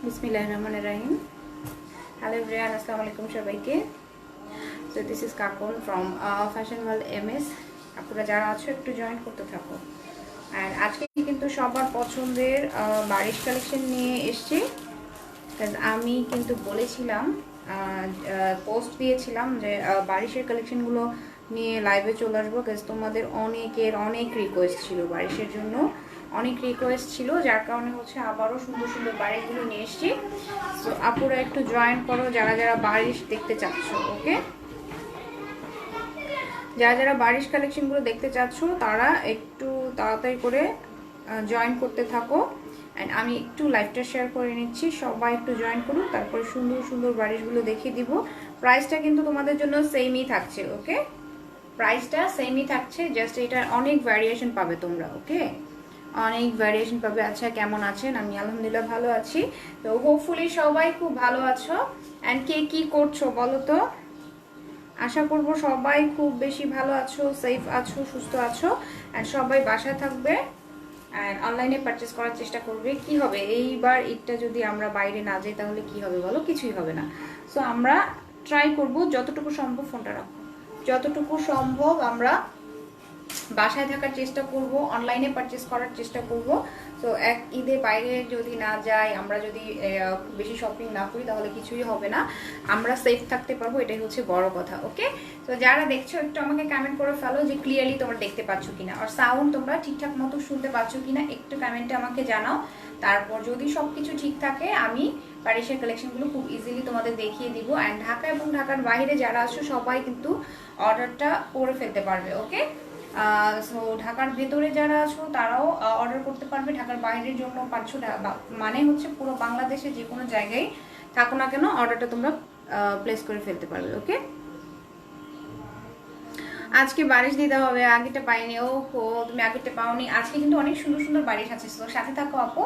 Bismillahirrahmanirrahim. Hello everyone, Assalamu alaikum সবাইকে. So this is Kakun from Fashion World MS. আপনারা যারা আছো একটু জয়েন করতে থাকো. আর আজকে কিন্তু সবার পছন্দের বারিশ কালেকশন নিয়ে এসেছি. আমি কিন্তু বলেছিলাম পোস্ট দিয়েছিলাম যে বারিশের কালেকশনগুলো নিয়ে লাইভে চলে আসবো, কারণ তোমাদের অনেক রিকোয়েস্ট ছিল বারিশের জন্য, অনেক রিকোয়েস্ট ছিল, যার কারণে হচ্ছে আবারও সুন্দর সুন্দর বারিশগুলো নিয়ে এসেছি. সো আপুরা একটু জয়েন করো যারা যারা বারিশ দেখতে চাচ্ছ. ওকে, যারা যারা বারিশ কালেকশনগুলো দেখতে চাচ্ছ তারা একটু তাড়াতাড়ি করে জয়েন করতে থাকো. অ্যান্ড আমি একটু লাইভটা শেয়ার করে নিচ্ছি, সবাই একটু জয়েন করুন, তারপরে সুন্দর সুন্দর বারিশগুলো দেখিয়ে দিব. প্রাইসটা কিন্তু তোমাদের জন্য সেমই থাকছে. ওকে, প্রাইসটা সেমই থাকছে, জাস্ট এটা অনেক ভ্যারিয়েশন পাবে তোমরা. ওকে, অনেক ভ্যারিয়েশন পাবে. আচ্ছা, কেমন আছেন? আমি আলহামদুলিল্লাহ ভালো আছি. তো হোপফুলি সবাই খুব ভালো আছো. অ্যান্ড কে কি করছো বলো তো? আশা করবো সবাই খুব বেশি ভালো আছো, সেফ আছো, সুস্থ আছো. অ্যান্ড সবাই বাসায় থাকবে অ্যান্ড অনলাইনে পারচেস করার চেষ্টা করবে. কি হবে এইবার ঈদটা যদি আমরা বাইরে না যাই তাহলে কি হবে বলো? কিছুই হবে না. সো আমরা ট্রাই করব যতটুকু সম্ভব, ফোনটা রাখো, যতটুকু সম্ভব আমরা বাসায় থাকার চেষ্টা করব, অনলাইনে পারচেস করার চেষ্টা করব. তো এক ঈদে বাইরে যদি না যাই, আমরা যদি খুব বেশি শপিং না করি তাহলে কিছুই হবে না, আমরা সেফ থাকতে পারবো, এটাই হচ্ছে বড় কথা. ওকে, তো যারা দেখছো একটু আমাকে কমেন্ট করে ফেলো যে ক্লিয়ারলি তোমরা দেখতে পাচ্ছ কিনা, আর সাউন্ড তোমরা ঠিকঠাক মতো শুনতে পাচ্ছ কিনা একটু কমেন্টে আমাকে জানাও. তারপর যদি সব কিছু ঠিক থাকে আমি বারিশের কালেকশনগুলো খুব ইজিলি তোমাদের দেখিয়ে দিব. অ্যান্ড ঢাকা এবং ঢাকার বাইরে যারা আছো সবাই কিন্তু অর্ডারটা করে ফেলতে পারবে. ওকে, সো ঢাকার ভেতরে যারা আছো তারাও অর্ডার করতে পারবে, ঢাকার বাইরের জন্য পারছো, মানে হচ্ছে পুরো বাংলাদেশে যে কোনো জায়গায় থাকো না কেন অর্ডারটা তোমরা প্লেস করে ফেলতে পারবে. ওকে, আজকে বারিশ দিতে হবে, আগেরটা পাইনি. ও হো, তুমি আগেরটা পাওনি. আজকে কিন্তু অনেক সুন্দর সুন্দর বারিশ আছে, তো সাথে থাকো আপু.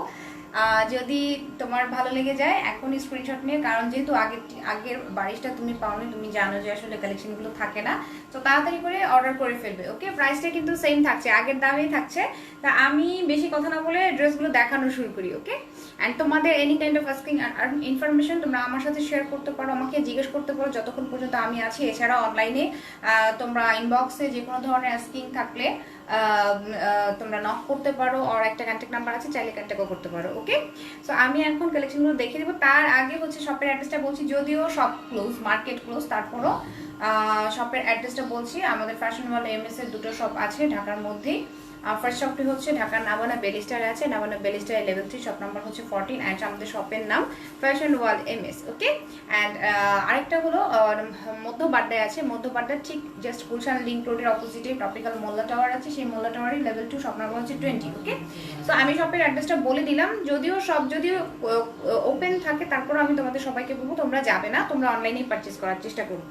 যদি তোমার ভালো লেগে যায় এখন স্ক্রিনশট নিয়ে, কারণ যেহেতু আগের বারিশটা তুমি পাওনি, তুমি জানো যে আসলে কালেকশনগুলো থাকে না, তো তাড়াতাড়ি করে অর্ডার করে ফেলবে. ওকে, প্রাইসটা কিন্তু সেম থাকছে, আগের দামেই থাকছে. তা আমি বেশি কথা না বলে ড্রেসগুলো দেখানো শুরু করি. ওকে, অ্যান্ড তোমাদের any kind of asking information তোমরা আমার সাথে শেয়ার করতে পারো, আমাকে জিজ্ঞেস করতে পারো যতক্ষণ পর্যন্ত আমি আছি. এছাড়া অনলাইনে তোমরা ইনবক্সে যে কোনো ধরনের আস্কিং থাকলে তোমরা নক করতে পারো, আর একটা কন্ট্যাক্ট নাম্বার আছে, চাইলে কন্ট্যাক্টও করতে পারো. ওকে, সো আমি এখন কালেকশনগুলো দেখে দেবো. তার আগে হচ্ছে শপের অ্যাড্রেসটা বলছি, যদিও শপ ক্লোজ, মার্কেট ক্লোজ, তারপরও শপের অ্যাড্রেসটা বলছি. আমাদের ফ্যাশন ওয়ার্ল্ড এমএস এর দুটো শপ আছে ঢাকার মধ্যেই. ফার্স্ট শপটি হচ্ছে ঢাকার নাবানা বেলিস্টারে আছে, নাবানা বেলিস্টারে লেভেল 3, শপ নাম্বার হচ্ছে 14, অ্যান্ড আমাদের শপের নাম fashion world MS. Okay, and আরেকটা হলো মধ্য বাড্ডায় আছে, মধ্য বাড্ডার ঠিক জাস্ট গুলশান লিংক রোডের অপোজিটে ট্রপিক্যাল মোল্লা টাওয়ার আছে, সেই মোল্লা টাওয়ারের লেভেল 2, শপ নাম্বার হচ্ছে 20. ওকে, সো আমি শপের অ্যাড্রেসটা বলে দিলাম, যদিও সব যদিও ওপেন থাকে তারপর আমি তোমাদের সবাইকে বলবো তোমরা যাবে না, তোমরা অনলাইনেই পারচেস করার চেষ্টা করো.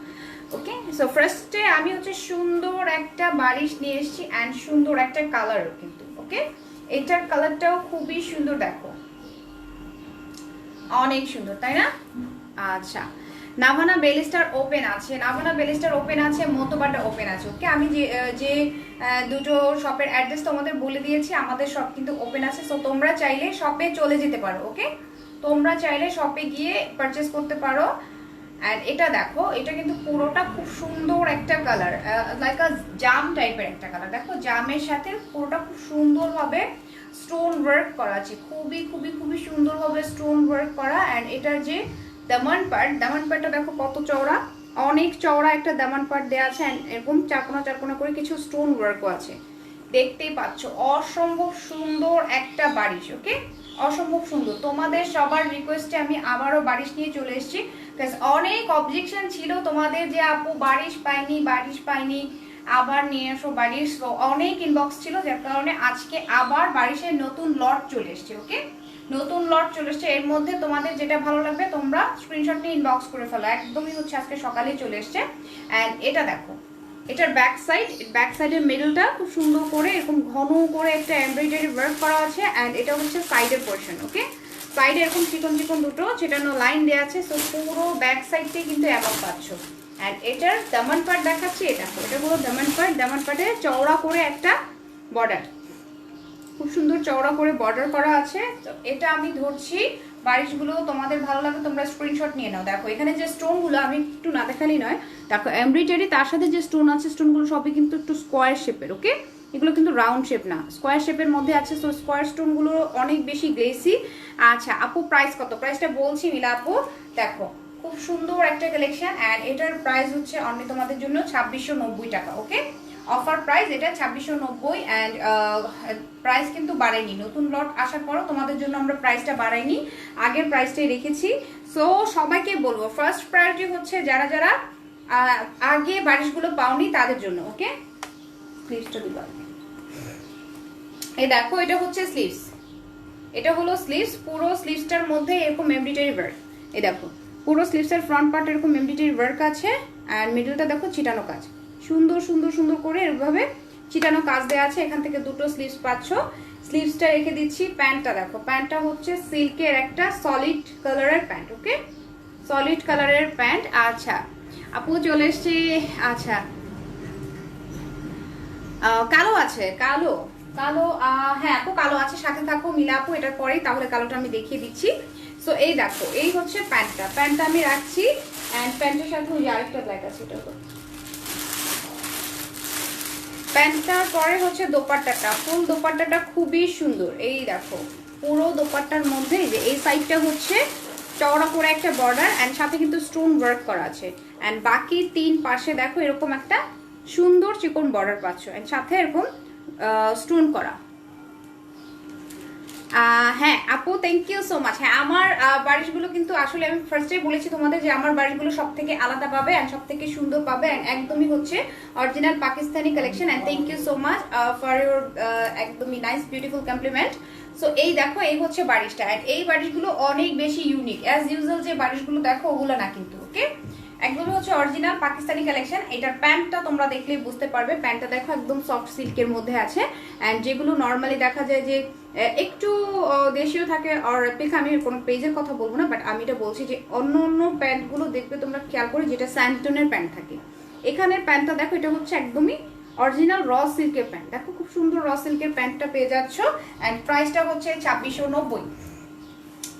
ওকে, সো ফার্স্টে আমি হচ্ছে সুন্দর একটা বারিশ নিয়ে এসেছি অ্যান্ড সুন্দর একটা কালার কিন্তু. ওকে, এটার কালারটাও খুবই সুন্দর, দেখো অনেক সুন্দর, তাই না? আচ্ছা, নাভানা বেলিস্টার ওপেন আছে, নাভানা বেলিস্টার ওপেন আছে, মধ্যবাড্ডা ওপেন আছে. ওকে, আমি যে দুটো শপের অ্যাড্রেস তোমাদের বলে দিয়েছি, আমাদের শপ কিন্তু ওপেন আছে. সো তোমরা চাইলে শপে চলে যেতে পারো. ওকে, তোমরা চাইলে শপে গিয়ে পারচেস করতে পারো. অ্যান্ড এটা দেখো, এটা কিন্তু পুরোটা খুব সুন্দর একটা কালার, লাইক আ জাম টাইপের একটা কালার. দেখো জামের সাথে পুরোটা খুব সুন্দরভাবে স্টোন ওয়ার্ক করা আছে, খুবই খুবই খুবই সুন্দরভাবে স্টোন ওয়ার্ক করা. অ্যান্ড এটার যে দামান পার্ট, দামান পার্টটা দেখো কত চওড়া, অনেক চওড়া একটা দামান পার্ট দেওয়া আছে. অ্যান্ড এরকম চারকোনা চারকোনা করে কিছু স্টোন ওয়ার্কও আছে, দেখতেই পাচ্ছ. অসম্ভব সুন্দর একটা বারিশ. ওকে, অসম্ভব সুন্দর. তোমাদের সবার রিকোয়েস্টে আমি আবারও বারিশ নিয়ে চলে এসেছি. অনেক অবজেকশন ছিল তোমাদের যে আপু বারিশ পাইনি, বারিশ পাইনি, আবার নিয়ে আসো বারিশ, অনেক ইনবক্স ছিল, যার কারণে আজকে আবার বারিশের নতুন লট চলে এসছে. ওকে, নতুন লট চলে এসছে, এর মধ্যে তোমাদের যেটা ভালো লাগবে তোমরা স্ক্রিনশট নিয়ে ইনবক্স করে ফেলো. একদমই হচ্ছে আজকে সকালেই চলে এসছে. অ্যান্ড এটা দেখো, এটার ব্যাক সাইডের মিডলটা খুব সুন্দর করে এরকম ঘন করে একটা এমব্রয়ডারি ওয়ার্ক করা আছে. অ্যান্ড এটা হচ্ছে সাইডের পোর্শন. ওকে, সাইডে এরকম চিকন চিকন দুটো ছেটানো লাইন দেওয়া আছে. সো পুরো ব্যাক সাইডটাই কিন্তু এমন পাচ্ছ. অ্যান্ড এটার দামান পার্ট দেখাচ্ছি, এটা পুরো দামান পার্ট, দামান পার্টে চওড়া করে একটা বর্ডার, খুব সুন্দর চওড়া করে বর্ডার করা আছে. তো এটা আমি ধরছি বারিশগুলো তোমাদের ভালো লাগে তোমরা স্ক্রিনশট নিয়ে নাও। দেখো এখানে যে স্টোনগুলো আমি একটু না দেখালি নয়, দেখো এমব্রয়ডারি তার সাথে যে স্টোন আছে স্টোনগুলো সবই কিন্তু একটু স্কোয়ার শেপের। ওকে, এগুলো কিন্তু রাউন্ড শেপ না, স্কোয়ার শেপের মধ্যে আছে। সো স্কোয়ার স্টোনগুলো অনেক বেশি গ্লেসি। আচ্ছা আপু প্রাইস কত? প্রাইসটা বলছি মিলা আপু। দেখো খুব সুন্দর একটা কালেকশন অ্যান্ড এটার প্রাইস হচ্ছে অনলি তোমাদের জন্য 2690 টাকা। ওকে, অফার প্রাইস এটা 2690 অ্যান্ড প্রাইস কিন্তু বাড়ায়নি, নতুন লট আসার পরও তোমাদের জন্য আমরা প্রাইসটা বাড়াইনি, আগের প্রাইসটাই রেখেছি। সো সবাইকে বলবো ফার্স্ট প্রায়োরিটি হচ্ছে যারা যারা আগে বারিশগুলো পাওনি তাদের জন্য। ওকে, স্লিভসটা দিবা। এই দেখো এটা হচ্ছে স্লিভস, এটা হলো স্লিভস। পুরো স্লিভসটার মধ্যে এরকম এমব্রয়ডারি ওয়ার্ক। এই দেখো পুরো স্লিভসের ফ্রন্ট পার্ট এরকম এমব্রয়ডারি ওয়ার্ক আছে অ্যান্ড মিডলটা দেখো চিটানো কাজ, সুন্দর সুন্দর সুন্দর করে এভাবে চিটানো কাজ দেওয়া আছে। এখান থেকে দুটো স্লিভস পাচ্ছ। স্লিভসটা রেখে দিচ্ছি। প্যান্টটা দেখো, প্যান্টটা হচ্ছে সিল্কের একটা সলিড কালারের প্যান্ট। ওকে, সলিড কালারের প্যান্ট। আচ্ছা আপু চলে এসছে। আচ্ছা কালো আছে, কালো কালো হ্যাঁ আপু কালো আছে, সাথে থাকো মিলা আপু এটার পরেই, তাহলে কালোটা আমি দেখিয়ে দিচ্ছি। সো এই দেখো এই হচ্ছে প্যান্টটা, প্যান্টটা আমি রাখছি অ্যান্ড প্যান্টের সাথে ওই আরেকটা ব্ল্যাক আছে, এটা তো প্যান্টটার পরে হচ্ছে দোপাট্টাটা, ফুল দোপাট্টাটা খুবই সুন্দর। এই দেখো পুরো দোপাট্টার মধ্যে যে এই সাইডটা হচ্ছে চওড়া করে একটা বর্ডার অ্যান্ড সাথে কিন্তু স্টোন ওয়ার্ক করা আছে অ্যান্ড বাকি তিন পাশে দেখো এরকম একটা সুন্দর চিকন বর্ডার পাচ্ছ অ্যান্ড সাথে এরকম স্টোন করা। হ্যাঁ আপু থ্যাংক ইউ সো মাচ। হ্যাঁ আমার বারিশগুলো কিন্তু আসলে আমি ফার্স্টেই বলেছি তোমাদের যে আমার বারিশগুলো সব থেকে আলাদা পাবে অ্যান্ড সব থেকে সুন্দর পাবে অ্যান্ড একদমই হচ্ছে original Pakistani collection and thank you so much for your একদমই নাইস বিউটিফুল কমপ্লিমেন্ট। সো এই দেখো এই হচ্ছে বারিশটা অ্যান্ড এই বারিশগুলো অনেক বেশি ইউনিক, অ্যাজ ইউজুয়াল যে বারিশগুলো দেখো ওগুলো না কিন্তু। ওকে, একদমই হচ্ছে অরিজিনাল পাকিস্তানি কালেকশন। এটার প্যান্টটা তোমরা দেখলেই বুঝতে পারবে, প্যান্টটা দেখো একদম সফট সিল্কের মধ্যে আছে অ্যান্ড যেগুলো নর্মালি দেখা যায় যে একটু দেশীয় থাকে আর রেপ্লিকা, আমি কোনো পেজের কথা বলবো না, বাট আমি এটা বলছি যে অন্য অন্য প্যান্টগুলো দেখবে তোমরা খেয়াল করে যেটা স্যান্ডটনের প্যান্ট থাকে, এখানের প্যান্টটা দেখো এটা হচ্ছে একদমই অরিজিনাল র সিল্কের প্যান্ট। দেখো খুব সুন্দর র সিল্কের প্যান্টটা পেয়ে যাচ্ছ অ্যান্ড প্রাইসটা হচ্ছে 2690।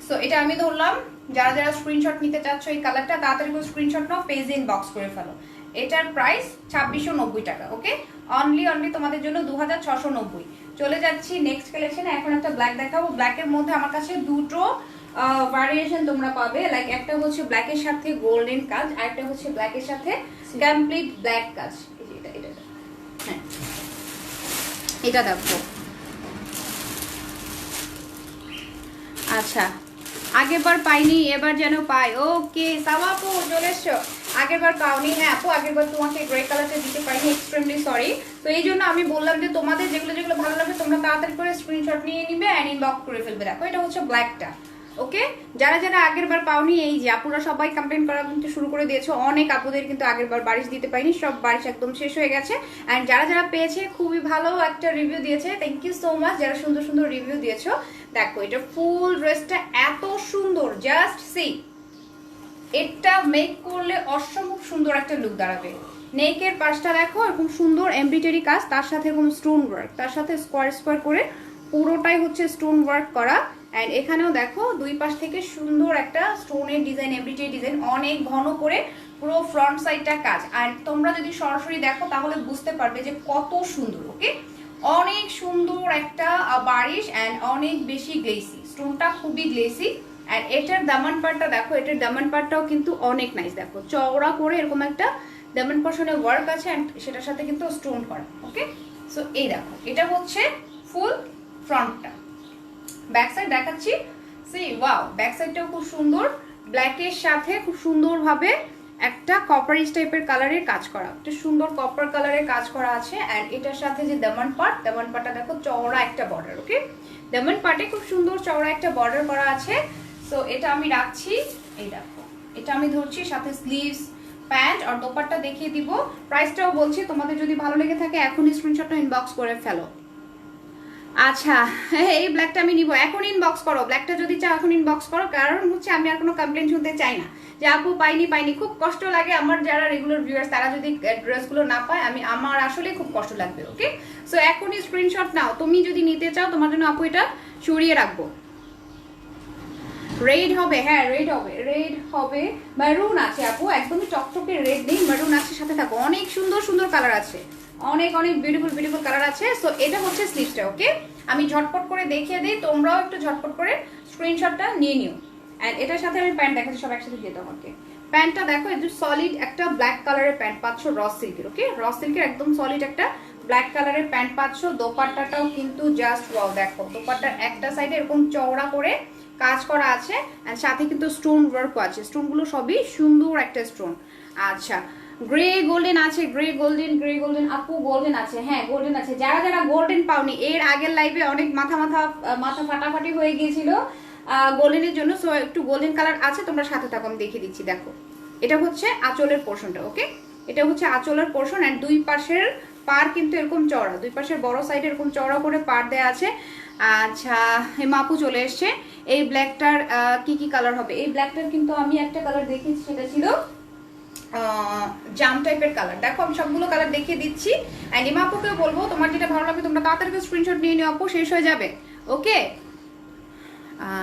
সো এটা আমি ধরলাম, যারা যারা স্ক্রিনশট নিতে চাচ্ছ এই কালারটা তাড়াতাড়ি করে স্ক্রিনশট নাও, পেজ ইনবক্স করে ফেলো। এটার প্রাইস 2690 টাকা। ওকে, অনলি তোমাদের জন্য 2690। চলে যাচ্ছি নেক্সট কালেকশনে। এখন একটা ব্ল্যাক দেখাবো, ব্ল্যাকের মধ্যে আমার কাছে দুটো ভ্যারিয়েশন তোমরা পাবে, লাইক একটা হচ্ছে ব্ল্যাকের সাথে গোল্ডেন কাজ আর একটা হচ্ছে ব্ল্যাকের সাথে কমপ্লিট ব্ল্যাক কাজ। এটা এটা হ্যাঁ এটা দেখো। আচ্ছা আগেরবার পাইনি এবার যেন পাই। ওকে সাবাপু চলে এসছো, আগেরবার পাওনি। হ্যাঁ আপু আগেরবার তোমাকে গ্রে কালারটা দিতে পারিনি, এক্সট্রিমলি সরি। তো এই জন্য আমি বললাম যে তোমাদের যেগুলো যেগুলো ভালো লাগবে তোমরা তাড়াতাড়ি করে স্ক্রিনশট নিয়ে নিবে অ্যান্ড ইনবক্স করে ফেলবে। দেখো এটা হচ্ছে ব্ল্যাকটা। ওকে, যারা যারা আগেরবার পাওনি এই যে আপুরা সবাই কমপ্লেন করা কিন্তু শুরু করে দিয়েছো, অনেক আপুদের কিন্তু আগেরবার বারিশ দিতে পারিনি, সব বারিশ একদম শেষ হয়ে গেছে অ্যান্ড যারা যারা পেয়েছে খুবই ভালো একটা রিভিউ দিয়েছে, থ্যাংক ইউ সো মাচ যারা সুন্দর সুন্দর রিভিউ দিয়েছো। দেখো এটা ফুল ড্রেসটা এত সুন্দর, জাস্ট সি, এটা মেক করলে অসম্ভব সুন্দর একটা লুক দাঁড়াবে। নেকের পাশটা দেখো এরকম সুন্দর এমব্রয়ডারি কাজ, তার সাথে এরকম স্টোন ওয়ার্ক, তার সাথে স্কোয়ার স্কোয়ার করে পুরোটাই হচ্ছে স্টোন ওয়ার্ক করা অ্যান্ড এখানেও দেখো দুই পাশ থেকে সুন্দর একটা স্টোনের ডিজাইন, এমব্রয়ডারি ডিজাইন অনেক ঘন করে পুরো ফ্রন্ট সাইডটা কাজ। আর তোমরা যদি সরাসরি দেখো তাহলে বুঝতে পারবে যে কত সুন্দর। ওকে, অনেক সুন্দর একটা বারিশ অ্যান্ড অনেক বেশি গ্লেসি, স্টোনটা খুবই গ্লেসি অ্যান্ড এটার দামান পার্টটা দেখো, এটার দামান পার্টটাও কিন্তু অনেক নাইস। দেখো চওড়া করে এরকম একটা দামান পোর্শনে ওয়ার্ক আছে অ্যান্ড সেটার সাথে কিন্তু স্টোন করা। ওকে, সো এই দেখো এটা হচ্ছে ফুল ফ্রন্টটা। ব্যাক সাইড দেখাচ্ছি, সি ওয়াও, ব্যাক সাইডটাও খুব সুন্দর, ব্ল্যাকের সাথে খুব সুন্দরভাবে একটা কপারিশ টাইপের কালারের কাজ করা, একটা সুন্দর কপার কালারের কাজ করা আছে অ্যান্ড এটার সাথে যে দামান পার্টটা দেখো চওড়া একটা বর্ডার। ওকে, দামান পার্টে খুব সুন্দর চওড়া একটা বর্ডার করা আছে। সো এটা আমি রাখছি, এই দেখো এটা আমি ধরছি, সাথে স্লিভস প্যান্ট আর দোপাট্টা দেখিয়ে দিব। প্রাইসটাও বলছি, তোমাদের যদি ভালো লেগে থাকে এখনই স্ক্রিনশটটা ইনবক্স করে ফেলো। আচ্ছা এই ব্ল্যাকটা আমি নিব, এখন ইনবক্স করো, ব্ল্যাকটা যদি চাও এখন ইনবক্স করো, কারণ হচ্ছে আমি আর কোনো কমপ্লেন শুনতে চাই না যে আপু পাইনি। খুব কষ্ট লাগে আমার, যারা রেগুলার ভিউয়ার্স তারা যদি ড্রেসগুলো না পায় আমার আসলে খুব কষ্ট লাগবে। ওকে, সো এখনই স্ক্রিনশট নাও, তুমি যদি নিতে চাও তোমার জন্য আপু এটা সরিয়ে রাখবো। রেড হবে, হ্যাঁ রেড হবে, রেড হবে, মেরুন আছে আপু, একদমই চকচকে রেড নেই, মেরুন আছে, সাথে থাকো অনেক সুন্দর সুন্দর কালার আছে, অনেক অনেক বিউটিফুল বিউটিফুল কালার আছে। সো এটা হচ্ছে স্লিভসটা, ওকে আমি ঝটপট করে দেখিয়ে দিই, তোমরাও একটু ঝটপট করে স্ক্রিনশটটা নিয়ে নিও। অ্যান্ড এটার সাথে আমি প্যান্ট দেখাচ্ছি, সব একসাথে দিয়ে তোমাকে। প্যান্টটা দেখো একটু সলিড একটা ব্ল্যাক কালারের প্যান্ট পাচ্ছ, র সিল্কের, ওকে র সিল্কের একদম সলিড একটা ব্ল্যাক কালারের প্যান্ট পাচ্ছ। দোপাট্টাটাও কিন্তু জাস্ট ওয়াও, দেখো দোপাট্টার একটা সাইডে এরকম চওড়া করে কাজ করা আছে, এন্ড সাথে কিন্তু স্টোন ওয়ার্কও আছে, স্টোনগুলো সবই সুন্দর একটা স্টোন। আচ্ছা গ্রে গোল্ডেন আছে, গ্রে গোল্ডেন, গ্রে গোল্ডেন আপু গোল্ডেন আছে, হ্যাঁ গোল্ডেন আছে। যারা যারা গোল্ডেন পাওনি, এর আগের লাইভে অনেক মাথা ফাটাফাটি হয়ে গিয়েছিল গোল্ডেনের জন্য, সো একটু গোল্ডেন কালার আছে, তোমরা সাথে থাকো আমি দেখিয়ে দিচ্ছি। দেখো এটা হচ্ছে আঁচলের পোর্শনটা, ওকে এটা হচ্ছে আঁচলের পোর্শন, এন্ড দুই পাশের পার কিন্তু এরকম চওড়া, দুই পাশের বড় সাইডে এরকম চওড়া করে পার দেওয়া আছে। আচ্ছা হেমাপু চলে এসছে। এই ব্ল্যাকটার কি কি কালার হবে? এই ব্ল্যাকটার কিন্তু আমি একটা কালার দেখিয়েছি, সেটা ছিল জাম টাইপের কালার। দেখো আমি সবগুলো কালার দেখিয়ে দিচ্ছি, অ্যান্ড হেমাপুকেও বলবো তোমার যেটা ভালো লাগবে তোমরা তাড়াতাড়ি স্ক্রিনশট নিয়ে নিও আপু, শেষ হয়ে যাবে, ওকে।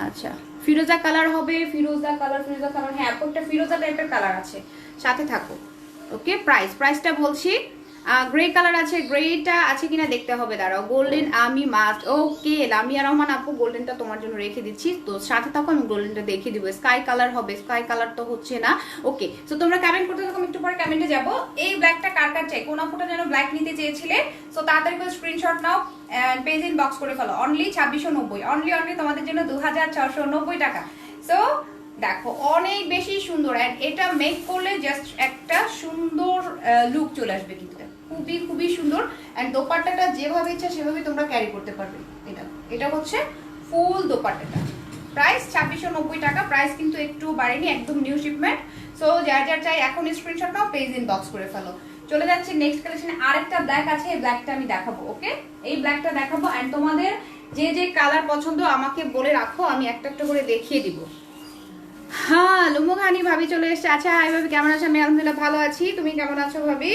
আচ্ছা ফিরোজা কালার হবে, ফিরোজা কালার, ফিরোজা কালার, হ্যাঁ আপু একটা ফিরোজা টাইপের কালার আছে, সাথে থাকো, ওকে। প্রাইসটা বলছি, গ্রে কালার আছে, গ্রেটা আছে কিনা দেখতে হবে, দাঁড়াও। গোল্ডেন আমি মাস্ট, ওকে লামিয়া রহমান আপু গোল্ডেনটা তোমার জন্য রেখে দিচ্ছি, তো সাথে থাকো আমি গোল্ডেনটা দেখিয়ে দিব। স্কাই কালার হবে, স্কাই কালার তো হচ্ছে না, ওকে। তো তোমরা কমেন্ট করতে থাকো, একটু পরে কমেন্টে যাবো। এই ব্ল্যাকটা কার কার চাই, কোন আপুটা যেন ব্ল্যাক নিতে চেয়েছিলে, সো তাড়াতাড়ি করে স্ক্রিনশট নাও, পেজ ইনবক্স করে ফেলো। অনলি 2690, অনলি তোমাদের জন্য 2690 টাকা। সো দেখো অনেক বেশি সুন্দর, এন্ড এটা মেক করলে জাস্ট একটা সুন্দর লুক চলে আসবে, কিন্তু খুবই খুবই সুন্দর। এন্ড দোপাট্টাটা যেভাবে ইচ্ছা সেভাবে তোমরা ক্যারি করতে পারবে। এটা হচ্ছে ফুল দোপাট্টাটা, প্রাইস 2690 টাকা, প্রাইস কিন্তু একটু বাড়েনি, একদম নিউ শিপমেন্ট। সো যার যার চাই এখন স্ক্রিনশট নাও, পেজ ইনবক্স করে ফেলো। চলে যাচ্ছে নেক্সট কালেকশনে, আরেকটা ব্ল্যাক আছে, এই ব্ল্যাকটা আমি দেখাবো, ওকে এই ব্ল্যাকটা দেখাবো, এন্ড তোমাদের যে যে কালার পছন্দ আমাকে বলে রাখো, আমি একটা একটা করে দেখিয়ে দিব। হ্যাঁ লুমুখানি ভাবি চলে এসছে। আচ্ছা হাই ভাবি, কেমন আছো? আমি আলহামদুলিল্লাহ ভালো আছি, তুমি কেমন আছো ভাবি?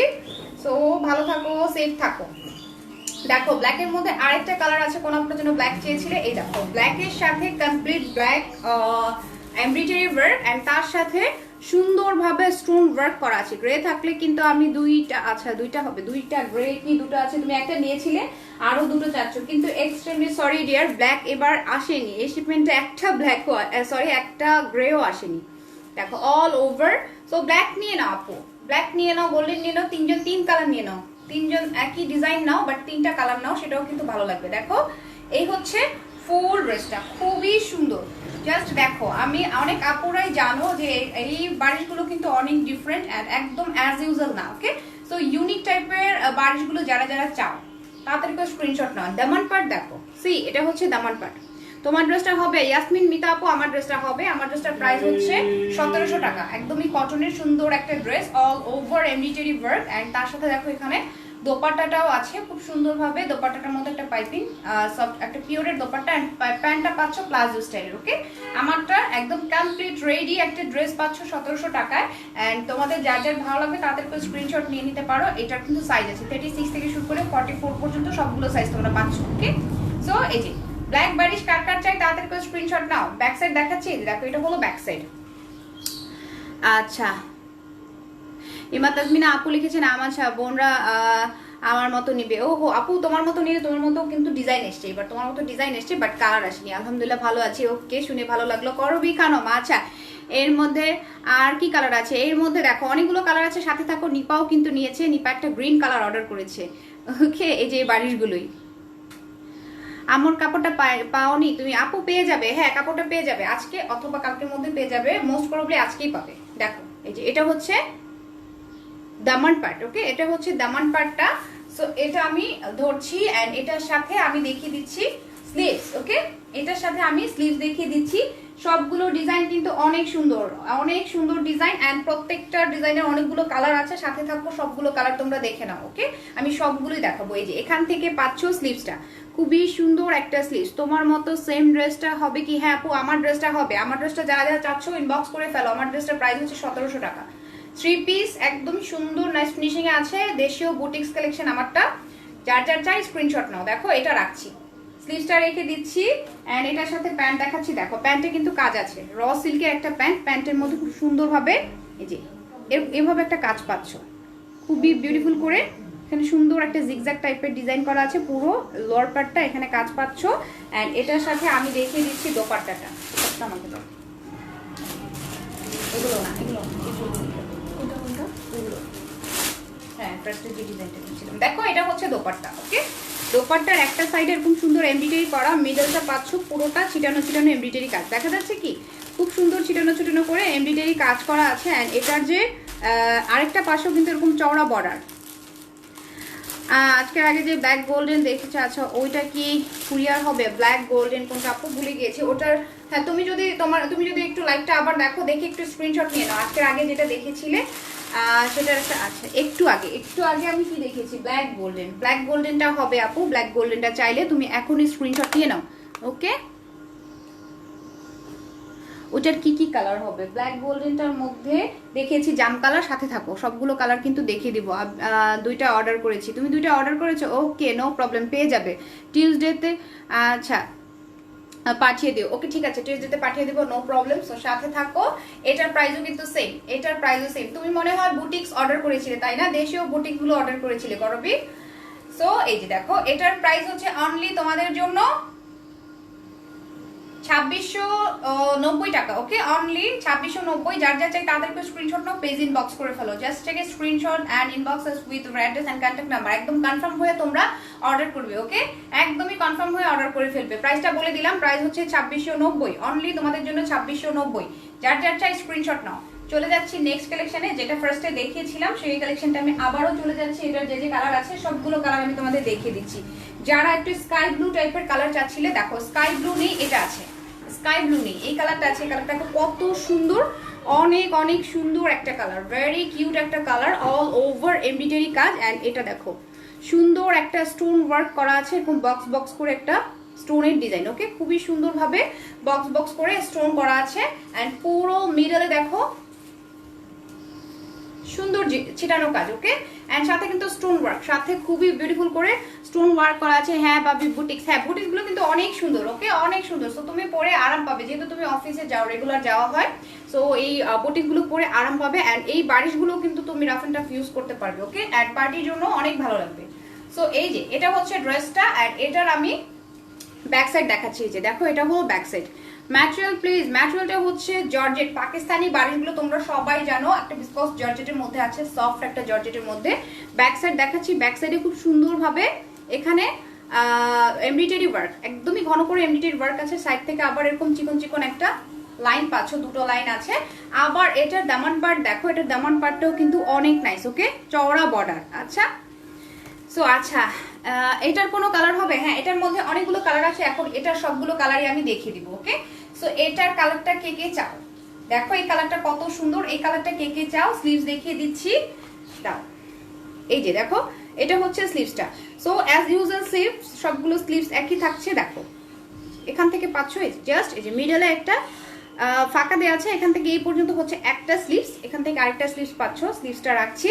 সো ভালো থাকো, সেফ থাকো। দেখো ব্ল্যাকের মধ্যে আরেকটা কালার আছে, কোন আপনার জন্য ব্ল্যাক চেয়েছিলে, এই দেখো ব্ল্যাকের সাথে complete black embroidery work, and তার সাথে সুন্দরভাবে স্টোন ওয়ার্ক করা আছে। গ্রে থাকলে কিন্তু আমি দুইটা, আচ্ছা দুইটা হবে, দুইটা গ্রে কি দুটো আছে, তুমি একটা নিয়েছিলে আরো দুটো চাচ্ছ, কিন্তু এক্সট্রিমলি সরি ডিয়ার, ব্ল্যাক এবার আসেনি এই শিপমেন্টে, একটা ব্ল্যাক সরি একটা গ্রেও আসেনি। দেখো অল ওভার, সো ব্ল্যাক নিয়ে নাও আপু, ব্ল্যাক নিয়ে নাও, গোল্ডেন নিয়ে নাও, তিন কালার নিয়ে নাও, তিনজন একই ডিজাইন নাও, বাট তিনটা কালার নাও, সেটাও কিন্তু ভালো লাগবে। দেখো এই হচ্ছে ফুল ড্রেসটা, খুবই সুন্দর। জাস্ট দেখো, আমি অনেক আপুরাই জানো যে এই বারিশগুলো কিন্তু অনেক ডিফারেন্ট, একদম অ্যাজ ইউজুয়াল না, ওকে। সো ইউনিক টাইপের বারিশগুলো যারা যারা চাও তাড়াতাড়ি করে স্ক্রিনশট নাও। দামান পার্ট দেখো, সি এটা হচ্ছে দামান পার্ট। তোমার ড্রেসটা হবে ইয়াসমিন মিতা আপু, আমার ড্রেসটা হবে, আমার ড্রেসটার প্রাইস হচ্ছে 1700 টাকা। একদমই কটনের সুন্দর একটা dress, all over embroidery work, and তার সাথে দেখো এখানে দোপাট্টাটাও আছে খুব সুন্দরভাবে, দোপাট্টাটার মধ্যে একটা পাইপিং সফট একটা পিওরের দোপাট্টা, এন্ড প্যান্টটা পাচ্ছ প্লাজো স্টাইলের, ওকে। আমারটা একদম কমপ্লিট রেডি একটা ড্রেস পাচ্ছ 1700 টাকায়, এন্ড তোমাদের যার যার ভালো লাগবে তাদের করে স্ক্রিনশট নিয়ে নিতে পারো। এটার কিন্তু সাইজ আছে 36 থেকে শুরু করে 44 পর্যন্ত, সবগুলো সাইজ তোমরা পাচ্ছ, ওকে। সো এই যে ব্ল্যাক বারিশ কার কার চাই তাড়াতাড়ি করে স্ক্রিনশট নাও। ব্যাক সাইড দেখাচ্ছি, দেখো এটা হলো ব্যাক সাইড। আচ্ছা ইমা তাজমিনা আপু লিখেছেন আমার বোনরা আমার মতো নিবে। ওহো আপু তোমার মতো নিলে তোমার মতো কিন্তু ডিজাইন এসছে, এবার তোমার মতো ডিজাইন এসছে, বাট কালার আসেনি। আলহামদুলিল্লাহ ভালো আছি, ওকে শুনে ভালো লাগলো। করবি খানম, আচ্ছা এর মধ্যে আর কি কালার আছে? এর মধ্যে দেখো অনেকগুলো কালার আছে, সাথে থাকো নিপাও কিন্তু নিয়েছে, নিপা একটা গ্রিন কালার অর্ডার করেছে, ওকে। এই যে বারিশগুলোই, আমার কাপড়টা পাওনি তুমি আপু? পেয়ে যাবে, হ্যাঁ কাপড়টা পেয়ে যাবে আজকে অথবা কালকের মধ্যে পেয়ে যাবে, মোস্ট প্রবাবলি আজকেই পাবে। দেখো এই যে এটা হচ্ছে দামান পার্ট, ওকে এটা হচ্ছে দামান পার্টটা। সো এটা আমি ধরছি, এন্ড এটার সাথে আমি দেখিয়ে দিচ্ছি স্লিভস, ওকে এটার সাথে আমি স্লিভস দেখিয়ে দিচ্ছি। সবগুলো ডিজাইন কিন্তু অনেক সুন্দর, অনেক সুন্দর ডিজাইন, এন্ড প্রত্যেকটা ডিজাইনের অনেকগুলো কালার আছে, সাথে থাকবো সবগুলো কালার তোমরা দেখে নাও, ওকে আমি সবগুলোই দেখাবো। এই যে এখান থেকে পাচ্ছ স্লিভসটা, খুবই সুন্দর একটা স্লিভস। তোমার মতো সেম ড্রেসটা হবে কি? হ্যাঁ আপু আমার ড্রেসটা হবে, আমার ড্রেসটা যারা যারা চাচ্ছ ইনবক্স করে ফেলো। আমার ড্রেসটার প্রাইস হচ্ছে 1700 টাকা, 3 পিস একদম সুন্দর নাইস ফিনিশিং এ আছে, দেশীয় বুটিক্স কালেকশন আমারটা। যার যার চাই স্ক্রিনশট নাও। দেখো এটা রাখছি, স্লিভসটা রেখে দিচ্ছি অ্যান্ড এটার সাথে প্যান্ট দেখাচ্ছি। দেখো প্যান্টে কিন্তু কাজ আছে, র সিল্কের একটা প্যান্ট, প্যান্টের মধ্যে খুব সুন্দরভাবে এই যে এভাবে একটা কাজ পাচ্ছ, খুবই বিউটিফুল করে। এখানে সুন্দর একটা জিগজ্যাগ টাইপের ডিজাইন করা আছে, পুরো লোয়ার পার্টটা এখানে কাজ পাচ্ছ। অ্যান্ড এটার সাথে আমি দেখিয়ে দিচ্ছি দোপাট্টাটা। আমাকে দাও এগুলো না, এগুলো এগুলো হ্যাঁ ফার্স্টে যে ডিজাইনটা দিয়েছিলাম। দেখো এটা হচ্ছে দোপাট্টা। ওকে, দোপাট্টার একটা সাইডে এরকম সুন্দর এমব্রয়ডারি করা, মিডলটা পাচ্ছ পুরোটা ছিটানো ছিটানো এমব্রয়ডারি কাজ। দেখা যাচ্ছে কি খুব সুন্দর ছিটানো ছিটানো করে এমব্রয়ডারি কাজ করা আছে। অ্যান্ড এটার যে আরেকটা পাশেও কিন্তু এরকম চওড়া বর্ডার। আজকের আগে যে ব্ল্যাক গোল্ডেন দেখেছো, আচ্ছা ওইটা কি কুরিয়ার হবে? ব্ল্যাক গোল্ডেন কোনটা আপু ভুলে গিয়েছি ওটার। হ্যাঁ তুমি যদি একটু লাইভটা আবার দেখো, দেখে একটু স্ক্রিনশট নিয়ে নাও। আজকের আগে যেটা দেখেছিলে সেটার একটা আচ্ছা একটু আগে আমি কি দেখেছি, ব্ল্যাক গোল্ডেনটা হবে আপু। ব্ল্যাক গোল্ডেনটা চাইলে তুমি এখনই স্ক্রিনশট নিয়ে নাও। ওকে, ওটার কি কি কালার হবে? ব্ল্যাক গোল্ডেনটার মধ্যে দেখিয়েছি জাম কালার, সাথে থাকো সবগুলো কালার কিন্তু দেখিয়ে দিব। দুইটা অর্ডার করেছি, তুমি দুইটা অর্ডার করেছো, ওকে নো প্রবলেম, পেয়ে যাবে টিউসডেতে। আচ্ছা পাঠিয়ে দিও, ওকে ঠিক আছে টিউসডেতে পাঠিয়ে দিব, নো প্রবলেম। সো সাথে থাকো। এটার প্রাইসও কিন্তু সেম, তুমি মনে হয় বুটিক্স অর্ডার করেছিলে তাই না? দেশীয় বুটিকগুলো অর্ডার করেছিলে করবি। সো এই যে দেখো এটার প্রাইস হচ্ছে অনলি তোমাদের জন্য 2690 টাকা। ওকে, অনলি 2690। যার যা চাই তাদেরকে স্ক্রিনশট নাও, পেজ ইনবক্স করে ফেলো। Just take a screenshot and inbox with address and contact number. একদম কনফার্ম হয়ে তোমরা অর্ডার করবে। ওকে, একদমই কনফার্ম হয়ে অর্ডার করে ফেলবে। প্রাইসটা বলে দিলাম, প্রাইস হচ্ছে 2690, অনলি তোমাদের জন্য 2690। যার যার চাই স্ক্রিনশট নাও। চলে যাচ্ছি নেক্সট কালেকশনে, যেটা ফার্স্টে দেখিয়েছিলাম সেই কালেকশনটা আমি আবারও চলে যাচ্ছি। এটার যে যে কালার আছে সবগুলো কালার আমি তোমাদের দেখিয়ে দিচ্ছি। যারা একটু স্কাই ব্লু টাইপের কালার চাচ্ছিলে, দেখো স্কাই ব্লু নেই, এটা আছে স্কাই ব্লু নেই, এই কালারটা আছে। এই কালারটা কত সুন্দর, অনেক অনেক সুন্দর একটা কালার, ভেরি কিউট একটা কালার, অল ওভার এমব্রয়ডারি কাজ। অ্যান্ড এটা দেখো সুন্দর একটা স্টোন ওয়ার্ক করা আছে, এরকম বক্স বক্স করে একটা স্টোনের ডিজাইন। ওকে, খুবই সুন্দরভাবে বক্স বক্স করে স্টোন করা আছে। অ্যান্ড পুরো মিডলে দেখো সুন্দর ছিটানো কাজ। ওকে, এন্ড সাথে কিন্তু স্টোন ওয়ার্ক, সাথে খুবই বিউটিফুল করে স্টোন ওয়ার্ক করা আছে। হ্যাঁ বাবি বুটিক্স, হ্যাঁ বুটিক্স গুলো কিন্তু অনেক সুন্দর। ওকে, অনেক সুন্দর। সো তুমি পরে আরাম পাবে, যেহেতু তুমি অফিসে যাও, রেগুলার যাওয়া হয়। সো এই বুটিক গুলো পরে আরাম পাবে। এন্ড এই বারিশ গুলো কিন্তু তুমি রাফ এন্ড টাফ ইউজ করতে পারবে। ওকে, অ্যাট পার্টির জন্য অনেক ভালো লাগবে। সো এই যে এটা হচ্ছে ড্রেসটা। অ্যান্ড এটার আমি ব্যাক সাইড দেখাচ্ছি। যে দেখো এটা হলো ব্যাক সাইড। ম্যাটেরিয়াল প্লিজ, ম্যাটেরিয়ালটা হচ্ছে জর্জেট, পাকিস্তানি বাড়িগুলো তোমরা সবাই জানো, একটা বিসকস জর্জেটের মধ্যে আছে, সফট একটা জর্জেটের মধ্যে। ব্যাক সাইড দেখাচ্ছি, ব্যাক সাইডে খুব সুন্দরভাবে এখানে এমব্রয়ডারি ওয়ার্ক, একদমই ঘন করে এমব্রয়ডারি ওয়ার্ক আছে। সাইড থেকে আবার এরকম চিকন চিকন একটা লাইন পাচ্ছ, দুটো লাইন আছে। আবার এটার দামান পার্ট দেখো, এটার দামান পার্টটাও কিন্তু অনেক নাইস। ওকে, চওড়া বর্ডার। আচ্ছা সো আচ্ছা এটার কোনো কালার হবে? হ্যাঁ, এটার মধ্যে অনেকগুলো কালার আছে, এখন এটার সবগুলো কালারই আমি দেখিয়ে দিব। ওকে, সো এটার কালারটা কে কে চাও? দেখো এই কালারটা কত সুন্দর, এই কালারটা কে কে চাও? স্লিভস দেখিয়ে দিচ্ছি, দাও। এই যে দেখো এটা হচ্ছে স্লিভসটা। সো অ্যাজ ইউজুয়াল স্লিভস, সবগুলো স্লিভস একই থাকছে। দেখো এখান থেকে পাচ্ছ জাস্ট এই যে মিডলে একটা ফাঁকা দেওয়া আছে, এখান থেকে এই পর্যন্ত হচ্ছে একটা স্লিভস, এখান থেকে আরেকটা স্লিভস পাচ্ছ। স্লিভসটা রাখছি,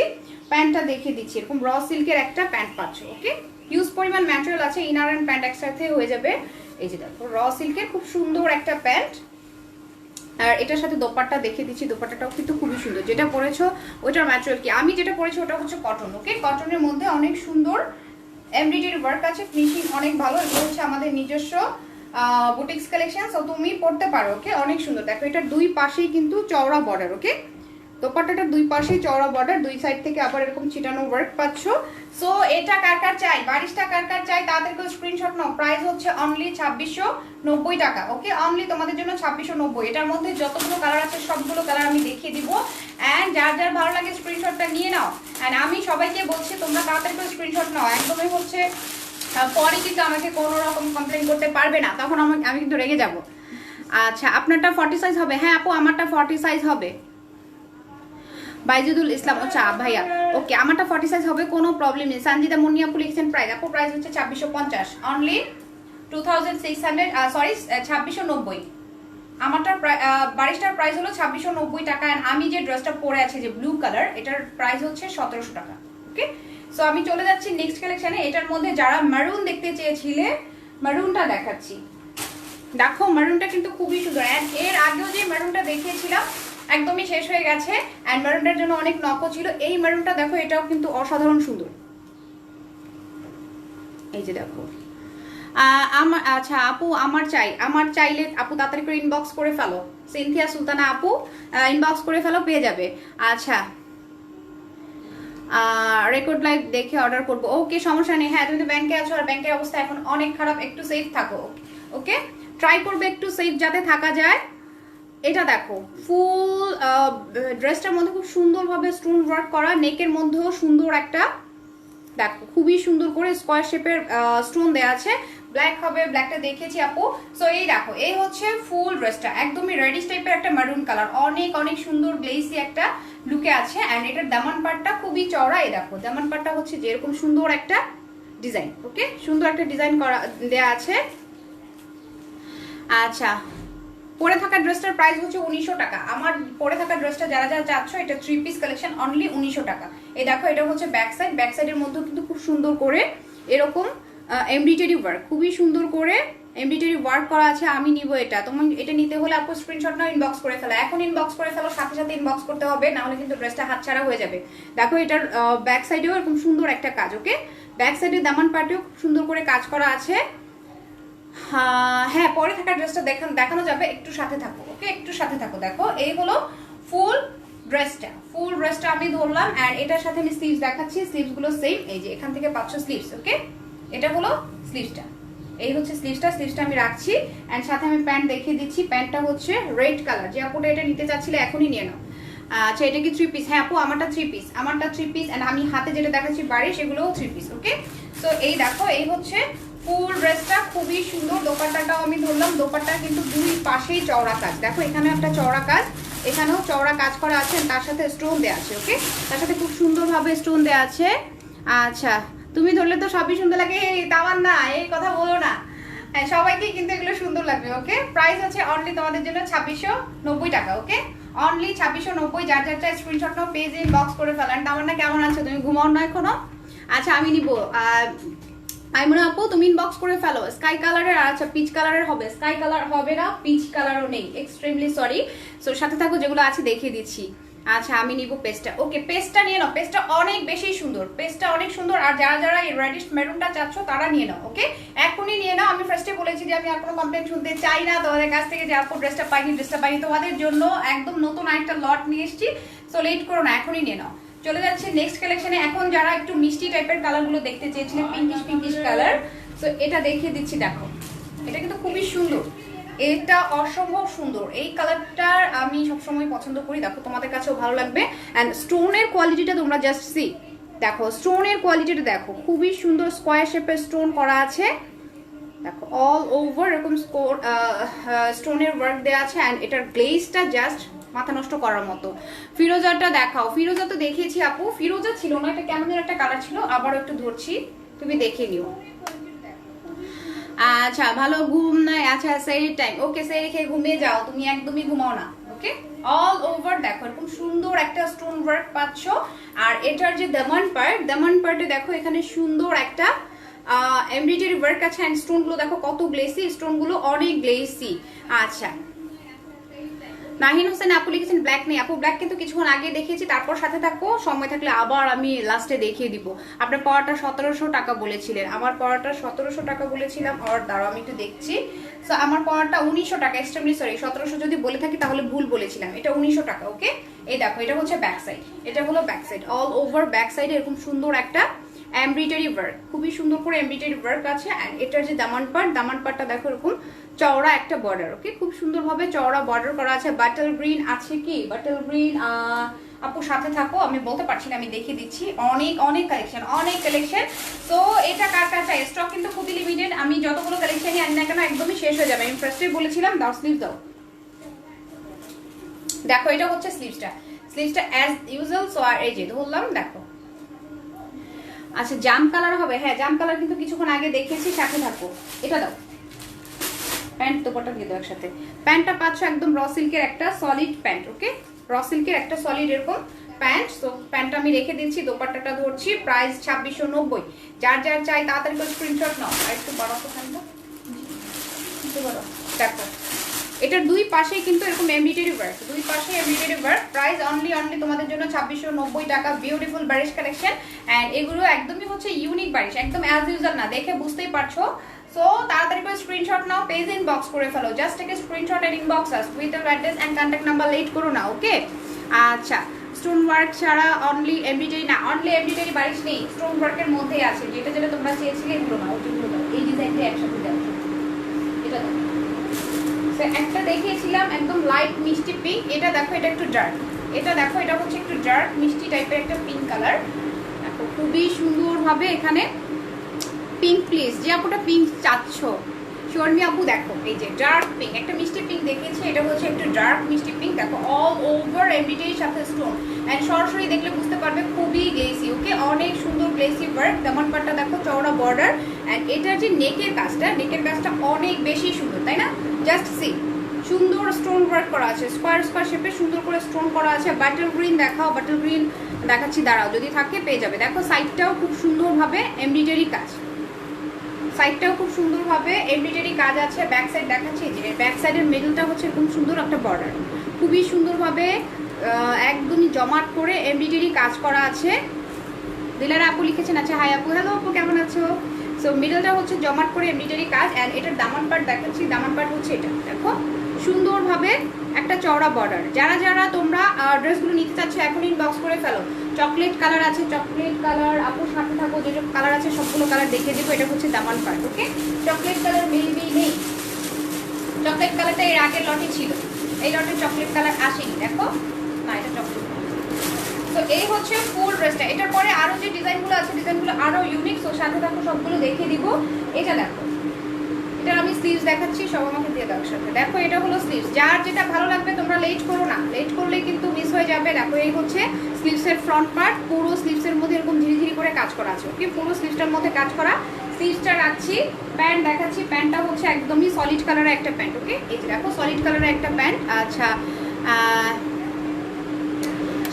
প্যান্টটা দেখিয়ে দিচ্ছি, এরকম র সিল্কের একটা প্যান্ট পাচ্ছ। ওকে, হিউজ পরিমাণ ম্যাটেরিয়াল আছে, ইনার অ্যান্ড প্যান্ট একসাথে হয়ে যাবে। এই যে দেখো র সিল্কের খুব সুন্দর একটা প্যান্ট। আর এটার সাথে দোপাট্টা দেখিয়ে দিচ্ছি, দোপাট্টাটাও কিন্তু খুবই সুন্দর। যেটা পরেছো ওইটার ম্যাটেরিয়াল কি? আমি যেটা পরেছি ওটা হচ্ছে কটন। ওকে, কটনের মধ্যে অনেক সুন্দর এমব্রয়ডারি ওয়ার্ক আছে, ফিনিশিং অনেক ভালো। এগুলো হচ্ছে আমাদের নিজস্ব বুটিক্স কালেকশন, সো তুমি পড়তে পারো। ওকে, অনেক সুন্দর। দেখো এটার দুই পাশেই কিন্তু চওড়া বর্ডার। ওকে, দোপাট্টাটার দুই পাশেই চওড়া বর্ডার, দুই সাইড থেকে আবার এরকম ছিটানো ওয়ার্ক পাচ্ছ। সো এটা কার কার চাই, বারিশটা কার কার চাই, তাদেরকে স্ক্রিনশট নাও। প্রাইস হচ্ছে অনলি 2690 টাকা। ওকে, অনলি তোমাদের জন্য 2690। এটার মধ্যে যতগুলো কালার আছে সবগুলো কালার আমি দেখিয়ে দিব। অ্যান্ড যার যার ভালো লাগে স্ক্রিনশটটা নিয়ে নাও। অ্যান্ড আমি সবাইকে বলছি তোমরা তাড়াতাড়ি করে স্ক্রিনশট নাও, একদমই হচ্ছে পরে কিন্তু আমাকে কোনো রকম কমপ্লেন করতে পারবে না, তখন আমি কিন্তু রেগে যাব। আচ্ছা আপনারটা 40 সাইজ হবে? হ্যাঁ আপু আমারটা 40 সাইজ হবে। বাইজুদুল ইসলাম, আচ্ছা ভাইয়া ওকে, আমারটা 40 সাইজ হবে, কোনো প্রবলেম নেই। সঞ্জিদা মুনিয়াপু লিখছেন প্রাইস, আপু প্রাইস হচ্ছে 2650, অনলি 2600, সরি 2690। আমারটার বারিশটার প্রাইস হলো 2690 টাকা। অ্যান্ড আমি যে ড্রেসটা পরে আছি যে ব্লু কালার, এটার প্রাইস হচ্ছে 1700 টাকা। ওকে, সো আমি চলে যাচ্ছি নেক্সট কালেকশনে। এটার মধ্যে যারা মেরুন দেখতে চেয়েছিলে মারুনটা দেখাচ্ছি। দেখো মারুনটা কিন্তু খুবই সুন্দর, অ্যান্ড এর আগেও যে মারুনটা দেখিয়েছিলাম একদমই শেষ হয়ে গেছে, অ্যান্ড মারুনটার জন্য অনেক নকও ছিল। এই মারুনটা দেখো, এটাও কিন্তু অসাধারণ সুন্দর। এই যে দেখো আমার, আচ্ছা আপু আমার চাইলে আপু তাড়াতাড়ি করে ইনবক্স করে ফেলো, সিনথিয়া সুলতানা আপু ইনবক্স করে ফেলো, পেয়ে যাবে। আচ্ছা রেকর্ড লাইভ দেখে অর্ডার করবো, ওকে সমস্যা নেই। হ্যাঁ তুমি তো ব্যাংকে আছো, আর ব্যাংকের অবস্থা এখন অনেক খারাপ, একটু সেফ থাকো। ওকে ট্রাই করবে একটু সেফ যাতে থাকা যায়। এটা দেখো ফুল ড্রেসটার মধ্যে খুব সুন্দরভাবে স্টোন ওয়ার্ক করা, নেকের মধ্যেও সুন্দর একটা, দেখো খুবই সুন্দর করে স্কোয়ার শেপের স্টোন দেওয়া আছে। ব্ল্যাক হবে, ব্ল্যাকটা দেখেছি আপু। সো এই দেখো, এই হচ্ছে ফুল ড্রেসটা, একদমই রেডিশ টাইপের একটা মারুন কালার, অনেক অনেক সুন্দর গ্লেসি একটা লুকে আছে। অ্যান্ড এটার দামান পাটটা খুবই চওড়া। এই দেখো দামান পাটটা হচ্ছে যেরকম সুন্দর একটা ডিজাইন, ওকে সুন্দর একটা ডিজাইন করা দেয়া আছে। আচ্ছা পরে থাকা ড্রেসটার প্রাইস হচ্ছে 1900 টাকা। আমার পরে থাকা ড্রেসটা যারা যারা চাচ্ছ, এটা 3 পিস কালেকশন, অনলি 1900 টাকা। এই দেখো এটা হচ্ছে ব্যাক সাইড, ব্যাক সাইডের মধ্যেও কিন্তু খুব সুন্দর করে এরকম এমব্রয়ডারি ওয়ার্ক, খুবই সুন্দর করে এমব্রয়ডারি ওয়ার্ক করা আছে। আমি নিব এটা, তোমার এটা নিতে হলে আপু স্ক্রিনশট নাও, ইনবক্স করে ফেলো, এখন ইনবক্স করে ফেলো, সাথে সাথে ইনবক্স করতে হবে, নাহলে কিন্তু ড্রেসটা হাতছাড়া হয়ে যাবে। দেখো এটার ব্যাক সাইডেও এরকম সুন্দর একটা কাজ, ওকে ব্যাক সাইডের দামান পার্টেও খুব সুন্দর করে কাজ করা আছে। হ্যাঁ পরে থাকা ড্রেসটা দেখানো যাবে, একটু সাথে থাকো, ওকে একটু সাথে থাকো। দেখো এই হলো ফুল ড্রেসটা আমি ধরলাম, আর এটার সাথে আমি স্লিভস দেখাচ্ছি। স্লিভস গুলো সেম, এই যে এখান থেকে পাচ্ছ স্লিভস, ওকে এটা হলো স্লিভসটা, এই হচ্ছে স্লিভসটা আমি রাখছি। এন্ড সাথে আমি প্যান্ট দেখিয়ে দিচ্ছি। প্যান্টটা হচ্ছে রেড কালার, যে আপুটা এটা নিতে চাচ্ছিলে এখনই নিয়ে নাও। আচ্ছা এটা কি 3 পিস? হ্যাঁ আপু আমারটা 3 পিস, এন্ড আমি হাতে যেটা দেখাচ্ছি বাড়ি সেগুলোও 3 পিস, ওকে। সো এই দেখো এই হচ্ছে ফুল ড্রেসটা, খুবই সুন্দর। দোপাট্টাটাও আমি ধরলাম, দোপাট্টা কিন্তু দুই পাশেই চওড়া কাজ, দেখো এখানে একটা চওড়া কাজ, এখানেও চওড়া কাজ করা আছে, তার সাথে স্টোন দেওয়া আছে, ওকে তার সাথে খুব সুন্দরভাবে স্টোন দেওয়া আছে। আচ্ছা তুমি ধরলে তো সবই সুন্দর লাগে, তামান না এই কথা বলো না, হ্যাঁ সবাইকে কিন্তু এগুলো সুন্দর লাগবে, ওকে। প্রাইস আছে অনলি তোমাদের জন্য 2690 টাকা, ওকে অনলি 2690। যার যার চাই স্ক্রিনশট নাও, পেজে ইনবক্স করে ফেলেন। তামান না কেমন আছো, তুমি ঘুমাও না এখনো? আচ্ছা আমি নিব আইমনা আপু, তুমি ইনবক্স করে ফেলো। স্কাই কালারের, আচ্ছা পিচ কালারের হবে, স্কাই কালার হবে না, পিচ কালারও নেই, এক্সট্রিমলি সরি। সো সাথে থাকো, যেগুলো আছে দেখিয়ে দিচ্ছি। আচ্ছা আমি নিব পেস্টটা, ওকে পেস্টটা নিয়ে নাও, পেস্টটা অনেক বেশি সুন্দর, পেস্টটা অনেক সুন্দর। আর যারা যারা এই রেডিশ মেরুনটা চাচ্ছ তারা নিয়ে নাও, ওকে এখনই নিয়ে নাও। আমি ফার্স্টে বলেছি যে আমি আর কোনো কমপ্লেন শুনতে চাই না তোমাদের কাছ থেকে, যে আপু ড্রেসটা পাইনি, তোমাদের জন্য একদম নতুন আরেকটা লট নিয়ে এসেছি। সো লেট করো না, এখনই নিয়ে নাও। চলে যাচ্ছে নেক্সট কালেকশনে। এখন যারা একটু মিষ্টি টাইপের কালারগুলো দেখতে চেয়েছিলেন, পিঙ্কিশ কালার, সো এটা দেখিয়ে দিচ্ছি। দেখো এটা কিন্তু খুবই সুন্দর, এটা অসম্ভব সুন্দর, এই কালারটার আমি সবসময় পছন্দ করি। দেখো তোমাদের কাছেও ভালো লাগবে। অ্যান্ড স্টোনের কোয়ালিটিটা তোমরা জাস্ট সি, দেখো স্টোনের কোয়ালিটিটা দেখো, খুবই সুন্দর স্কোয়ার শেপের স্টোন করা আছে। দেখো অল ওভার এরকম স্টোনের ওয়ার্ক দেওয়া আছে। অ্যান্ড এটার গ্লেজটা জাস্ট মাথা নষ্ট করার মতো। ফিরোজাটা দেখাও, ফিরোজা তো দেখিয়েছি আপু, ফিরোজা ছিল না, এটা কেমন একটা কালার ছিল, আবারও একটু ধরছি, তুমি দেখে নিও। আচ্ছা ভালো ঘুম নাই, আচ্ছা সেই টাইম, ওকে সেই রেখে ঘুমিয়ে যাও, তুমি একদমই ঘুমাও না, ওকে। অল ওভার দেখো এরকম সুন্দর একটা স্টোন ওয়ার্ক পাচ্ছ। আর এটার যে দামান পার্টে দেখো এখানে সুন্দর একটা এমব্রয়ডারি ওয়ার্ক আছে। অ্যান্ড স্টোনগুলো দেখো কত গ্লেসি, স্টোনগুলো অনেক গ্লেসি। আচ্ছা নাহিন হোসেন আপু লিখেছেন ব্ল্যাক নেই, আপু ব্ল্যাক কিন্তু কিছুক্ষণ আগে দেখিয়েছি, তারপর সাথে থাকো, সময় থাকলে আবার আমি লাস্টে দেখিয়ে দিব। আপনার পড়াটা 1700 টাকা বলেছিলেন, আমার পড়াটা 1700 টাকা বলেছিলাম, আর দাঁড়াও আমি একটু দেখছি। সো আমার পড়াটা 1900 টাকা, এক্সট্রিমলি সরি 1700 যদি বলে থাকি তাহলে ভুল বলেছিলাম, এটা 1900 টাকা, ওকে। এই দেখো এটা হচ্ছে ব্যাক সাইড, এটা হলো back side, all over back সাইডে এরকম সুন্দর একটা এমব্রয়ডারি ওয়ার্ক, খুবই সুন্দর করে এমব্রয়ডারি ওয়ার্ক আছে। অ্যান্ড এটার যে দামান পার্টটা দেখো এরকম চওড়া একটা বর্ডার, ওকে খুব সুন্দরভাবে চওড়া বর্ডার করা আছে। বাটল গ্রিন আছে কি, বাটল গ্রিন আপু সাথে থাকো, আমি বলতে পারছি না, আমি দেখিয়ে দিচ্ছি। অনেক কালেকশন। তো এটা কার কার চাই, স্টক কিন্তু খুবই লিমিটেড, আমি যতগুলো কালেকশনই আনি না কেন একদমই শেষ হয়ে যাবে। আমি ফার্স্টে বলেছিলাম দাও স্লিভ দাও। দেখো এটা হচ্ছে স্লিভসটা অ্যাজ ইউজুয়াল। সো আর এই যে ধরলাম, দেখো আচ্ছা জাম কালার হবে, হ্যাঁ জাম কালার কিন্তু কিছুক্ষণ আগে দেখেছি, সাথে থাকো। এটা দাও, প্যান্ট দোপাট্টা দিয়ে দাও একসাথে। প্যান্টটা পাচ্ছ একদম র সিল্কের একটা সলিড প্যান্ট, ওকে র সিল্কের একটা সলিড এরকম প্যান্ট। তো প্যান্টটা আমি রেখে দিচ্ছি, দোপাট্টাটা ধরছি, প্রাইস 2690। যার যার চাই তাড়াতাড়ি করে স্ক্রিনশট নাও। আর একটু বড় তো প্যান্টটা দিতে পারো। দেখো এটার দুই পাশেই কিন্তু এরকম এমব্রয়ডারি ওয়ার্ক, দুই পাশে এমব্রয়ডারি ওয়ার্ক। প্রাইস অনলি তোমাদের জন্য 2690 টাকা। বিউটিফুল বারিশ কালেকশন এন্ড এগুলো একদমই হচ্ছে ইউনিক বারিশ, একদম অ্যাজ ইউজুয়াল না, দেখে বুঝতেই পারছো। সো তাড়াতাড়ি করে স্ক্রিনশট নাও, পেজ ইনবক্স করে ফেলো, just take a screenshot and inbox us with the address and contact number, late করো না, ওকে। আচ্ছা, স্টোন ওয়ার্ক ছাড়া অনলি এমব্রয়ডারি না, অনলি এমব্রয়ডারি বারিশ নেই, স্টোন ওয়ার্কের মধ্যেই আছে, যেটা যেটা তোমরা চেয়েছিলে এগুলো না, ওইগুলো দাও, এই ডিজাইনটা একসাথে দাও, এটা দাও। একটা দেখিয়েছিলাম একদম লাইট মিষ্টি পিঙ্ক, এটা দেখো এটা একটু ডার্ক, এটা দেখো এটা হচ্ছে একটু ডার্ক মিষ্টি টাইপের একটা পিঙ্ক কালার। দেখো খুবই সুন্দরভাবে এখানে পিঙ্ক, প্লিজ যে আপুটা পিঙ্ক চাচ্ছ শর্মি আপু, দেখো এই যে ডার্ক পিঙ্ক, একটা মিষ্টি পিঙ্ক দেখিয়েছি, এটা হচ্ছে একটু ডার্ক মিষ্টি পিঙ্ক। দেখো অল ওভার এমব্রয়ডারির সাথে স্টোন, এন্ড সরাসরি দেখলে বুঝতে পারবে খুবই গ্লেসি, ওকে, অনেক সুন্দর গ্লেসি ওয়ার্ক। তেমন পাটটা দেখো চওড়া বর্ডার, এন্ড এটার যে নেকের কাজটা অনেক বেশি সুন্দর, তাই না? জাস্ট সি, সুন্দর স্টোন ওয়ার্ক করা আছে, স্কোয়ার স্কোয়ার শেপে সুন্দর করে স্টোন করা আছে। বাটল গ্রিন দেখাও, বাটল গ্রিন দেখাচ্ছি, দাঁড়াও, যদি থাকে পেয়ে যাবে। দেখো সাইডটাও খুব সুন্দরভাবে এমব্রয়ডারি কাজ, সাইডটাও খুব সুন্দরভাবে এমব্রয়ডারি কাজ আছে। ব্যাক সাইড দেখাচ্ছি, যে ব্যাক সাইডের মিডলটা হচ্ছে খুব সুন্দর একটা বর্ডার, খুবই সুন্দরভাবে একদমই জমাট করে এমব্রয়ডারি কাজ করা আছে। দিলারা আপু লিখেছেন, আচ্ছা হাই আপু, হ্যালো আপু, কেমন আছো? সো মিডলটা হচ্ছে জমাট করে এমব্রয়ডারি কাজ, অ্যান্ড এটার দামান পার্ট দেখাচ্ছি, দামান পার্ট হচ্ছে এটা, দেখো সুন্দরভাবে একটা চওড়া বর্ডার। যারা যারা তোমরা ড্রেসগুলো নিতে চাচ্ছ এখন ইনবক্স করে ফেলো। চকলেট কালার আছে, চকলেট কালার আপু সাথে থাকো, যেসব কালার আছে সবগুলো কালার দেখিয়ে দেবো। এটা হচ্ছে দামান পার্ট, ওকে। চকলেট কালার মেবি নেই, চকলেট কালারটা এর আগের লটে ছিল, এই লটে চকলেট কালার আসেনি, দেখো না, এটা চকলেট। তো এই হচ্ছে ফুল ড্রেসটা। এটার পরে আরো যে ডিজাইনগুলো আছে, ডিজাইনগুলো আরো ইউনিক, সো সাথে থাকো, সবগুলো দেখিয়ে দিব। এটা দেখো, এটা আমি স্লিভস দেখাচ্ছি, সব আমাকে দিয়ে দাও সাথে। দেখো এটা হলো স্লিভস, যার যেটা ভালো লাগবে তোমরা লেট করো না, লেট করলে কিন্তু মিস হয়ে যাবে। দেখো এই হচ্ছে স্লিভসের ফ্রন্ট পার্ট, পুরো স্লিভসের মধ্যে এরকম ঝিরিঝিরি করে কাজ করা আছে, ওকে, পুরো স্লিভসটার মধ্যে কাজ করা। স্লিভসটা রাখছি, প্যান্ট দেখাচ্ছি, প্যান্টটা হচ্ছে একদমই সলিড কালারের একটা প্যান্ট, ওকে, এই যে দেখো সলিড কালারের একটা প্যান্ট। আচ্ছা,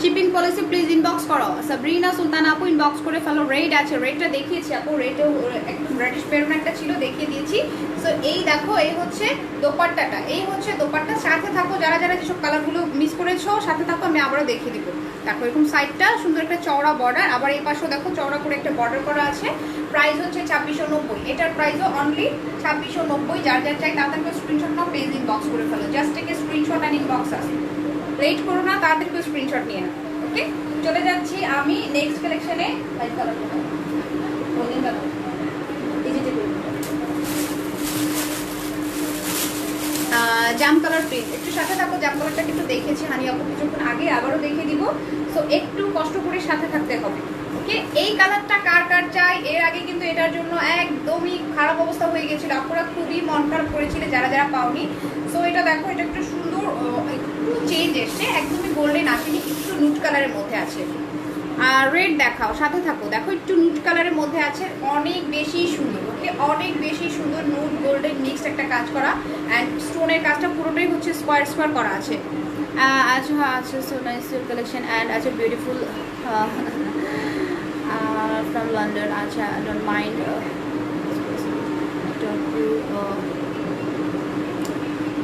শিপিং পলিসি প্লিজ ইনবক্স করো। সাবরিনা সুলতান আপু ইনবক্স করে ফেলো। রেড আছে, রেডটা দেখিয়েছি আপু, রেডও একদম রেডিশ পেরোন একটা ছিল, দেখিয়ে দিয়েছি। সো এই দেখো এই হচ্ছে দোপাট্টাটা, এই হচ্ছে দোপাট্টা। সাথে থাকো, যারা যারা যেসব কালারগুলো মিস করেছো সাথে থাকো, আমি আবারও দেখিয়ে দিব। দেখো এরকম সাইডটা সুন্দর একটা চওড়া বর্ডার, আবার এই পাশেও দেখো চওড়া করে একটা বর্ডার করা আছে। প্রাইস হচ্ছে 2690, এটার প্রাইসও অনলি 2690। যার যার চাই তাদেরকে স্ক্রিনশট নাও, পেজ ইনবক্স করে ফেলো, just take a screenshot and inbox us, late করো না, তাড়াতাড়ি করে স্ক্রিনশট নিয়ে নাও, ওকে। চলে যাচ্ছি আমি নেক্সট কালেকশনে। লাইট কালার গোল্ডেন কালার, এই যে জাম কালার প্রিন্ট, একটু সাথে থাকো। জাম কালারটা কিন্তু দেখেছি হানি আপু কিছুক্ষণ আগে, আবারও দেখিয়ে দিব। সো একটু কষ্ট করে সাথে থাকতে হবে, ওকে। এই কালারটা কার কার চাই, এর আগে কিন্তু এটার জন্য একদমই খারাপ অবস্থা হয়ে গেছিল, আপনারা খুবই মন খারাপ করেছিলে যারা যারা পাওনি। সো এটা দেখো, এটা একটু সুন্দর, একটু চেঞ্জ এসছে, একদমই গোল্ডেন আসেনি, একটু নুট কালারের মধ্যে আছে। আর রেড দেখাও, সাথে থাকো, দেখো একটু নুট কালারের মধ্যে আছে, অনেক বেশি সুন্দর, ওকে, অনেক বেশি সুন্দর, নুট গোল্ডেন মিক্সড একটা কাজ করা। অ্যান্ড স্টোনের কাজটা পুরোটাই হচ্ছে স্কোয়ার স্কোয়ার করা আছে। আচ্ছা আচ্ছা, so nice your collection and আচ্ছা বিউটিফুল ফ্রম লন্ডন। আচ্ছা, don't mind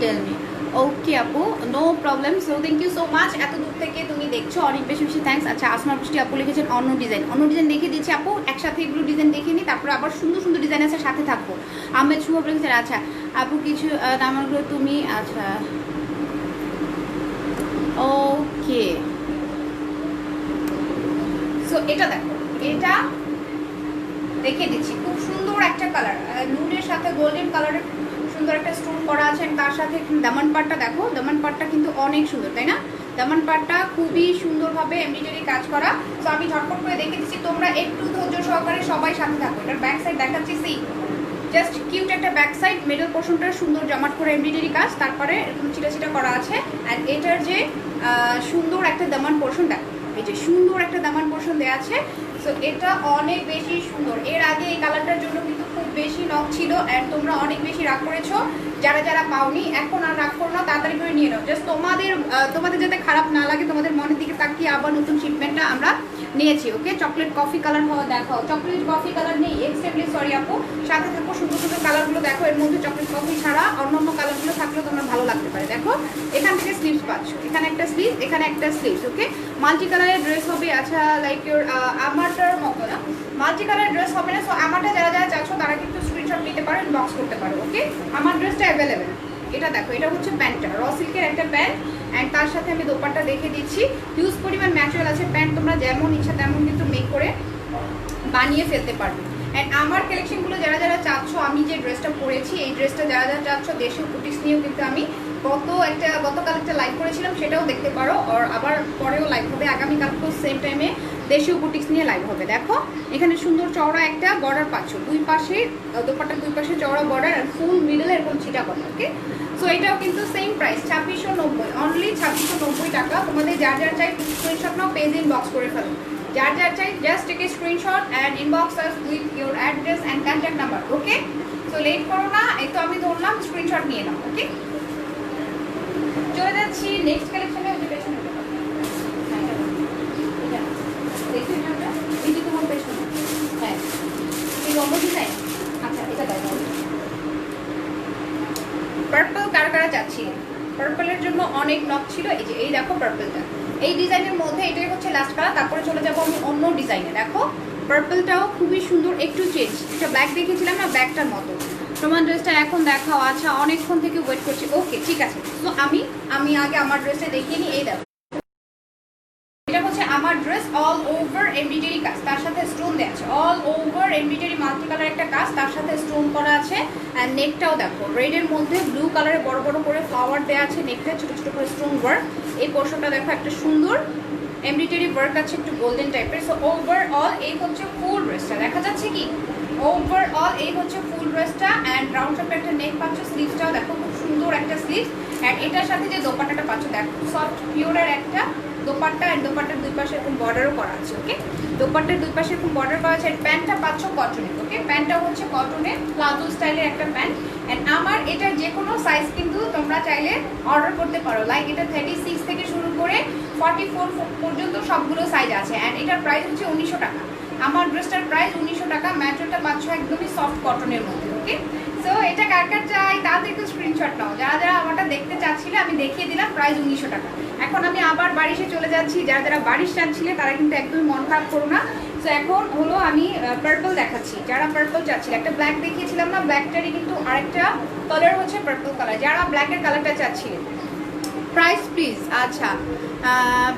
tell me, okay আপু, no problem. So thank you so much, এত দূর থেকে তুমি দেখছো, অনেক বেশি বেশি থ্যাংকস। আচ্ছা, আসমা বৃষ্টি আপু লিখেছেন অন্য ডিজাইন, অন্য ডিজাইন দেখিয়ে দিচ্ছি আপু, একসাথে এগুলো ডিজাইন দেখিয়ে নিই, তারপরে আবার সুন্দর সুন্দর ডিজাইন আছে, সাথে থাকবো। আহমেদ শুভ লিখেছেন, আচ্ছা আপু কিছু দামাগুলো তুমি, আচ্ছা ওকে। সো এটা দেখো, এটা দেখিয়ে দিচ্ছি, খুব সুন্দর একটা কালার, নুডের সাথে গোল্ডেন কালারের সুন্দর একটা স্টোন করা আছে। তার সাথে দামান পাটটা দেখো, দামান পাটটা কিন্তু অনেক সুন্দর, তাই না? দামান পাটটা খুবই সুন্দরভাবে এমব্রয়ডারি কাজ করা। তো আমি ঝটপট করে দেখে দিচ্ছি, তোমরা একটু ধৈর্য সহকারে সবাই সাথে থাকো। এটার ব্যাক সাইড দেখাচ্ছি, সি জাস্ট কিউট একটা ব্যাক সাইড, মিডল পোর্শনটা সুন্দর জমাট করে এমব্রয়ডারি কাজ, তারপরে এরকম চিটা চিটা করা আছে। অ্যান্ড এটার যে সুন্দর একটা দামান পোর্শন দেখো, এই যে সুন্দর একটা দামান পোর্শন দেওয়া আছে। সো এটা অনেক বেশি সুন্দর। এর আগে এই কালারটার জন্য কিন্তু খুব বেশি নক ছিল, অ্যান্ড তোমরা অনেক বেশি রাগ করেছো। যারা যারা পাওনি এখন আর রাগ করো না, তাড়াতাড়ি করে নিয়ে নাও। জাস্ট তোমাদের যাতে খারাপ না লাগে, তোমাদের মনের দিকে তাকিয়ে আবার নতুন শিপমেন্টটা আমরা নিয়েছি। ওকে, চকলেট কফি কালার হওয়া দেখাও, চকলেট কফি কালার নেই এক্সট্রিমলি সরি আপু, সাথে থাকো সুন্দর সুন্দর কালারগুলো দেখো, এর মধ্যে চকলেট কফি ছাড়া অন্য কালারগুলো থাকলেও তোমার ভালো লাগতে পারে। দেখো এখান থেকে স্লিভস পাচ্ছ, এখানে একটা স্লিভ, এখানে একটা স্লিভস। ওকে, মাল্টি কালারের ড্রেস হবে। আচ্ছা লাইক ইউর আমারটার মতো না, মাল্টি কালারের ড্রেস হবে না। সো আমারটা যারা যারা চাচ্ছ তারা কিন্তু স্ক্রিনশট নিতে পারো, ইনবক্স করতে পারো। ওকে, আমার ড্রেসটা অ্যাভেলেবেল। এটা দেখো, এটা হচ্ছে প্যান্টটা, র সিল্কের একটা প্যান্ট, অ্যান্ড তার সাথে আমি দোপাট্টা দেখে দিচ্ছি। হিউজ পরিমাণ ম্যাটেরিয়াল আছে, প্যান্ট তোমরা যেমন ইচ্ছা তেমন কিন্তু মেক করে বানিয়ে ফেলতে পারবে। অ্যান্ড আমার কালেকশনগুলো যারা যারা চাচ্ছ, আমি যে ড্রেসটা পরেছি এই ড্রেসটা যারা যারা চাচ্ছ, দেশীয় বুটিক্স নিয়েও কিন্তু আমি গতকাল একটা লাইভ করেছিলাম, সেটাও দেখতে পারো। আর আবার পরেও লাইভ হবে, আগামীকালকেও সেম টাইমে দেশীয় বুটিক্স নিয়ে লাইভ হবে। দেখো এখানে সুন্দর চওড়া একটা বর্ডার পাচ্ছ, দুই পাশে দোপাট্টার দুই পাশে চওড়া বর্ডার, আর ফুল মিডল এরকম ছিটা করা। ওকে, সো এটাও কিন্তু সেম প্রাইস 2690, অনলি 2690 টাকা। তোমাদের যার যার চাই স্ক্রিনশট নাও, পেজ ইনবক্স করে ফেলো। যার যার চাই just take a screenshot and inbox us with your address and contact number. Okay, so late করো না, এই তো আমি ধরলাম, স্ক্রিনশট নিয়ে নাও। ওকে, চলে যাচ্ছি নেক্সট কালেকশনে। ওই যে পেছনে দেখি এটা, এই যে তোমার পেছনে, হ্যাঁ এই লম্বা ডিজাইন। আচ্ছা এটা দেখো, পার্পল কার কারা চাচ্ছি, পার্পলের জন্য অনেক নক ছিল। এই যে এই দেখো পার্পলটা, এই ডিজাইনের মধ্যে এটাই হচ্ছে লাস্ট কালার, তারপরে চলে যাবো আমি অন্য ডিজাইনে। দেখো পার্পলটাও খুবই সুন্দর, একটু চেঞ্জ, এটা ব্ল্যাক দেখেছিলাম না, ব্ল্যাকটার মতো। তোমার ড্রেসটা এখন দেখাও। আচ্ছা অনেকক্ষণ থেকে ওয়েট করছি। ওকে ঠিক আছে, তো আমি আগে আমার ড্রেসটা দেখিয়ে নিই। এই দেখো, এটা হচ্ছে আমার ড্রেস, অল ওভার এমব্রয়ডারি কাজ, তার সাথে স্টোন দেওয়া আছে, all over embroidery multi colour একটা কাজ, তার সাথে স্টোন করা আছে। অ্যান্ড নেকটাও দেখো রেডের মধ্যে ব্লু কালারে বড় বড় করে ফ্লাওয়ার দেওয়া আছে, নেকটা ছোট ছোট করে স্টোন ওয়ার্ক। এই পোর্শনটা দেখো একটা সুন্দর এমব্রয়ডারি ওয়ার্ক আছে, একটু গোল্ডেন টাইপের। সো ওভারঅল এই হচ্ছে ফুল ড্রেসটা, দেখা যাচ্ছে কি, ওভারঅল এই হচ্ছে ফুল ড্রেসটা। অ্যান্ড রাউন্ড শেপের একটা নেক পাচ্ছ, স্লিভসটাও দেখো খুব সুন্দর একটা স্লিভস। অ্যান্ড এটার সাথে যে দোপাট্টাটা পাচ্ছ দেখো, সফট পিওরের একটা দোপাট্টা, অ্যান্ড দোপাট্টার দুই পাশে এরকম বর্ডারও করা আছে। ওকে, দোপাট্টার দুই পাশে এরকম বর্ডার করা আছে। প্যান্টটা পাচ্ছ কটনের। ওকে, প্যান্টটা হচ্ছে কটনের প্লাজো স্টাইলের একটা প্যান্ট। অ্যান্ড আমার এটার যে কোনো সাইজ কিন্তু তোমরা চাইলে অর্ডার করতে পারো, লাইক এটা 36 থেকে শুরু করে 44 পর্যন্ত সবগুলো সাইজ আছে। অ্যান্ড এটার প্রাইস হচ্ছে 1900 টাকা। আমার ড্রেসটার প্রাইস 1900 টাকা, ম্যাটেরিয়ালটা পাচ্ছ একদমই সফট কটনের মধ্যে। ওকে, সো এটা কার কার চাই তাতে একটু স্ক্রিনশট নাও। যারা যারা আমারটা দেখতে চাচ্ছিলে আমি দেখিয়ে দিলাম, প্রাইস 1900 টাকা। এখন আমি আবার বারিশে চলে যাচ্ছি, যারা যারা বারিশ চাচ্ছিলে তারা কিন্তু একদমই মন খারাপ করো না। সো এখন হলো আমি পার্পল দেখাচ্ছি, যারা পার্পল চাচ্ছিলে, একটা ব্ল্যাক দেখিয়েছিলাম না, ব্ল্যাকটারই কিন্তু আরেকটা কালার হচ্ছে পার্পল কালার, যারা ব্ল্যাকের কালারটা চাচ্ছিলে। প্রাইস প্লিজ, আচ্ছা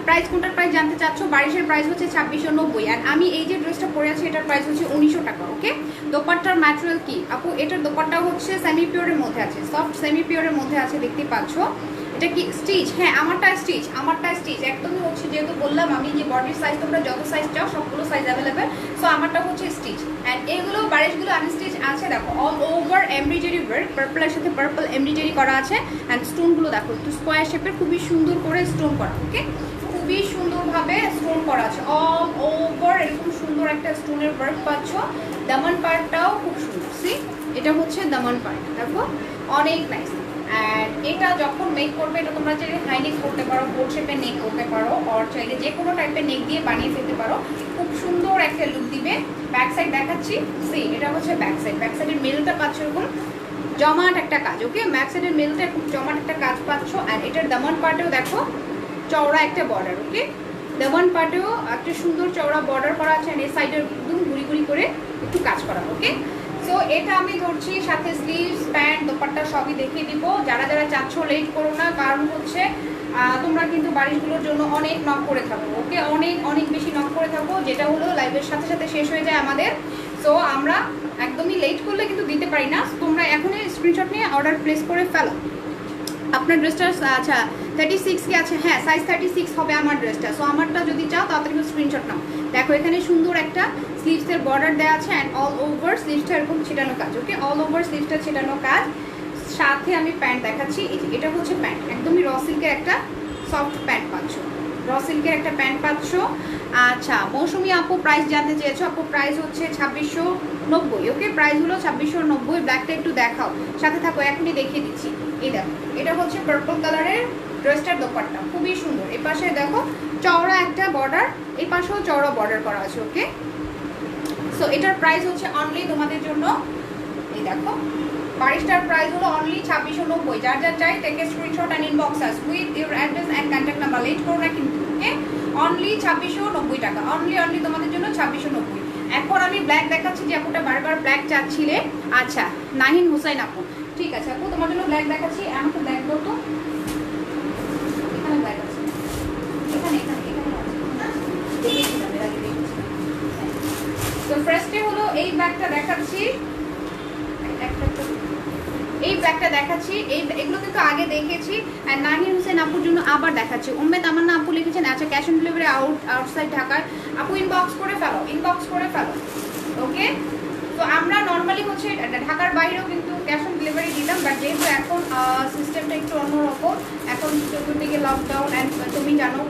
প্রাইস কোনটার প্রাইস জানতে চাচ্ছ? বারিশের প্রাইস হচ্ছে 2690। অ্যান্ড আমি এই যে ড্রেসটা পরে আছি এটার প্রাইস হচ্ছে 1900 টাকা। ওকে, দোপাট্টার ম্যাটেরিয়াল কি আপু? এটার দোপাট্টা হচ্ছে সেমি পিওরের মধ্যে আছে, সফট সেমি পিওরের মধ্যে আছে, দেখতে পাচ্ছ। এটা কি স্টিচ? হ্যাঁ আমারটা স্টিচ একদমই হচ্ছে, যেহেতু বললাম আমি যে বডির সাইজ তোমরা যত সাইজ চাও সবগুলো সাইজ অ্যাভেলেবেল। সো আমারটা হচ্ছে স্টিচ। অ্যান্ড এগুলো বারিশগুলো আনস্টিচ আছে, দেখো অল ওভার এমব্রয়ডারি ওয়ার্ক, পার্পলের সাথে পার্পল এমব্রয়ডারি করা আছে। অ্যান্ড স্টোনগুলো দেখো একটু স্কোয়ার শেপের, খুবই সুন্দর করে স্টোন করা। ওকে, খুবই সুন্দরভাবে স্টোন করা আছে, অল ওভার এরকম সুন্দর একটা স্টোনের ওয়ার্ক পাচ্ছ। দামান পার্টটাও খুব সুন্দর, সি এটা হচ্ছে দামান পার্ট, দেখো অনেক নাইস। অ্যান্ড এটা যখন মেক করবে এটা তোমরা চাইলে হাই নেক করতে পারো, বোট শেপের নেক করতে পারো, আর চাইলে যে কোনো টাইপের নেক দিয়ে বানিয়ে ফেলতে পারো, খুব সুন্দর একটা লুক দিবে। ব্যাক সাইড দেখাচ্ছি, সি এটা হচ্ছে ব্যাক সাইড, ব্যাক সাইডের মিলটা পাচ্ছ এরকম জমাট একটা কাজ। ওকে, ব্যাক সাইডের মিলটা খুব জমাট একটা কাজ পাচ্ছ। আর এটার দামান পার্টেও দেখো চওড়া একটা বর্ডার। ওকে, দামান পার্টেও একটা সুন্দর চওড়া বর্ডার করা আছে, আর এই সাইডের একদম গুড়ি গুড়ি করে একটু কাজ করা। ওকে, সো এটা আমি ধরছি, সাথে স্লিভস, প্যান্ট, দোপাট্টা সবই দেখিয়ে দিব। যারা যারা চাচ্ছ লেট করো না, কারণ হচ্ছে তোমরা কিন্তু বারিশগুলোর জন্য অনেক নক করে থাকো। ওকে, অনেক অনেক বেশি নক করে থাকো, যেটা হলো লাইভের সাথে সাথে শেষ হয়ে যায় আমাদের। সো আমরা একদমই লেট করলে কিন্তু দিতে পারি না। তোমরা এখনই স্ক্রিনশট নিয়ে অর্ডার প্লেস করে ফেলো। আপনার ড্রেসটা আচ্ছা 36 কি আছে? হ্যাঁ সাইজ 36 হবে আমার ড্রেসটা। সো আমারটা যদি চাও তাড়াতাড়ি স্ক্রিনশট নাও। দেখো এখানে সুন্দর একটা স্লিভসের বর্ডার দেওয়া আছে, অ্যান্ড অল ওভার স্লিভসটা এরকম ছিটানো কাজ। ওকে, অল ওভার স্লিভসটা ছিটানো কাজ, সাথে আমি প্যান্ট দেখাচ্ছি। এটা হচ্ছে প্যান্ট, একদমই র সিল্কের একটা সফট প্যান্ট পাচ্ছ, র সিল্কের একটা প্যান্ট পাচ্ছ। আচ্ছা মৌসুমি আপু প্রাইস জানতে চেয়েছো, আপু প্রাইস হচ্ছে 2690। ওকে, প্রাইস হলো 2690। ব্ল্যাকটা একটু দেখাও, সাথে থাকো, এখনই দেখিয়ে দিচ্ছি। এই দেখো এটা হচ্ছে পার্পল কালারের ড্রেসটার দোপাট্টা, খুবই সুন্দর। এ পাশে দেখো চওড়া একটা বর্ডার, এই পাশেও চওড়া বর্ডার করা আছে। ওকে, সো এটার প্রাইস হচ্ছে অনলি তোমাদের জন্য, এই দেখো বারিশটার প্রাইস হলো অনলি 2690। যার যার চাই take a screenshot and inbox us with your address and contact number, late করো না কিন্তু। ওকে, অনলি 2690 টাকা, অনলি তোমাদের জন্য 2690। এখন আমি ব্ল্যাক দেখাচ্ছি, যে আপুটা বারবার ব্ল্যাক চাচ্ছিলে। আচ্ছা, নাহিন হুসাইন আপু, ঠিক আছে আপু তোমার জন্য ব্ল্যাক দেখাচ্ছি। আমাকে ব্ল্যাক দাও তো, এখানে ব্ল্যাক আছে, এখানে এখানে এখানে আছে। তো ফার্স্টে হলো এই ব্ল্যাকটা দেখাচ্ছি, এই ব্ল্যাকটা দেখাচ্ছি। এগুলো কিন্তু আগে দেখেছি। অ্যান্ড নাহিন হোসেন আপুর জন্য আবার দেখাচ্ছি। উম্মেদ তামান্না আপু লিখেছেন, আচ্ছা ক্যাশ অন ডেলিভারি আউটসাইড ঢাকায়। আপু ইনবক্স করে ফেলো, ইনবক্স করে ফেলো। ওকে, তো আমরা নর্মালি হচ্ছে ঢাকার বাইরেও কিন্তু ক্যাশ অন ডেলিভারি দিতাম, বাট যেহেতু এখন সিস্টেমটা একটু অন্যরকম, এখন চতুর্দিকে লকডাউন অ্যান্ড তুমি জানো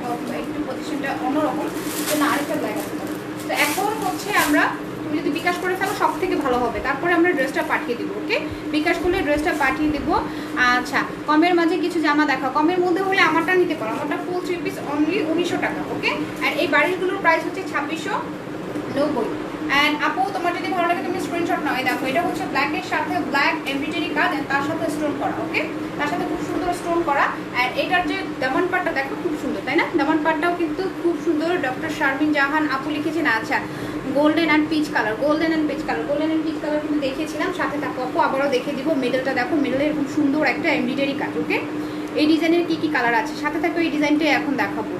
একটু পজিশনটা অন্যরকম, তো না আরেকটা ব্ল্যাক আছে। তো এখন হচ্ছে আমরা, তুমি যদি বিকাশ করে ফেলো সব থেকে ভালো হবে, তারপরে আমরা ড্রেসটা পাঠিয়ে দিব। ওকে, বিকাশ করলে ড্রেসটা পাঠিয়ে দিব। আচ্ছা, কমের মাঝে কিছু জামা দেখা, কমের মধ্যে হলে আমারটা নিতে পারো, আমারটা ফুল 3 পিস অনলি 1900 টাকা। ওকে, আর এই বাড়িগুলোর প্রাইস হচ্ছে 2690। অ্যান্ড আপু তোমার যদি ভালো লাগে তুমি স্ক্রিনশট নাও। দেখো এটা হচ্ছে ব্ল্যাকের সাথে ব্ল্যাক এমব্রয়ডারি কাজ, তার সাথে স্টোন করা। ওকে, তার সাথে খুব সুন্দর স্টোন করা। অ্যান্ড এটার যে দামান পাটটা দেখো খুব সুন্দর, তাই না? দামান পাটটাও কিন্তু খুব সুন্দর। ডক্টর শারমিন জাহান আপু লিখেছেন, আচ্ছা golden and peach colour, golden and peach colour, golden and peach colour কিন্তু দেখিয়েছিলাম। সাথে থাকো আপু, আবারও দেখে দিব। মিডলটা দেখো, মিডলে এরকম সুন্দর একটা এমব্রয়ডারি কাজ। ওকে, এই ডিজাইনের কি কি কালার আছে সাথে থাকো, এই ডিজাইনটাই এখন দেখাবো।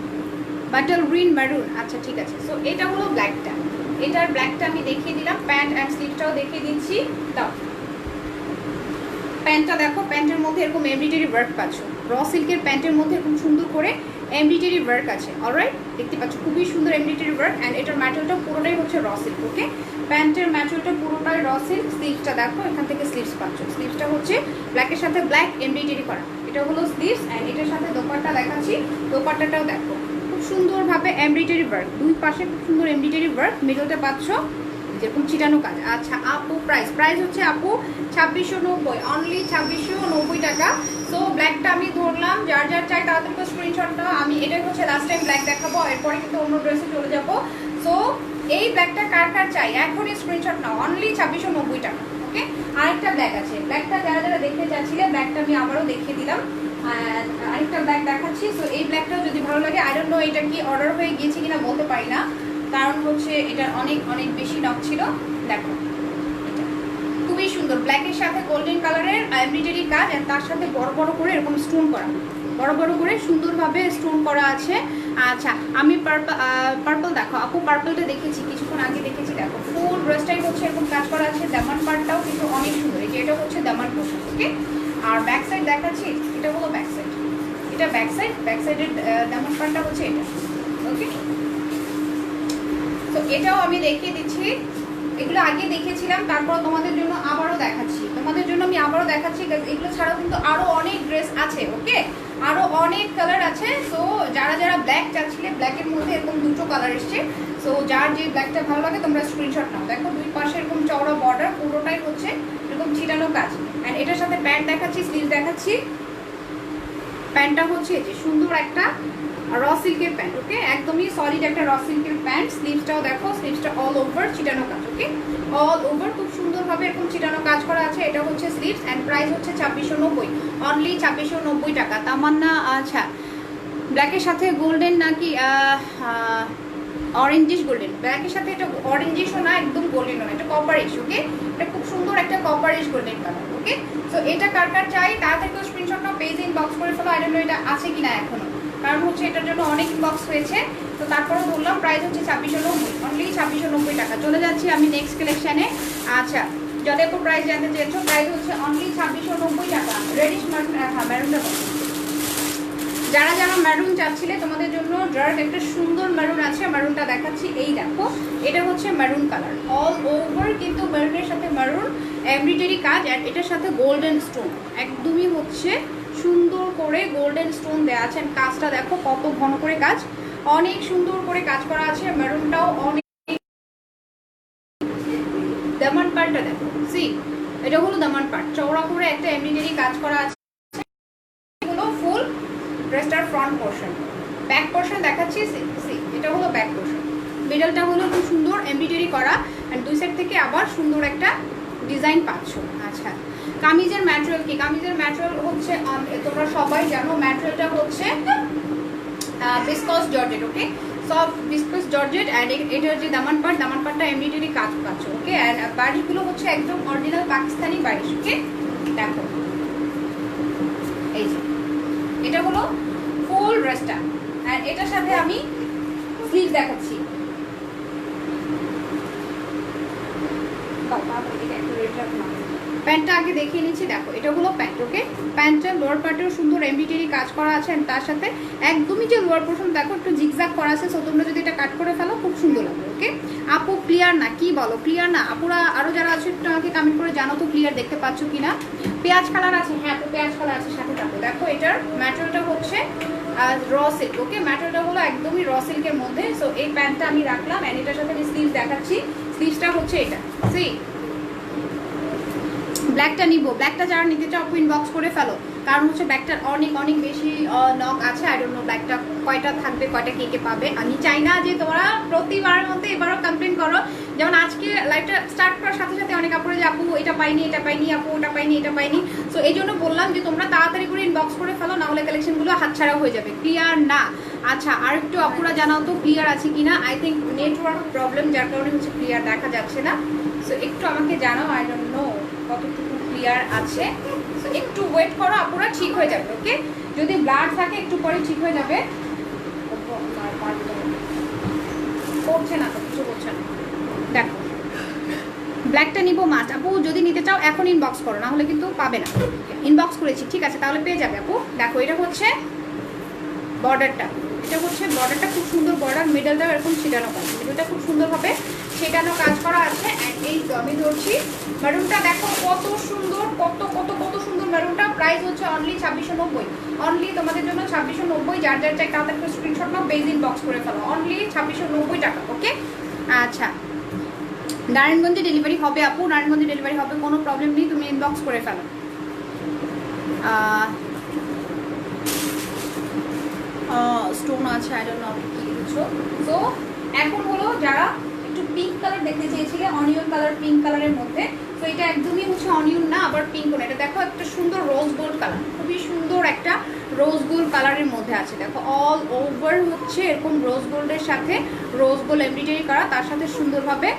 বাটল গ্রিন ম্যারুন, আচ্ছা ঠিক আছে। সো এটা হলো ব্ল্যাকটা, এটার ব্ল্যাকটা আমি দেখিয়ে দিলাম। প্যান্ট অ্যান্ড স্লিভটাও দেখিয়ে দিচ্ছি। দাও প্যান্টটা দেখো, প্যান্টের মধ্যে এরকম এমব্রয়ডারি ওয়ার্ক পাচ্ছ। র সিল্কের প্যান্টের মধ্যে এরকম সুন্দর করে এমব্রয়ডারি ওয়ার্ক আছে। অলরাইট, দেখতে পাচ্ছ খুবই সুন্দর এমব্রয়ডারি ওয়ার্ক। অ্যান্ড এটার ম্যাটেরিয়ালটা পুরোটাই হচ্ছে র সিল্ক। ওকে, প্যান্টের ম্যাটেরিয়ালটা পুরোটাই র সিল্ক। স্লিভসটা দেখো, এখান থেকে স্লিভস পাচ্ছ। স্লিভসটা হচ্ছে ব্ল্যাকের সাথে ব্ল্যাক এমব্রয়ডারি করা, এটা হলো স্লিভস। অ্যান্ড এটার সাথে দোপাট্টা দেখাচ্ছি, দোপাট্টাটাও দেখো খুব সুন্দরভাবে এমব্রয়ডারি ওয়ার্ক, দুই পাশে খুব সুন্দর এমব্রয়ডারি ওয়ার্ক, মিডলটা পাচ্ছ যেরকম চিটানো কাজ। আচ্ছা আপু প্রাইস হচ্ছে আপু 2690, অনলি 2690 টাকা। সো ব্ল্যাকটা আমি ধরলাম, যার যার চাই তাড়াতাড়ি স্ক্রিনশটটা। আমি এটাই হচ্ছে লাস্ট টাইম ব্ল্যাক দেখাবো, এরপরে কিন্তু অন্য ড্রেসে চলে যাবো। সো এই ব্ল্যাকটা কার কার চাই এখনই স্ক্রিনশট নাও, অনলি 2690 টাকা। ওকে, আরেকটা ব্ল্যাক আছে, ব্ল্যাকটা যারা যারা দেখতে চাচ্ছিলে ব্ল্যাকটা আমি আবারও দেখিয়ে দিলাম। আরেকটা ব্ল্যাক দেখাচ্ছি। সো এই ব্ল্যাকটাও যদি ভালো লাগে, আই ডোন্ট নো এটা কি অর্ডার হয়ে গিয়েছে কিনা বলতে পারি না, কারণ হচ্ছে এটার অনেক অনেক বেশি নক ছিল। দেখো এটা খুবই সুন্দর, ব্ল্যাকের সাথে গোল্ডেন কালারের এমব্রয়ডারি কাজ, আর তার সাথে বড় বড় করে এরকম স্টোন করা, বড় বড় করে সুন্দরভাবে স্টোন করা আছে। আচ্ছা আমি পার্পল দেখো আপু, পার্পলটা দেখেছি কিছুক্ষণ আগে দেখেছি। দেখো ফুল ড্রেসটাই হচ্ছে এরকম কাজ করা আছে, দামান পার্টটাও কিন্তু অনেক সুন্দর, এই যে এটা হচ্ছে দামান পোর্শন। ওকে, আর ব্যাক সাইড দেখাচ্ছি, এটা হলো ব্যাক সাইড, এটা ব্যাক সাইডের দামান পার্টটা হচ্ছে এটা। ওকে, তো এটাও আমি দেখিয়ে দিচ্ছি, এগুলো আগে দেখেছিলাম, তারপর তোমাদের জন্য আবারও দেখাচ্ছি, এগুলো ছাড়াও কিন্তু আরো অনেক ড্রেস আছে। ওকে, আরো অনেক কালার আছে। সো যারা যারা ব্ল্যাক চাচ্ছিলে, ব্ল্যাকের মধ্যে এরকম দুটো কালার এসছে। সো যার যে ব্ল্যাকটা ভালো লাগে তোমরা স্ক্রিনশট নাও। দেখো দুই পাশে এরকম চওড়া বর্ডার, পুরোটাই হচ্ছে এরকম ছিটানো কাজ। অ্যান্ড এটার সাথে প্যান্ট দেখাচ্ছি, স্লিভ দেখাচ্ছি। প্যান্টটা হচ্ছে যে সুন্দর একটা র সিল্কের প্যান্ট। ওকে, একদমই সলিড একটা র সিল্কের প্যান্ট। স্লিভসটাও দেখো, স্লিভসটা অল ওভার চিটানো কাজ। ওকে, অল ওভার খুব সুন্দরভাবে এরকম চিটানো কাজ করা আছে। এটা হচ্ছে স্লিভস অ্যান্ড প্রাইস হচ্ছে 2690, অনলি 2690 টাকা। তামান্না, আচ্ছা ব্ল্যাকের সাথে গোল্ডেন নাকি অরেঞ্জিশ গোল্ডেন, ব্ল্যাকের সাথে এটা অরেঞ্জিশও না, একদম গোল্ডেনও না, এটা কপারিশ। ওকে, এটা খুব সুন্দর একটা কপারিশ গোল্ডেন কালার। ওকে, সো এটা কার কার চাই তাড়াতাড়ি স্ক্রিনশট নাও, পেজে ইনবক্স করে ফেলো। আই ডোন্ট নো এটা আছে কিনা এখনো, কারণ হচ্ছে এটার জন্য অনেক ইনবক্স হয়েছে। তো তারপরে বললাম প্রাইস হচ্ছে 2690, অনলি 2690 টাকা। চলে যাচ্ছি আমি নেক্সট কালেকশানে। আচ্ছা যাদের প্রাইস জানতে চেয়েছো, প্রাইস হচ্ছে অনলি 2690 টাকা। রেডিশ ম্যারুন, হ্যাঁ ম্যারুনটা যারা যারা ম্যারুন চাচ্ছিলে তোমাদের জন্য ডার্ক একটা সুন্দর ম্যারুন আছে, ম্যারুনটা দেখাচ্ছি। এই দেখো এটা হচ্ছে ম্যারুন কালার, অল ওভার কিন্তু ম্যারুনের সাথে ম্যারুন এমব্রয়ডারি কাজ, আর এটার সাথে গোল্ডেন স্টোন, একদমই হচ্ছে সুন্দর করে গোল্ডেন স্টোন দেওয়া আছে। কাজটা দেখো কত ঘন করে কাজ, অনেক সুন্দর করে কাজ করা আছে। ম্যারুনটাও অনেক, দামান পার্টটা দেখো, সি এটা হলো দামান পার্ট, চওড়া করে একটা এমব্রয়ডারি কাজ করা আছে। হলো ফুল ড্রেসটার ফ্রন্ট পোর্শন, ব্যাক পোর্শন দেখাচ্ছি, এটা হলো ব্যাক পোর্শন, মিডলটা হলো খুব সুন্দর এমব্রয়ডারি করা, আর দুই সাইড থেকে আবার সুন্দর একটা ডিজাইন পাচ্ছ। আচ্ছা, কামিজের ম্যাটেরিয়াল কি? কামিজের ম্যাটেরিয়াল হচ্ছে তোমরা সবাই জানো ম্যাটেরিয়ালটা হচ্ছে ভিসকস জর্জেট, ওকে, সব ভিসকস জর্জেট। অ্যান্ড এটার যে দামান পাটটা এমব্রয়ডারি কাজ পাচ্ছ, ওকে। অ্যান্ড বাড়িগুলো হচ্ছে একদম অরিজিনাল পাকিস্তানি বাড়ি, ওকে। দেখো এই যে এটা হলো ফুল ড্রেসটা, অ্যান্ড এটার সাথে আমি স্লিভ দেখাচ্ছি। প্যান্টটা আগে দেখিয়ে নিচ্ছি, দেখো এটা হলো প্যান্ট, ওকে। প্যান্টের লোয়ার পার্টেও সুন্দর এমব্রয়ডারি কাজ করা আছে, তার সাথে একদমই যে লোয়ার পোর্শন দেখো একটু জিগজাগ করা আছে, সো তোমরা যদি এটা কাট করে ফেলো খুব সুন্দর লাগবে, ওকে। আপু ক্লিয়ার না? কি বলো ক্লিয়ার না? আপুরা আরও যারা আছে একটু আমাকে কমেন্ট করে জানো তো ক্লিয়ার দেখতে পাচ্ছ কিনা। পেঁয়াজ কালার আছে, হ্যাঁ তো পেঁয়াজ কালার আছে সাথে। দেখো দেখো এটার ম্যাটেরিয়ালটা হচ্ছে র সিল্ক, ওকে। ম্যাটেরিয়ালটা হলো একদমই র সিল্কের মধ্যে। সো এই প্যান্টটা আমি রাখলাম, অ্যান্ড এটার সাথে আমি স্লিভ দেখাচ্ছি। স্লিভসটা হচ্ছে এটা, সি ব্ল্যাকটা নিব। ব্ল্যাকটা যারা নিতে চাও ইনবক্স করে ফেলো, কারণ হচ্ছে ব্ল্যাকটার অনেক অনেক বেশি নক আছে। আই ডোন্ট নো ব্ল্যাকটা কয়টা থাকবে, কয়টা কে কে পাবে। আমি চাই না যে তোমরা প্রতিবারের মধ্যে এবারও কমপ্লেন করো। যেমন আজকে লাইভটা স্টার্ট করার সাথে সাথে অনেক আপুরে যে আপু এটা পাইনি, এটা পাইনি, আপু ওটা পাইনি, এটা পাইনি। সো এই জন্য বললাম যে তোমরা তাড়াতাড়ি করে ইনবক্স করে ফেলো, না হলে কালেকশনগুলো হাতছাড়া হয়ে যাবে। ক্লিয়ার না? আচ্ছা, আর একটু আপুরা জানাও তো ক্লিয়ার আছে কিনা। আই থিঙ্ক নেটওয়ার্ক প্রবলেম, যার কারণে হচ্ছে ক্লিয়ার দেখা যাচ্ছে না। সো একটু আমাকে জানাও, আই ডোন্ট নো কতটুকু ক্লিয়ার আছে। সো একটু ওয়েট করো, আপুরা ঠিক হয়ে যাবে, ওকে। যদি ব্লাড থাকে একটু পরে ঠিক হয়ে যাবে। করছে না তো, কিছু করছে না। দেখো ব্ল্যাকটা নিবো মাস্ট। আপু যদি নিতে চাও এখন ইনবক্স করো, না হলে কিন্তু পাবে না। ইনবক্স করেছি, ঠিক আছে, তাহলে পেয়ে যাবে আপু। দেখো এটা হচ্ছে বর্ডারটা, এটা হচ্ছে বর্ডারটা খুব সুন্দর বর্ডার, মিডলটাও এরকম ছিটানো কাজ, মিডলটা খুব সুন্দরভাবে ছিটানো কাজ করা আছে। অ্যান্ড এই আমি ধরছি মেরুনটা, দেখো কত সুন্দর, কত কত কত সুন্দর মেরুনটা। প্রাইস হচ্ছে অনলি 2690, অনলি তোমাদের জন্য 2690। যার যার চাই তাদের স্ক্রিনশট নাও, বেজ ইনবক্স করে ফেলো, অনলি 2690 টাকা, ওকে। আচ্ছা, নারায়ণগঞ্জে ডেলিভারি হবে আপু, নারায়ণগঞ্জে ডেলিভারি হবে, কোনো প্রবলেম নেই, তুমি ইনবক্স করে ফেলো। স্টোন আছে, আই ডোন্ট নো কি কিছু। সো এখন হলো যারা একটু পিঙ্ক কালার দেখতে চেয়েছিলে, অনিয়ন কালার পিঙ্ক কালারের মধ্যে, তো এটা একদমই হচ্ছে অনিয়ন না, আবার পিঙ্ক না, এটা দেখো একটা সুন্দর রোজ গোল্ড কালার, খুবই সুন্দর একটা রোজ গোল্ড কালারের মধ্যে আছে। দেখো অল ওভার হচ্ছে এরকম রোজ গোল্ডের সাথে রোজ গোল্ড এমব্রয়ডারি করা, তার সাথে সুন্দরভাবে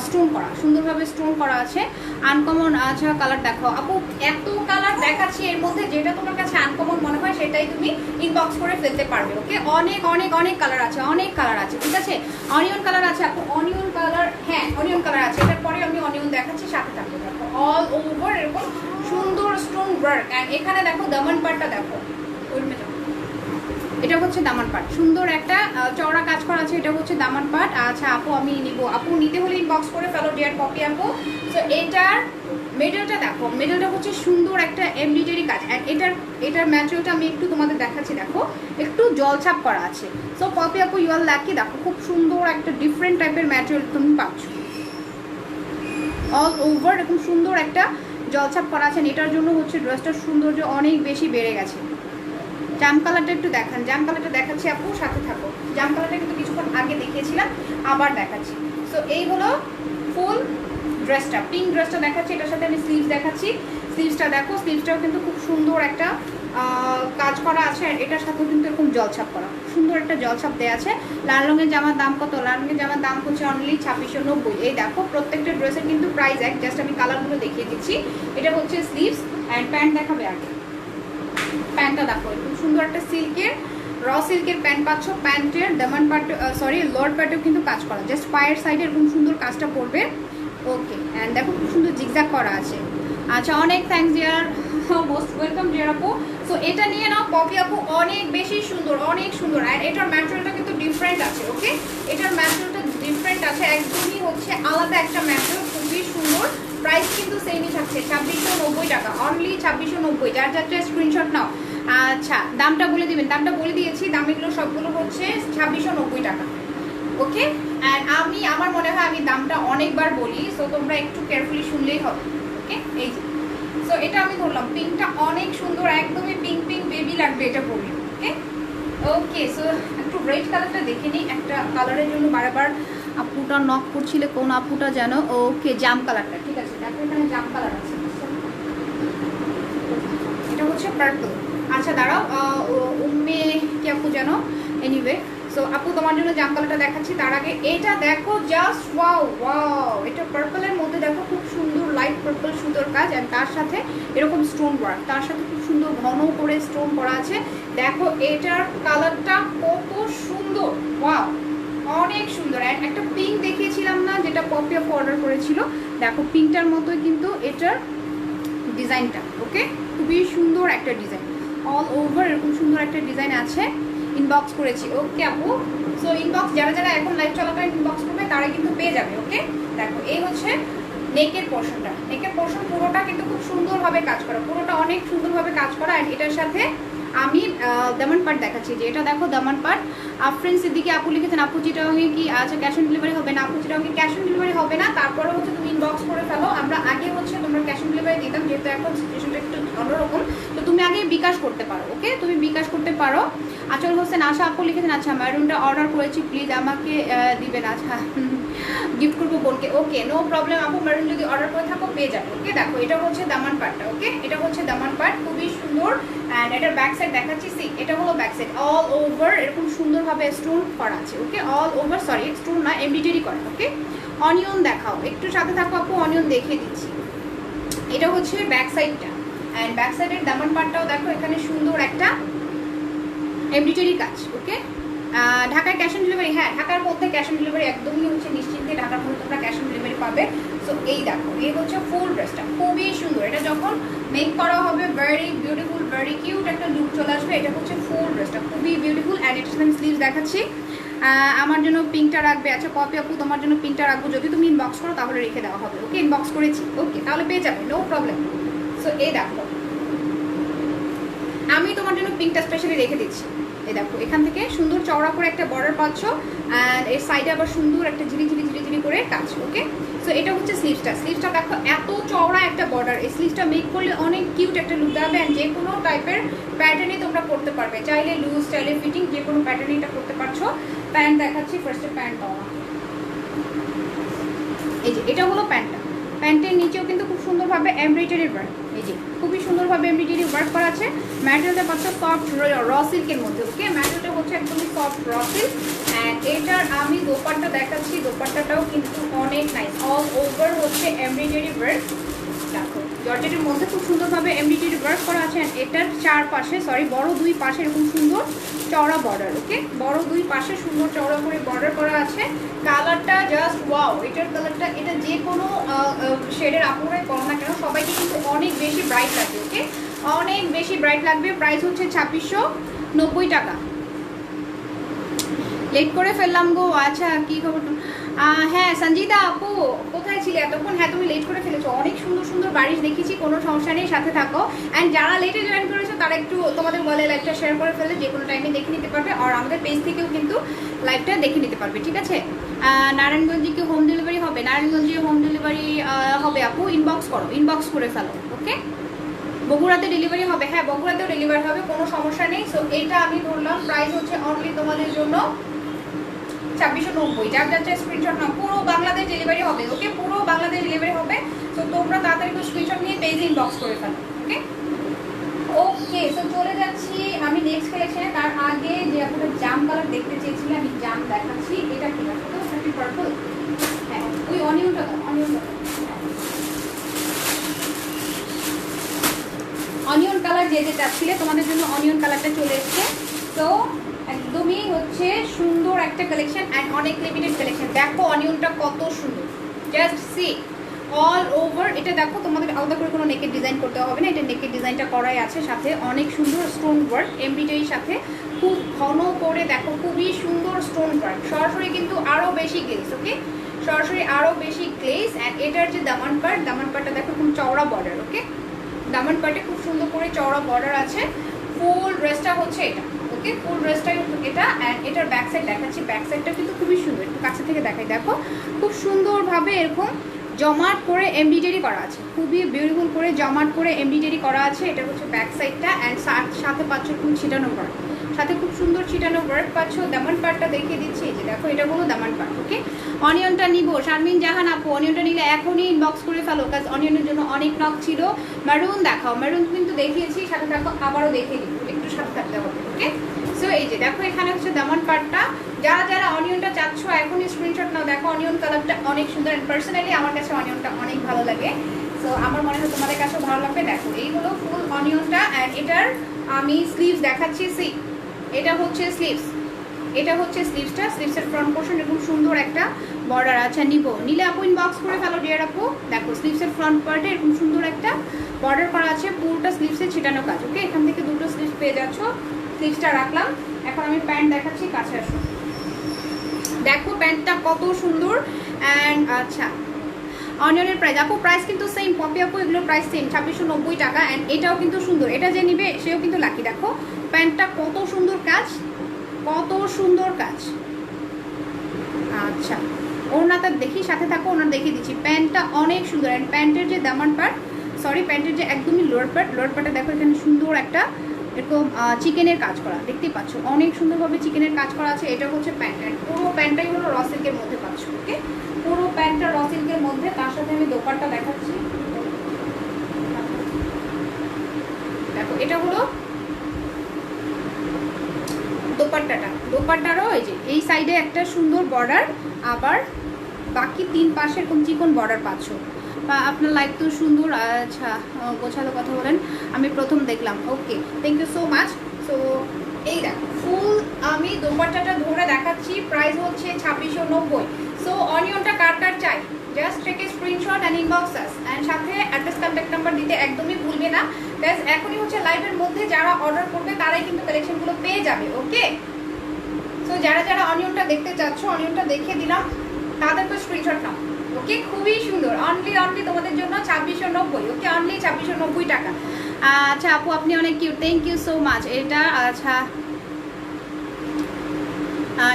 স্টোন করা, সুন্দরভাবে স্টোন করা আছে। আনকমন আচ্ছা কালার দেখো আপু, এত কালার দেখাচ্ছি, এর মধ্যে যেটা তোমার কাছে আনকমন মনে হয় সেটাই তুমি ইনবক্স করে ফেলতে পারবে, ওকে। অনেক অনেক অনেক কালার আছে, অনেক কালার আছে, ঠিক আছে। অনিয়ন কালার আছে আপু, অনিয়ন কালার, হ্যাঁ অনিয়ন কালার আছে। এটার পরে আমি অনিয়ন দেখাচ্ছি, সাথে থাকবে। দেখো অল ওভার এরকম সুন্দর স্টোন ওয়ার্ক। অ্যান্ড এখানে দেখো দামান পাটটা দেখো, এটা হচ্ছে দামান পাট, সুন্দর একটা চওড়া কাজ করা আছে, এটা হচ্ছে দামান পাট। আচ্ছা আপু আমি নিব, আপু নিতে হলে ইনবক্স করে ফেলো ডিয়ার পপি আপু। সো এটার মিডলটা দেখো, মিডলটা হচ্ছে সুন্দর একটা এমব্রয়ডারি কাজ। আর এটার ম্যাটেরিয়ালটা আমি একটু তোমাদের দেখাচ্ছি, দেখো একটু জলছাপ করা আছে। সো পপি আপু ইউ আর লাকি, দেখো খুব সুন্দর একটা ডিফারেন্ট টাইপের ম্যাটেরিয়াল তুমি পাচ্ছ, অল ওভার এরকম সুন্দর একটা জলছাপ করা আছে। এটার জন্য হচ্ছে ড্রেসটার সৌন্দর্য অনেক বেশি বেড়ে গেছে। জাম কালারটা একটু দেখান, জাম কালারটা দেখাচ্ছি আপু, সাথে থাকো। জাম কালারটা কিন্তু কিছুক্ষণ আগে দেখিয়েছিলাম, আবার দেখাচ্ছি। সো এই হলো ফুল ড্রেসটা, পিঙ্ক ড্রেসটা দেখাচ্ছি, এটার সাথে আমি স্লিভস দেখাচ্ছি। স্লিভসটা দেখো, স্লিভসটাও কিন্তু খুব সুন্দর একটা কাজ করা আছে, আর এটার সাথেও কিন্তু এরকম জলছাপ করা, সুন্দর একটা জলছাপ দেওয়া আছে। লাল রঙের জামার দাম কত? লাল রঙের জামার দাম হচ্ছে অনলি 2690। এই দেখো প্রত্যেকটা ড্রেসের কিন্তু প্রাইস এক, জাস্ট আমি কালারগুলো দেখিয়ে দিচ্ছি। এটা হচ্ছে স্লিভস, অ্যান্ড প্যান্ট দেখাবে আগে। প্যান্টটা দেখো খুব সুন্দর একটা সিল্কের র সিল্কের প্যান্ট পাচ্ছ। প্যান্টের দামান পার্ট সরি লোয়ার পার্টেও কিন্তু কাজ করা, জাস্ট পায়ের সাইডে এরকম সুন্দর কাজটা পড়বে, ওকে। অ্যান্ড দেখো খুব সুন্দর জিগজ্যাগ করা আছে। আচ্ছা অনেক thanks dear, most welcome dear আপু। সো এটা নিয়ে নাও পপি আপু, অনেক বেশি সুন্দর, অনেক সুন্দর। অ্যান্ড এটার ম্যাটেরিয়ালটা কিন্তু ডিফারেন্ট আছে, ওকে। এটার ম্যাটেরিয়ালটা ডিফারেন্ট আছে, একদমই হচ্ছে আলাদা একটা ম্যাটেরিয়াল, খুবই সুন্দর। প্রাইস কিন্তু সেমই থাকছে 2690 টাকা, অনলি 2690। যার যারটা স্ক্রিনশট নাও। আচ্ছা দামটা বলে দিবেন, দামটা বলে দিয়েছি, দাম এগুলো সবগুলো হচ্ছে 2690 টাকা, ওকে। অ্যান্ড আমি আমার মনে হয় আমি দামটা অনেকবার বলি, সো তোমরা একটু কেয়ারফুলি শুনলেই হবে, ওকে। এই যে সো এটা আমি ধরলাম, পিঙ্কটা অনেক সুন্দর, একদমই পিঙ্ক পিঙ্ক বেবি লাগবে এটা পরলে, ওকে। ওকে, সো একটু রেড কালারটা দেখে নিই। একটা কালারের জন্য বারবার আপুটা নক করছিলে, কোন আপুটা যেন। ওকে, জাম কালারটা, ঠিক আছে। দেখো এখানে জাম কালার আছে, এটা হচ্ছে পার্পল। আচ্ছা দাঁড়াও, উম্মে কি আপু যেন, এনিওয়ে। সো আপু তোমার জন্য জাম কালারটা দেখাচ্ছি। তার আগে এটা দেখো, জাস্ট ওয়াও ওয়াও, এটা পার্পলের মধ্যে দেখো খুব সুন্দর লাইট পার্পল সুতোর কাজ, আর তার সাথে এরকম স্টোন ওয়ার্ক, তার সাথে খুব সুন্দর ঘন করে স্টোন করা আছে। দেখো এটার কালারটা কত সুন্দর, ওয়াও, অনেক সুন্দর। আর একটা পিঙ্ক দেখিয়েছিলাম না, যেটা পপি আপু অর্ডার করেছিল, দেখো পিঙ্কটার মতোই কিন্তু এটার ডিজাইনটা। ওকে, খুবই সুন্দর একটা ডিজাইন, অল ওভার এরকম সুন্দর একটা ডিজাইন আছে। ইনবক্স করেছি, ওকে আপু। সো ইনবক্স যারা যারা এখন লাইভ চলাকালীন ইনবক্স করবে তারা কিন্তু পেয়ে যাবে। ওকে, দেখো এই হচ্ছে নেকের পোর্শনটা। নেকের পোর্শন পুরোটা কিন্তু খুব সুন্দরভাবে কাজ করা, পুরোটা অনেক সুন্দরভাবে কাজ করা। অ্যান্ড এটার সাথে আমি দামান পাট দেখাচ্ছি, যে এটা দেখো দামান পাট। আফরিন সিদ্দিকি আপু লিখেছেন, আপু চিটাগাংয়ে কি আচ্ছা ক্যাশ অন ডেলিভারি হবে না? আপু চিটাগাংয়ে ক্যাশ অন ডেলিভারি হবে না। তারপরে হচ্ছে তুমি ইনবক্স করে ফেলো। আমরা আগে হচ্ছে তোমরা ক্যাশ অন ডেলিভারি দিতাম, যেহেতু এখন সিচুয়েশনটা একটু অন্যরকম, তো তুমি আগে বিকাশ করতে পারো। ওকে, তুমি বিকাশ করতে পারো। আচল হোসেন আশা আপু লিখেছেন, আচ্ছা ম্যারুনটা অর্ডার করেছি, প্লিজ আমাকে দিবেন। আচ্ছা গিফট করবো বোনকে। ওকে, নো প্রবলেম আপু, ম্যারুন যদি অর্ডার করে থাকো পেয়ে যাবে। ওকে, দেখো এটা হচ্ছে দামান পাটটা। ওকে, এটা হচ্ছে দামান পাট, খুবই সুন্দর। অ্যান্ড এটার ব্যাক সাইড দেখাচ্ছি, সি এটা হলো ব্যাক সাইড, অল ওভার এরকম সুন্দরভাবে স্টোন করা আছে। ওকে, অল ওভার, সরি স্টোন না, এমব্রয়ডারি করা। ওকে, অনিয়ন দেখাও, একটু সাথে থাকো আপু, অনিয়ন দেখিয়ে দিচ্ছি। এটা হচ্ছে ব্যাক সাইডটা। অ্যান্ড ব্যাক সাইডের দামান পাটটাও দেখো, এখানে সুন্দর একটা এমব্রয়ডারি কাজ। ওকে, ঢাকায় ক্যাশ অন ডেলিভারি, হ্যাঁ ঢাকার মধ্যে ক্যাশ অন ডেলিভারি একদমই হচ্ছে নিশ্চিন্তে, ঢাকার মধ্যে তোমরা ক্যাশ অন ডেলিভারি পাবে। সো এই দেখো, এই হচ্ছে ফুল ড্রেসটা, খুবই সুন্দর। এটা যখন মেক করা হবে ভেরি বিউটিফুল, ভেরি কিউট একটা লুক চলে আসবে। এটা হচ্ছে ফুল ড্রেসটা, খুবই বিউটিফুল। অ্যান্ড এটার সাথে আমি স্লিভস দেখাচ্ছি। আমার জন্য পিঙ্কটা রাখবে। আচ্ছা কপি আপু, তোমার জন্য পিঙ্কটা রাখবো, যদি তুমি ইনবক্স করো তাহলে রেখে দেওয়া হবে। ওকে, ইনবক্স করেছি, ওকে তাহলে পেয়ে যাবে, নো প্রবলেম। সো এই দেখো, আমি তোমার জন্য পিঙ্কটা স্পেশালি রেখে দিচ্ছি। এই দেখো, এখান থেকে সুন্দর চওড়া করে একটা বর্ডার পাচ্ছ, অ্যান্ড এর সাইডে আবার সুন্দর একটা ঝিরি ঝিরি ঝিরি ঝিরি করে কাজ। ওকে, সো এটা হচ্ছে স্লিভসটা। স্লিভসটা দেখো এত চওড়া একটা বর্ডার, এই স্লিভসটা মেক করলে অনেক কিউট একটা লুক দেখাবে। অ্যান্ড যে কোনো টাইপের প্যাটার্নে তোমরা করতে পারবে, চাইলে লুজ চাইলে ফিটিং, যে কোনো প্যাটার্নে এটা করতে পারছো। প্যান্ট দেখাচ্ছি, ফার্স্টে প্যান্ট দেওয়া, এই যে এটা হলো প্যান্টটা। প্যান্টের নিচেও কিন্তু খুব সুন্দরভাবে এমব্রয়ডারি ওয়ার্ক, এই যে খুবই সুন্দরভাবে এমব্রয়ডারি ওয়ার্ক করা আছে। ম্যাটেরিয়ালটা পাচ্ছ সফট র সিল্কের মধ্যে। ওকে, ম্যাটেরিয়ালটা হচ্ছে একদমই সফট র সিল্ক। অ্যান্ড এটার আমি দোপাট্টা দেখাচ্ছি, দোপাট্টাটাও কিন্তু অনেক নাইস, অল ওভার হচ্ছে এমব্রয়ডারি ওয়ার্ক। দেখো জর্জেটের মধ্যে খুব সুন্দরভাবে এমব্রয়ডারি ওয়ার্ক করা আছে। এটার চারপাশে, সরি বড় দুই পাশে এরকম সুন্দর চওড়া বর্ডার। ওকে, বড় দুই পাশে সুন্দর চওড়া করে বর্ডার করা আছে। কালারটা জাস্ট ওয়াও, এটার কালারটা, এটা যে কোনো শেডের আপুরাই করো না কেন সবাইকে কিন্তু অনেক বেশি ব্রাইট লাগবে। ওকে, অনেক বেশি ব্রাইট লাগবে। প্রাইস হচ্ছে 2690 টাকা। লেট করে ফেললাম গো। আচ্ছা কি খবর? হ্যাঁ সঞ্জিতা আপু, কোথায় ছিলে এতক্ষণ? হ্যাঁ তুমি লেট করে ফেলেছো, অনেক সুন্দর সুন্দর বারিশ দেখিয়েছি, কোনো সমস্যা নেই, সাথে থাকো। অ্যান্ড যারা লেটে জয়েন করেছো তারা একটু তোমাদের বলে লাইভটা শেয়ার করে ফেলে, যে কোনো টাইমে দেখে নিতে পারবে। আর আমাদের পেজ থেকেও কিন্তু লাইভটা দেখে নিতে পারবে, ঠিক আছে? নারায়ণগঞ্জে কি হোম ডেলিভারি হবে? নারায়ণগঞ্জে হোম ডেলিভারি হবে আপু, ইনবক্স করো, ইনবক্স করে ফেলো। ওকে, বগুড়াতে ডেলিভারি হবে, হ্যাঁ বগুড়াতেও ডেলিভারি হবে, কোনো সমস্যা নেই। সো এটা আমি ধরলাম প্রাইস হচ্ছে অনলি তোমাদের জন্য 2690। যার যাচ্ছে স্ক্রিনশট নাও, পুরো বাংলাদেশ ডেলিভারি হবে। ওকে, পুরো বাংলাদেশ ডেলিভারি হবে। তো তোমরা তাড়াতাড়ি করে স্ক্রিনশট নিয়ে পেজে ইনবক্স করে ফেলো। ওকে ওকে, সো চলে যাচ্ছি আমি নেক্সট কালেকশনে। তার আগে যে আপনারা জাম কালার দেখতে চেয়েছিলেন, আমি জাম দেখাচ্ছি। এটা কি দেখো তো, এটা পার্পল, হ্যাঁ ওই অনিয়নটা দাও, অনিয়নটা অনিয়ন কালার যে যে চাচ্ছিলে, তোমাদের জন্য অনিয়ন কালারটা চলে এসছে। তো একদমই হচ্ছে সুন্দর একটা কালেকশন, অ্যান্ড অনেক লিমিটেড কালেকশন। দেখো অনিয়নটা কত সুন্দর, জাস্ট সি অল ওভার। এটা দেখো, তোমাদের আলাদা করে কোনো নেকের ডিজাইন করতে হবে না, এটা নেকের ডিজাইনটা করাই আছে, সাথে অনেক সুন্দর স্টোন ওয়ার্ক এমব্রয়ডারির সাথে খুব ঘন করে দেখো, খুবই সুন্দর স্টোন ওয়ার্ক। সরাসরি কিন্তু আরও বেশি গ্লেজ। ওকে, সরাসরি আরও বেশি গ্লেজ। অ্যান্ড এটার যে দামান পাটটা দেখো খুব চওড়া বর্ডার। ওকে, দামান পাটে খুব সুন্দর করে চওড়া বর্ডার আছে। ফুল ড্রেসটা হচ্ছে এটা। ওকে, ফুল ড্রেসটা এটা। অ্যান্ড এটার ব্যাক সাইড দেখাচ্ছি, ব্যাক সাইডটা কিন্তু খুবই সুন্দর, একটু কাছে থেকে দেখাই। দেখো খুব সুন্দরভাবে এরকম জমাট করে এমব্রয়ডারি করা আছে, খুবই বিউটিফুল করে জমাট করে এমব্রয়ডারি করা আছে। এটা হচ্ছে ব্যাক সাইডটা। অ্যান্ড সাথে পাচ্ছ এরকম ছিটানো করা, সাথে খুব সুন্দর ছিটানো ওয়ার্ক পাচ্ছ। দামান পার্টটা দেখিয়ে দিচ্ছি, এই যে দেখো এটা হলো দামান পার্ট। ওকে, অনিয়নটা নিব শারমিন জাহান আপু, অনিয়নটা নিলে এখনই ইনবক্স করে ফেলো, কাজ অনিয়নের জন্য অনেক নক ছিল। মেরুন দেখাও, মেরুন কিন্তু দেখিয়েছি, সাথে থাকো আবারও দেখিয়ে দিব, একটু সাথে থাকতে হবে। ওকে, সো এই যে দেখো এখানে হচ্ছে দামান পার্টটা। যারা যারা অনিয়নটা চাচ্ছ এখনই স্ক্রিনশট নাও, দেখো অনিয়ন কালারটা অনেক সুন্দর। পার্সোনালি আমার কাছে অনিয়নটা অনেক ভালো লাগে, সো আমার মনে হয় তোমাদের কাছেও ভালো লাগবে। দেখো এই হলো ফুল অনিয়নটা, অ্যান্ড এটার আমি স্লিভস দেখাচ্ছি। সি, এটা হচ্ছে স্লিভস, এটা হচ্ছে স্লিভসটা। স্লিভসের ফ্রন্ট পোর্শন এরকম সুন্দর একটা বর্ডার। আচ্ছা নিব, নিলে আপু ইনবক্স করে ফেলো ডিয়ার আপু। দেখো স্লিভসের ফ্রন্ট পার্টে এরকম সুন্দর একটা বর্ডার করা আছে, পুরোটা স্লিভসে ছিটানো কাজ। ওকে, এখান থেকে দুটো স্লিভস পেয়ে যাচ্ছ। স্লিভসটা রাখলাম, এখন আমি প্যান্ট দেখাচ্ছি, কাছে আসো। দেখো প্যান্টটা কত সুন্দর। অ্যান্ড আচ্ছা অনিয়নের প্রাইস আপু, প্রাইস কিন্তু সেম, পপি আপু এগুলোর প্রাইস সেম 2690 টাকা। অ্যান্ড এটাও কিন্তু সুন্দর, এটা যে নিবে সেও কিন্তু লাকি। দেখো প্যান্টটা কত সুন্দর কাজ, কত সুন্দর কাজ। আচ্ছা ওড়নাটা দেখি, সাথে থাকো, ওনার দেখিয়ে দিচ্ছি। প্যান্টটা অনেক সুন্দর। অ্যান্ড প্যান্টের যে দামান পার্ট, সরি প্যান্টের যে একদমই লোয়ার পার্ট, লোয়ার পার্টে দেখো এখানে সুন্দর একটা এরকম চিকেনের কাজ করা, দেখতেই পাচ্ছ অনেক সুন্দরভাবে চিকেনের কাজ করা আছে। এটা হচ্ছে প্যান্ট, অ্যান্ড পুরো প্যান্টটাই হলো র সিল্কের মধ্যে পাচ্ছ। ওকে, পুরো প্যান্টটা র সিল্কের মধ্যে, তার সাথে আমি দোপাট্টা দেখাচ্ছি। দেখো এটা হলো দোপাট্টাটা, দোপাট্টারও এই যে এই সাইডে একটা সুন্দর বর্ডার, আবার বাকি তিন পাশে এরকম চিকন বর্ডার পাচ্ছ। বা আপনার লাইফ তো সুন্দর। আচ্ছা গোছালো কথা বলেন, আমি প্রথম দেখলাম। Okay, thank you so much. So এই দেখো ফুল আমি দোপাট্টাটা ধরে দেখাচ্ছি, প্রাইস হচ্ছে 2690। সো অনিয়নটা কার কার চাই, just take a screenshot and inbox us, and সাথে অ্যাড্রেস কন্ট্যাক্ট নাম্বার দিতে একদমই ভুলবে না। গাইস এখনই হচ্ছে লাইভের মধ্যে যারা অর্ডার করবে তারাই কিন্তু কালেকশনগুলো পেয়ে যাবে। ওকে, সো যারা যারা অনিয়নটা দেখতে চাচ্ছ, অনিয়নটা দেখিয়ে দিলাম, তাদেরকে স্ক্রিনশট নাও। ওকে, খুবই সুন্দর, অনলি অনলি তোমাদের জন্য 2690। ওকে, অনলি 2690 টাকা। আচ্ছা আপু আপনি অনেক cute, thank you so much. এটা আচ্ছা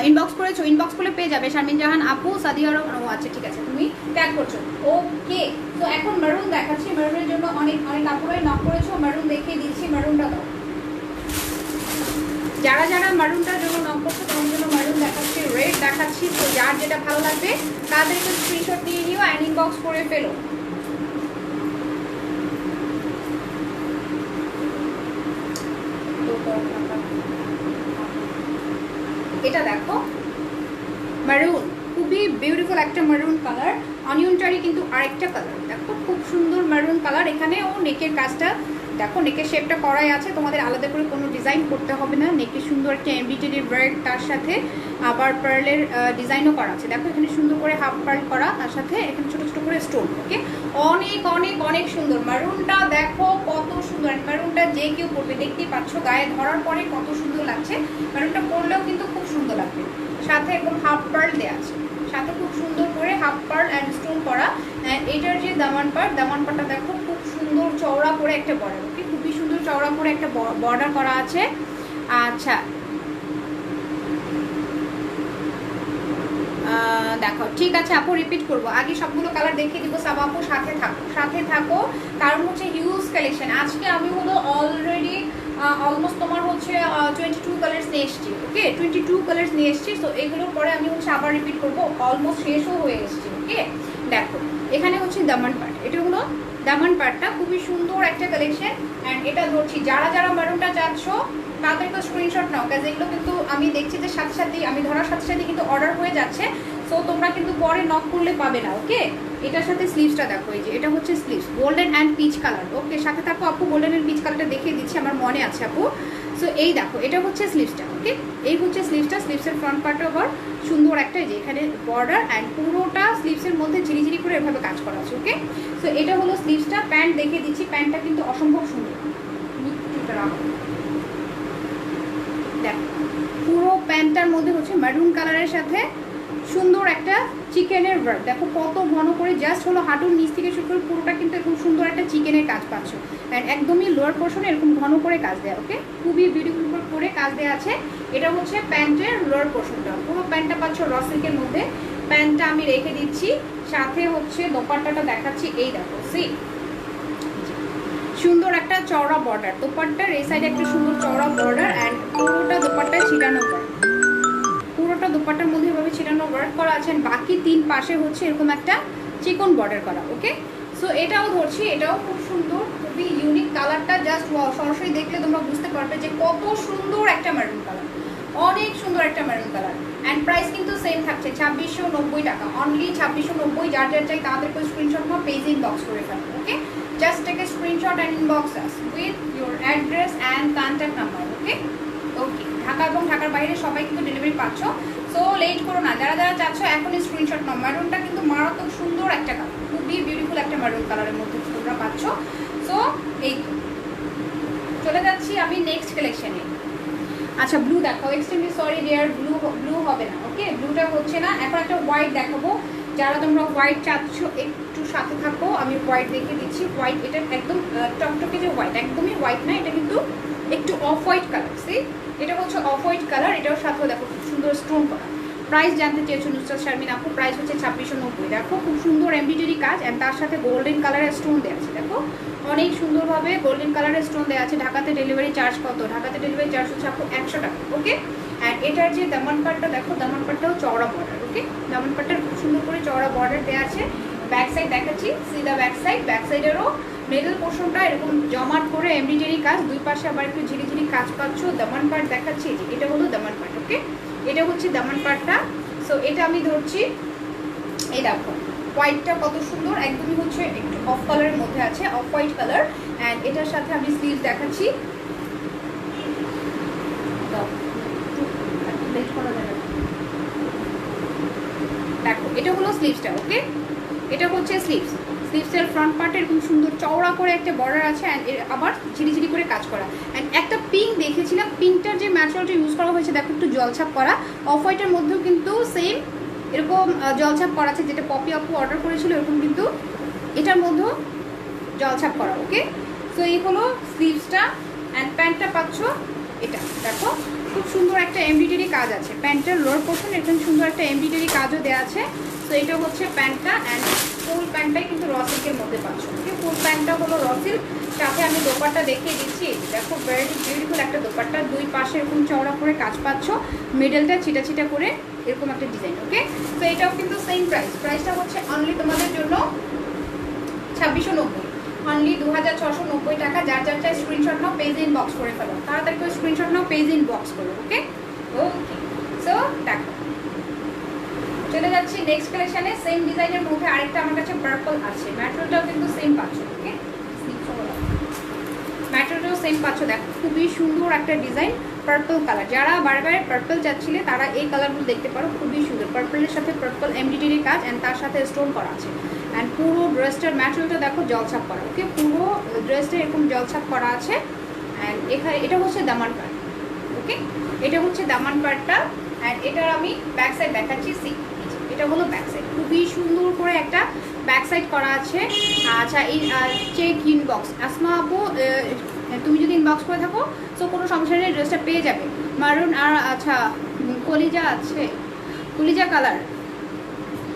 ইনবক্স করেছো, ইনবক্স করলে পেয়ে যাবে শারমিন জাহান আপু, সাদিয়ার। ও আচ্ছা ঠিক আছে, তুমি ট্যাগ করছো। ওকে, তো এখন মেরুন দেখাচ্ছি, মেরুনের জন্য অনেক অনেক আপুরাই নক করেছো, মেরুন দেখিয়ে দিচ্ছি। মেরুনটা দাও, যারা যারা মেরুনটার জন্য নক করছো তোমার জন্য মেরুন দেখাচ্ছি, রেড দেখাচ্ছি। তো যার যেটা ভালো লাগবে তাদেরকে স্ক্রিনশট নিয়ে নিও অ্যান্ড ইনবক্স করে ফেলো। এটা দেখো মেরুন, খুবই বিউটিফুল একটা মেরুন কালার। অনিয়নটারই কিন্তু আরেকটা কালার, দেখো খুব সুন্দর মেরুন কালার। এখানে ও নেকের কাজটা দেখো, নেকের শেপটা করাই আছে, তোমাদের আলাদা করে কোনো ডিজাইন করতে হবে না। নেকে সুন্দর একটা এমব্রয়ডারি ওয়ার্ক, তার সাথে আবার পার্লের ডিজাইনও করা আছে। দেখো এখানে সুন্দর করে হাফ পার্ল করা, তার সাথে এখানে ছোটো ছোটো করে স্টোন। ওকে, অনেক অনেক অনেক সুন্দর মেরুনটা, দেখো কত সুন্দর। মেরুনটা যে কেউ পরবে, দেখতেই পাচ্ছ গায়ে ধরার পরে কত সুন্দর লাগছে। মেরুনটা পরলেও কিন্তু খুব সুন্দর লাগবে, সাথে এরকম হাফ পার্ল দেওয়া আছে, সাথে খুব সুন্দর করে হাফ পার্ল অ্যান্ড স্টোন করা। এটার যে দামান পার্ট, দামান পার্টটা দেখো খুব সুন্দর চওড়া করে একটা বর্ডার। ওকে, খুবই সুন্দর চওড়া করে একটা বর্ডার করা আছে। আচ্ছা দেখো ঠিক আছে আপু, রিপিট করবো, আগে সবগুলো কালার দেখিয়ে দিব। সাবা আপু সাথে থাকো, সাথে থাকো, কারণ হচ্ছে হিউজ কালেকশন। আজকে আমি হলো অলরেডি অলমোস্ট তোমার হচ্ছে 22 কালার্স নিয়ে এসেছি। ওকে, 22 কালার্স নিয়ে এসেছি। তো এগুলোর পরে আমি হচ্ছে আবার রিপিট করবো, অলমোস্ট শেষও হয়ে এসেছি। ওকে, দেখো এখানে হচ্ছে দামান পার্ট, এটা হলো দামান পার্টটা, খুবই সুন্দর একটা কালেকশন। অ্যান্ড এটা ধরছি, যারা যারা মেরুনটা চাচ্ছ তাদেরকে স্ক্রিনশট নাও, কাজ এগুলো কিন্তু আমি দেখছি যে সাথে সাথেই, আমি ধরার সাথে সাথে কিন্তু অর্ডার হয়ে যাচ্ছে। সো তোমরা কিন্তু পরে নক করলে পাবে না। ওকে, এটার সাথে স্লিভসটা দেখো, এই যে এটা হচ্ছে sleeves, golden and peach colour. Okay, সাথে থাকো আপু, গোল্ডেন অ্যান্ড পিচ কালারটা দেখিয়ে দিচ্ছি, আমার মনে আছে আপু। সো এই দেখো এটা হচ্ছে স্লিভসটা। ওকে, এই হচ্ছে স্লিভসটা, স্লিভসের ফ্রন্ট পার্টটা আবার সুন্দর একটা, যে এখানে বর্ডার অ্যান্ড পুরোটা স্লিভসের মধ্যে ঝিরিঝিরি করে এভাবে কাজ করা আছে। ওকে, সো এটা হলো স্লিভসটা। প্যান্ট দেখিয়ে দিচ্ছি, প্যান্টটা কিন্তু অসম্ভব সুন্দর। দেখো পুরো প্যান্টটার মধ্যে হচ্ছে মেরুন কালারের সাথে সুন্দর একটা চিকেনের ওয়ার্ক, দেখো কত ঘন করে, জাস্ট হলো হাঁটুর নিচ থেকে শুরু করে পুরোটা কিন্তু এরকম সুন্দর একটা চিকেনের কাজ পাচ্ছ। অ্যান্ড একদমই লোয়ার পোর্শনে এরকম ঘন করে কাজ দেওয়া। ওকে, খুবই বিউটিফুল করে কাজ দেওয়া আছে। এটা হচ্ছে প্যান্টের লোয়ার পোর্শনটা, পুরো প্যান্টটা পাচ্ছ র সিল্কের মধ্যে। প্যান্টটা আমি রেখে দিচ্ছি, সাথে হচ্ছে দোপাট্টাটা দেখাচ্ছি। এই দেখো সি সুন্দর একটা চওড়া বর্ডার, দোপাট্টার এই সাইডে একটা সুন্দর চওড়া বর্ডার অ্যান্ড পুরোটা দোপাট্টায় ছিটানো ওয়ার্ক, পুরোটা দোপাট্টার মধ্যে এভাবে ছিটানো ওয়ার্ক করা আছে। বাকি 3 পাশে হচ্ছে এরকম একটা চিকন বর্ডার করা। ওকে, সো এটাও ধরছি, এটাও খুব সুন্দর, খুবই ইউনিক কালারটা। জাস্ট সরাসরি দেখলে তোমরা বুঝতে পারবে যে কত সুন্দর একটা মেরুন কালার, অনেক সুন্দর একটা মেরুন কালার। অ্যান্ড প্রাইস কিন্তু সেম থাকছে 2690 টাকা, অনলি 2690। যার যার চাই তাদেরকে স্ক্রিনশট বা পেজ ইনবক্স করে ফেলবো। Okay, just take a screenshot and inbox us with your address and contact number. Okay okay, Dhaka এবং ঢাকার বাইরে সবাই কিন্তু ডেলিভারি পাচ্ছ, সো লেট করো না। যারা যারা চাচ্ছ এখনই স্ক্রিনশট নাও। মেরুনটা কিন্তু মারাত্মক সুন্দর একটা কালার, খুবই বিউটিফুল একটা মেরুন কালারের মধ্যে তোমরা পাচ্ছ। সো এই চলে যাচ্ছি আমি নেক্সট কালেকশনে। আচ্ছা, ব্লু দেখাও। এক্সট্রিমলি সরি ডিয়ার, ব্লু হবে না। ওকে, ব্লুটা হচ্ছে না। এখন একটা হোয়াইট দেখাবো। যারা তোমরা হোয়াইট চাচ্ছ একটু সাথে থাকো, আমি হোয়াইট দেখিয়ে দিচ্ছি। হোয়াইট, এটা একদম টকটকে যে হোয়াইট, একদমই হোয়াইট না, এটা কিন্তু একটু অফ হোয়াইট কালার। সি, এটা হচ্ছে অফ হোয়াইট কালার, এটাও সাথেও দেখো খুব সুন্দর স্টোন করা। প্রাইস জানতে চেয়েছো নুসরাত শারমিন আপু, প্রাইস হচ্ছে 2690। দেখো খুব সুন্দর এমব্রয়ডারি কাজ অ্যান্ড তার সাথে গোল্ডেন কালারের স্টোন দেওয়া আছে। দেখো অনেক সুন্দরভাবে গোল্ডেন কালারের স্টোন দেওয়া আছে। ঢাকাতে ডেলিভারি চার্জ কত? ঢাকাতে ডেলিভারি চার্জ হচ্ছে আপু 100 টাকা। ওকে, অ্যান্ড এটার যে দামান পাটটা দেখো, দামান পাটটাও চওড়া বর্ডার। ওকে, দামান পাটটার খুব সুন্দর করে চওড়া বর্ডার দেওয়া আছে। ব্যাক সাইড দেখাচ্ছি, সিধা ব্যাক সাইড, ব্যাক সাইডেরও মিডল পোর্শনটা এরকম জমাট করে এমব্রয়ডারি কাজ, দুই পাশে আবার একটু ঝিরিঝিরি কাজ পাচ্ছ। দামান পাট দেখাচ্ছি, এটা হলো দামান পাট। ওকে, এটা হচ্ছে দামান পাটটা। সো এটা আমি ধরছি, এই দেখো হোয়াইটটা কত সুন্দর, একদমই হচ্ছে একটু অফ কালারের মধ্যে আছে, অফ হোয়াইট কালার। অ্যান্ড এটার সাথে আমি স্লিভস দেখাচ্ছি। দেখো এটা হলো স্লিভসটা। ওকে, এটা হচ্ছে স্লিভস। স্লিভসের ফ্রন্ট পার্টে এরকম সুন্দর চওড়া করে একটা বর্ডার আছে অ্যান্ড আবার ঝিরিঝিরি করে কাজ করা। অ্যান্ড একটা পিঙ্ক দেখেছিলাম, পিঙ্কটার যে ম্যাটেরিয়ালটা ইউজ করা হয়েছে দেখো একটু জলছাপ করা। অফ হোয়াইটের মধ্যেও কিন্তু সেম এরকম জলছাপ করা আছে, যেটা পপি আপু অর্ডার করেছিল এরকম কিন্তু এটার মধ্যেও জলছাপ করা। ওকে, সো এই হলো স্লিভসটা। অ্যান্ড প্যান্টটা পাচ্ছ এটা দেখো, খুব সুন্দর একটা এমব্রয়ডারি কাজ আছে। প্যান্টের লোয়ার পোর্শন এরকম সুন্দর একটা এমব্রয়ডারি কাজও দেওয়া আছে। সো এটা হচ্ছে প্যান্টটা অ্যান্ড ফুল প্যান্টটাই কিন্তু র সিল্কের মধ্যে পাচ্ছ। ওকে, ফুল প্যান্টটা হলো র সিল্ক, সাথে আমি দোপাট্টা দেখিয়ে দিচ্ছি। দেখো ভেরি বিউটিফুল একটা দোপাট্টা, দুই পাশে এরকম চওড়া করে কাজ পাচ্ছ, মিডলটা ছিটা ছিটা করে এরকম একটা ডিজাইন। ওকে, তো এটাও কিন্তু সেম প্রাইস, প্রাইসটা হচ্ছে অনলি তোমাদের জন্য 2690, অনলি 2690 টাকা। যার যার চাই স্ক্রিনশট নাও, পেজ ইনবক্স করে ফেলো, তাড়াতাড়ি করে স্ক্রিনশট নাও, পেজ ইনবক্স করো। ওকে ওকে, সো দেখো চলে যাচ্ছি নেক্সট কালেকশনে। সেম ডিজাইনের মধ্যে আরেকটা আমার কাছে পার্পল আছে, ম্যাটেরিয়ালটাও কিন্তু সেম পাচ্ছ। ওকে, ম্যাটেরিয়ালটাও সেম পাচ্ছ। দেখো খুবই সুন্দর একটা ডিজাইন, পার্পল কালার। যারা বারবার পার্পল চাচ্ছিলে তারা এই কালারগুলো দেখতে পারো, খুবই সুন্দর। পার্পলের সাথে পার্পল এমব্রয়ডারি কাজ অ্যান্ড তার সাথে স্টোন করা আছে। অ্যান্ড পুরো ড্রেসটার ম্যাটেরিয়ালটা দেখো জলছাপ করা। ওকে, পুরো ড্রেসটা এরকম জলছাপ করা আছে। অ্যান্ড এখানে এটা হচ্ছে দামান পাট। ওকে, এটা হচ্ছে দামান পাটটা। অ্যান্ড এটার আমি ব্যাক সাইড দেখাচ্ছি। সি, এটা হলো ব্যাক সাইড, খুবই সুন্দর করে একটা ব্যাক সাইড করা আছে। আচ্ছা, এই চেক ইনবক্স আসমা আপু, তুমি যদি ইনবক্স করে থাকো তো কোনো সমস্যা নেই, ড্রেসটা পেয়ে যাবে। মারুন আর আচ্ছা কলিজা আছে, কলিজা কালার,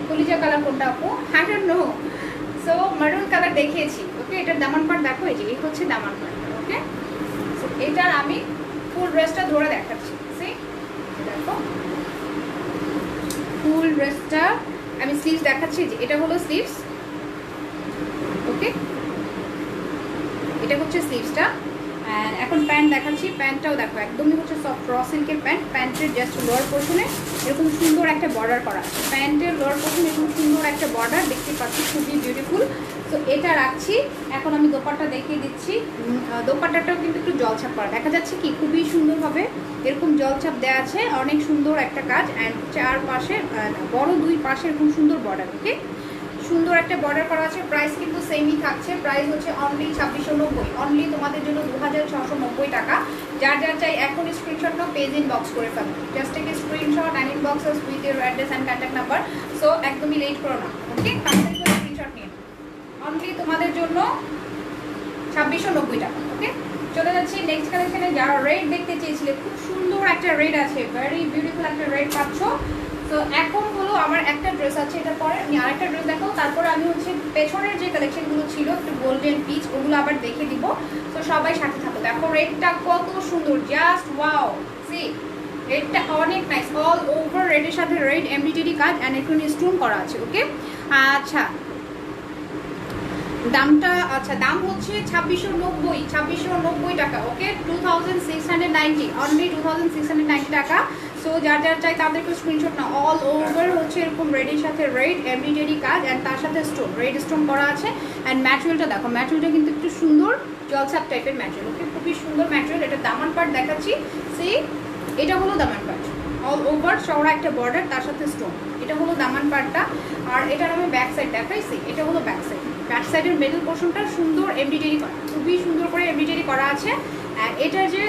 কলিজা কালার কোনটা আপু? I don't know. সো মারুন কালার দেখিয়েছি। ওকে, এটার দামান পাট দেখো, এই হচ্ছে দামান পাট। ওকে, সো এটার আমি ফুল ড্রেসটা ধরে দেখাচ্ছি। সি, দেখো ফুল ড্রেসটা আমি স্লিভস দেখাচ্ছি। যে এটা হলো স্লিভস। ওকে, এটা হচ্ছে স্লিভসটা। অ্যান্ড এখন প্যান্ট দেখাচ্ছি। প্যান্টটাও দেখো একদমই হচ্ছে সফট র সিল্কের প্যান্ট। প্যান্টের জাস্ট লোয়ার পোর্শনে এরকম সুন্দর একটা বর্ডার করা আছে। প্যান্টের লোয়ার পোর্শনে এরকম সুন্দর একটা বর্ডার দেখতে পাচ্ছি, খুবই বিউটিফুল। তো এটা রাখছি। এখন আমি দোপাট্টা দেখিয়ে দিচ্ছি। দোপাট্টাটাও কিন্তু একটু জলছাপ করা দেখা যাচ্ছে, কি খুবই সুন্দরভাবে এরকম জলছাপ দেওয়া আছে, অনেক সুন্দর একটা কাজ। অ্যান্ড চারপাশে বড় দুই পাশে এরকম সুন্দর বর্ডার। ওকে, সুন্দর একটা বর্ডার করা আছে। প্রাইস কিন্তু সেমই থাকছে, প্রাইস হচ্ছে অনলি 2690, অনলি তোমাদের জন্য 2690 টাকা। যার যার চাই এখন স্ক্রিনশট নাও, পেজ ইনবক্স করে ফেলো। Just take screenshot and inbox with your address and contact number. So একদমই লেট করো না। ওকে, তাড়াতাড়ি করে স্ক্রিনশট নিয়ে অনলি তোমাদের জন্য 2690 টাকা। ওকে, চলে যাচ্ছি নেক্সট কালেকশনে। যারা রেড দেখতে চেয়েছিলে, খুব সুন্দর একটা রেড আছে, ভেরি বিউটিফুল একটা রেড পাচ্ছ। তো এখন হলো আমার একটা ড্রেস আছে, এটা পরে আমি আরেকটা ড্রেস দেখাবো, তারপরে আমি হচ্ছে পেছনের যে কালেকশনগুলো ছিল একটু গোল্ডেন পিচ ওগুলো আবার দেখে দিব। তো সবাই সাথে থাকো। দেখো রেডটা কত সুন্দর, জাস্ট ওয়াও, সি রেডটা অনেক নাইস, অল ওভার রেডের সাথে রেড এমব্রয়ডারি কাজ অ্যান্ড একটু স্টোন করা আছে। ওকে আচ্ছা দামটা, আচ্ছা দাম হচ্ছে 2690 টাকা। ওকে 2690, অনলি 2690 টাকা। সো যার যার চাই তাদেরকে স্ক্রিনশট না। অল ওভার হচ্ছে এরকম রেডের সাথে রেড এমব্রয়ডারি কাজ অ্যান্ড তার সাথে স্টোন, রেড স্টোন করা আছে। অ্যান্ড ম্যাটেরিয়ালটা দেখো, ম্যাটেরিয়ালটা কিন্তু একটু সুন্দর জলসাপ টাইপের ম্যাটেরিয়াল। ওকে খুবই সুন্দর ম্যাটেরিয়াল। এটা দামান পার্ট দেখাচ্ছি, সি এটা হলো দামান পার্ট, অল ওভার চওড়া একটা বর্ডার তার সাথে স্টোন, এটা হলো দামান পার্টটা। আর এটার আমি ব্যাক সাইড দেখাইছি, এটা হলো ব্যাক সাইড। ব্যাক সাইডের মিডল পোর্শনটা সুন্দর এমব্রয়ডারি করা, খুবই সুন্দর করে এমব্রয়ডারি করা আছে। আর এটার যে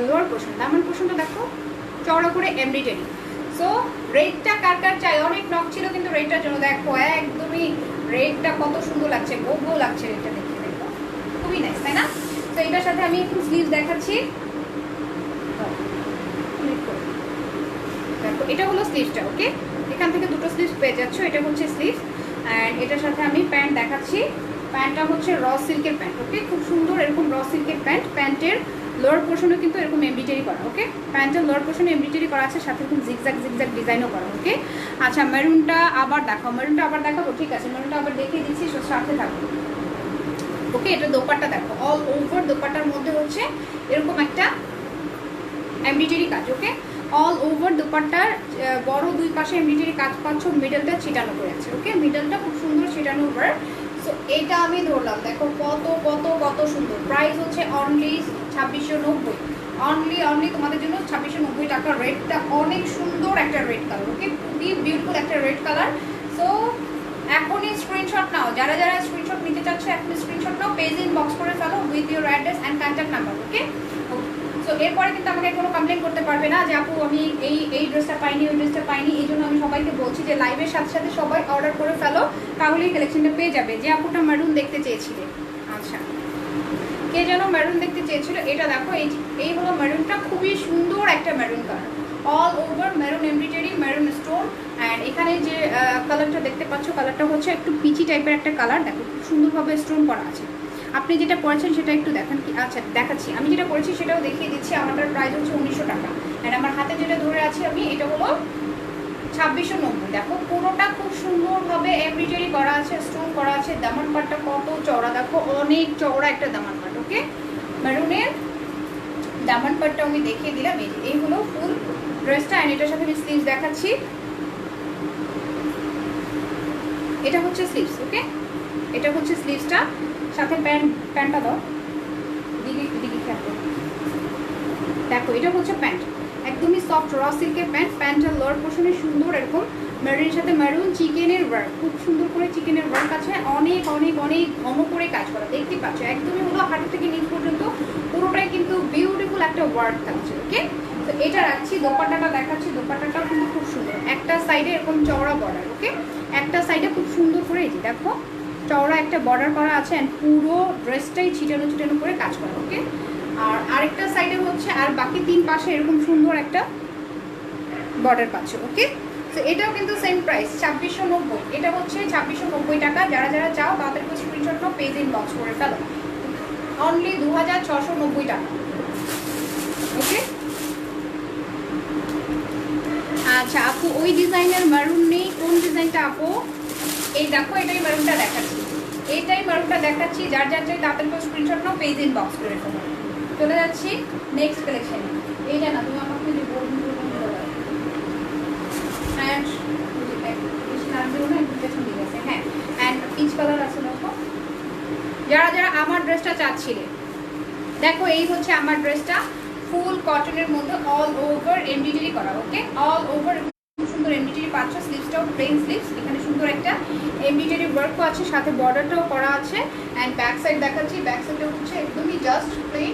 লোয়ার পোর্শন, দামান পোর্শনটা দেখো চওড়া করে এমব্রয়ডারি। সো রেডটা কার কার চাই, অনেক নক ছিল কিন্তু রেডটার জন্য দেখো একদমই রেডটা কত সুন্দর লাগছে, গো লাগছে রেডটা দেখতে, দেখো খুবই নাইস তাই না? তো এটার সাথে আমি একটু স্লিভ দেখাচ্ছি, দেখো এটা হলো স্লিভসটা। ওকে এখান থেকে দুটো স্লিভস পেয়ে যাচ্ছ, এটা হচ্ছে স্লিভস। অ্যান্ড এটার সাথে আমি প্যান্ট দেখাচ্ছি, প্যান্টটা হচ্ছে র সিল্কের প্যান্ট। ওকে খুব সুন্দর এরকম র সিল্কের প্যান্ট, প্যান্টের লোয়ার পোর্শনে কিন্তু এরকম এমব্রয়ডারি করা। ওকে প্যান্টের লোয়ার পোর্শনে এমব্রয়ডারি করা আছে, সাথে এরকম জিগজ্যাগ ডিজাইনও করা। ওকে আচ্ছা মেরুনটা আবার দেখাও, মেরুনটা আবার দেখাবো, ঠিক আছে মেরুনটা আবার দেখিয়ে দিচ্ছি, সাথে থাকবো। ওকে এটা দোপাট্টা দেখো, অল ওভার দোপাট্টার মধ্যে হচ্ছে এরকম একটা এমব্রয়ডারি কাজ। ওকে অল ওভার দোপাট্টার বড় দুই পাশে এমব্রয়ডারি কাজ পাচ্ছ, মিডলটা ছিটানো করে আছে। ওকে মিডলটা খুব সুন্দর ছিটানো ওভার। সো এটা আমি ধরলাম, দেখো কত কত কত সুন্দর। প্রাইস হচ্ছে অনলি 2690, অনলি তোমাদের জন্য 2690 টাকা। রেডটা অনেক সুন্দর একটা রেড কালার। ওকে খুবই বিউটিফুল একটা রেড কালার। সো এখনই স্ক্রিনশট নাও, যারা যারা স্ক্রিনশট নিতে চাচ্ছ এখনই স্ক্রিনশট নাও, পেজ ইনবক্স করে ফেলো with your address and contact number. Okay so এরপরে কিন্তু আমাকে কোনো কমপ্লেন করতে পারবে না যে আপু আমি এই ড্রেসটা পাইনি, ওই ড্রেসটা পাইনি। এই জন্য আমি সবাইকে বলছি যে লাইভের সাথে সাথে সবাই অর্ডার করে ফেলো, তাহলেই কালেকশনটা পেয়ে যাবে। যে আপুটা মেরুন দেখতে চেয়েছিলে, আচ্ছা কে যেন মেরুন দেখতে চেয়েছিল, এটা দেখো এই হলো মেরুনটা, খুবই সুন্দর একটা maroon colour, all over maroon embroidery, maroon stone. And এখানে যে কালারটা দেখতে পাচ্ছ, কালারটা হচ্ছে একটু পিচি টাইপের একটা কালার। দেখো খুব সুন্দরভাবে স্টোন করা আছে। আপনি যেটা পড়েছেন সেটা একটু দেখেন কি, আচ্ছা দেখাচ্ছি, আমি যেটা পড়েছি সেটাও দেখিয়ে দিচ্ছি। আমারটার প্রাইস হচ্ছে 1900 টাকা। অ্যান্ড আমার হাতে যেটা ধরে আছি আমি, এটা হলো 2690। দেখো পুরোটা খুব সুন্দরভাবে এমব্রয়ডারি করা আছে, স্টোন করা আছে। দামান পাটটা কত চওড়া, দেখো অনেক চওড়া একটা দামান পাট। ওকে মেরুনের দামান পাটটা আমি দেখিয়ে দিলাম, এই হলো ফুল ড্রেসটা। অ্যান্ড এটার সাথে আমি স্লিভস দেখাচ্ছি, এটা হচ্ছে স্লিভস। ওকে এটা হচ্ছে স্লিভসটা, সাথে প্যান্টটা দাও দিকে খেয়াল করো। দেখো এটা হচ্ছে প্যান্ট, একদমই সফট র সিল্কের প্যান্ট। প্যান্টের লোয়ার পোর্শনে সুন্দর এরকম মেরুনের সাথে মেরুন চিকেনের ওয়ার্ক, খুব সুন্দর করে চিকেনের ওয়ার্ক আছে, অনেক অনেক অনেক ঘন করে কাজ করা, দেখতে পাচ্ছ একদমই হলো হাঁটু থেকে নিচ পর্যন্ত পুরোটাই কিন্তু বিউটিফুল একটা ওয়ার্ক থাকছে। ওকে তো এটা রাখছি, দোপাট্টাটা দেখাচ্ছি, দোপাট্টাটাও কিন্তু খুব সুন্দর, একটা সাইডে এরকম চওড়া বর্ডার। ওকে একটা সাইডে খুব সুন্দর করে এই যে দেখো চওড়া একটা বর্ডার করা আছে, অ্যান্ড পুরো ড্রেসটাই ছিটানো ছিটানো করে কাজ করা। ওকে আর আরেকটা সাইডে হচ্ছে, আর বাকি তিন পাশে এরকম সুন্দর একটা বর্ডার পাচ্ছে। ওকে তো এটাও কিন্তু সেম প্রাইস 2690, এটা হচ্ছে 2690 টাকা। যারা যারা চাও তাদেরকে স্ক্রিনশট নাও, পেজ ইনবক্স করে ফেলো, অনলি 2690 টাকা। ওকে আচ্ছা আপু ওই ডিজাইনের মারুন নেই, কোন ডিজাইনটা আপু? এই দেখো এটাই মারুনটা দেখাচ্ছি, এইটাই মারুনটা দেখাচ্ছি। যার যার চাই তাদেরকে স্ক্রিনশট নাও, পেজ ইনবক্স করে ফেলো। চলে যাচ্ছি নেক্সট কালেকশনে। এইটা না তুমি আমাকে যে হ্যাঁ অ্যান্ড পিচ কালার আছে। দেখো যারা যারা আমার ড্রেসটা চাচ্ছিলে, দেখো এই হচ্ছে আমার ড্রেসটা, ফুল কটনের মধ্যে অল ওভার এমব্রয়ডারি করা। ওকে অল ওভার সুন্দর এমব্রয়ডারি পাচ্ছ, স্লিভসটাও প্লেন স্লিভস, এখানে সুন্দর একটা এমব্রয়ডারি ওয়ার্কও আছে, সাথে বর্ডারটাও করা আছে। অ্যান্ড ব্যাক সাইড দেখাচ্ছি, ব্যাক সাইডটা হচ্ছে একদমই জাস্ট প্লেন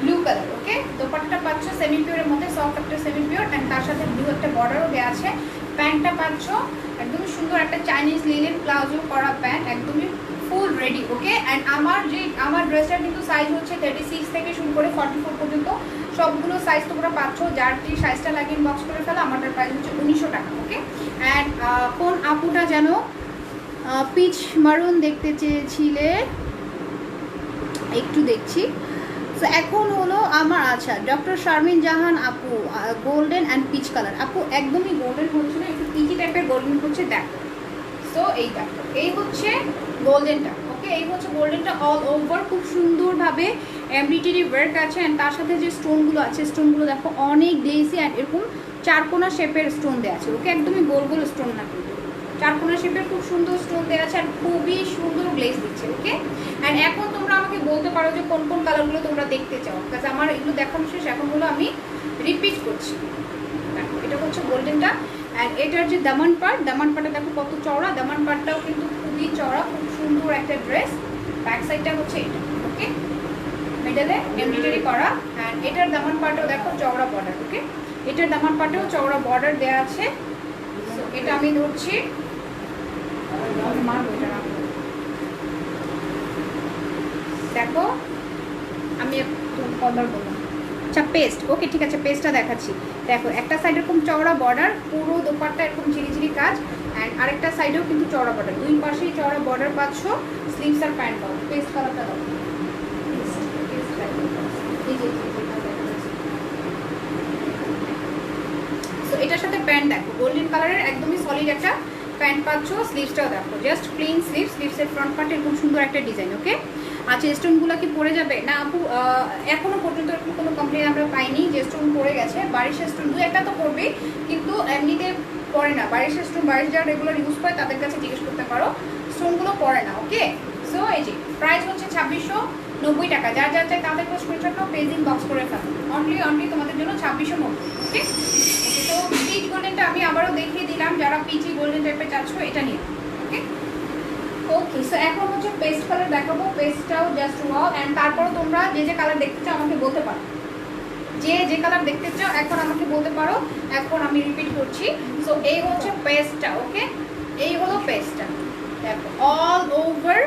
ব্লু কালার। ওকে দোপাট্টাটা পাচ্ছ সেমি পিওরের মধ্যে, সফট একটা সেমি পিওর, অ্যান্ড তার সাথে ব্লু একটা বর্ডারও দেওয়া আছে। প্যান্টটা পাচ্ছ একদমই সুন্দর একটা চাইনিজ লিনেন প্লাজো করা প্যান্ট, একদমই ফুল রেডি। ওকে, অ্যান্ড আমার ড্রেসটার কিন্তু সাইজ হচ্ছে 36 থেকে শুরু করে 44 পর্যন্ত সবগুলো সাইজ তোমরা পাচ্ছ। যার যে সাইজটা লাগে ইনবক্স করে ফেলো। আমাদের প্রাইস হচ্ছে 1900 টাকা। ওকে, অ্যান্ড কোন আপুটা যেন পিচ মারুন দেখতে চেয়েছিলে, একটু দেখছি। তো এখন হলো আমার, আচ্ছা ডক্টর শারমিন জাহান আপু, গোল্ডেন অ্যান্ড পিচ কালার। আপু একদমই গোল্ডেন হচ্ছে না, একটু পিচি টাইপের গোল্ডেন হচ্ছে, দেখো। সো এই দেখো, এই হচ্ছে গোল্ডেনটা। ওকে, এই হচ্ছে গোল্ডেনটা অল ওভার খুব সুন্দরভাবে এমব্রয়ডারি ওয়ার্ক আছে। অ্যান্ড তার সাথে যে স্টোনগুলো আছে, স্টোনগুলো দেখো অনেক গ্লেসি অ্যান্ড এরকম চারকোনা শেপের স্টোন দেওয়া আছে। ওকে, একদমই গোল গোল স্টোন না, কিন্তু চারকোনা শেপের খুব সুন্দর স্টোন দেওয়া আছে আর খুবই সুন্দর গ্লেজ দিচ্ছে। ওকে, অ্যান্ড এখন তোমরা আমাকে বলতে পারো যে কোন কোন কালারগুলো তোমরা দেখতে চাও, বিকজ আমার এগুলো দেখানো শেষ, এখনগুলো আমি রিপিট করছি। দেখো, এটা হচ্ছে গোল্ডেনটা। অ্যান্ড এটার যে দামান পার্টটা দেখো কত চওড়া, দামান পার্টটাও কিন্তু খুবই চওড়া, খুব সুন্দর একটা ড্রেস। ব্যাক সাইডটা হচ্ছে এটা। ওকে, মিডলে এমব্রয়ডারি করা। অ্যান্ড এটার দামান পার্টও দেখো চওড়া বর্ডার। ওকে, এটার দামান পার্টেও চওড়া বর্ডার দেওয়া আছে। সো এটা আমি ধরছি, দেখো আমি একটু কভার বললাম। আচ্ছা পেস্ট, ওকে ঠিক আছে, পেস্টটা দেখাচ্ছি। দেখো একটা সাইড এরকম চওড়া বর্ডার, পুরো দোপাট্টা এরকম ঝিরিঝিরি কাজ। অ্যান্ড আরেকটা সাইডেও কিন্তু চওড়া বর্ডার, দুই পাশেই চওড়া বর্ডার পাচ্ছ। স্লিভস আর প্যান্ট পাও। পেস্ট কালারটা দাও, সো এটার সাথে প্যান্ট দেখো গোল্ডেন কালারের একদমই সলিড একটা প্যান্ট পাচ্ছ। স্লিভসটাও দেখো জাস্ট প্লেন স্লিভস, স্লিভসের ফ্রন্ট পার্টে এরকম সুন্দর একটা ডিজাইন। ওকে, আচ্ছা স্টোনগুলো কি পড়ে যাবে না আপু? এখনো পর্যন্ত এরকম কোনো কমপ্লেন আমরা পাইনি যে স্টোন পড়ে গেছে। বারিশের স্টোন দু একটা তো পড়বেই, কিন্তু এমনিতে পড়ে না। বারিশের স্টোন বারিশ যারা রেগুলার ইউজ করে তাদের কাছে জিজ্ঞেস করতে পারো, স্টোনগুলো পড়ে না। ওকে, সো এই যে প্রাইস হচ্ছে 2690 টাকা। যার যার চাই তাদের স্ক্রিনশট নাও, পেজিং বক্স করে ফেলো। অনলি তোমাদের জন্য 2690। ওকে, তো পিচ গোল্ডেনটা আমি আবারও দেখিয়ে দিলাম, যারা পিচি গোল্ডেন টাইপের চাচ্ছ এটা নিয়ে। ওকে, ওকে, সো এখন হচ্ছে পেস্ট কালার দেখাবো। পেস্টটাও জাস্ট ওয়াও। অ্যান্ড তারপর তোমরা যে যে কালার দেখতে চাও আমাকে বলতে পারো, যে যে কালার দেখতে চাও এখন আমাকে বলতে পারো। এখন আমি রিপিট করছি। সো এই হচ্ছে পেস্টটা। ওকে, এই হলো পেস্টটা। দেখো অল ওভার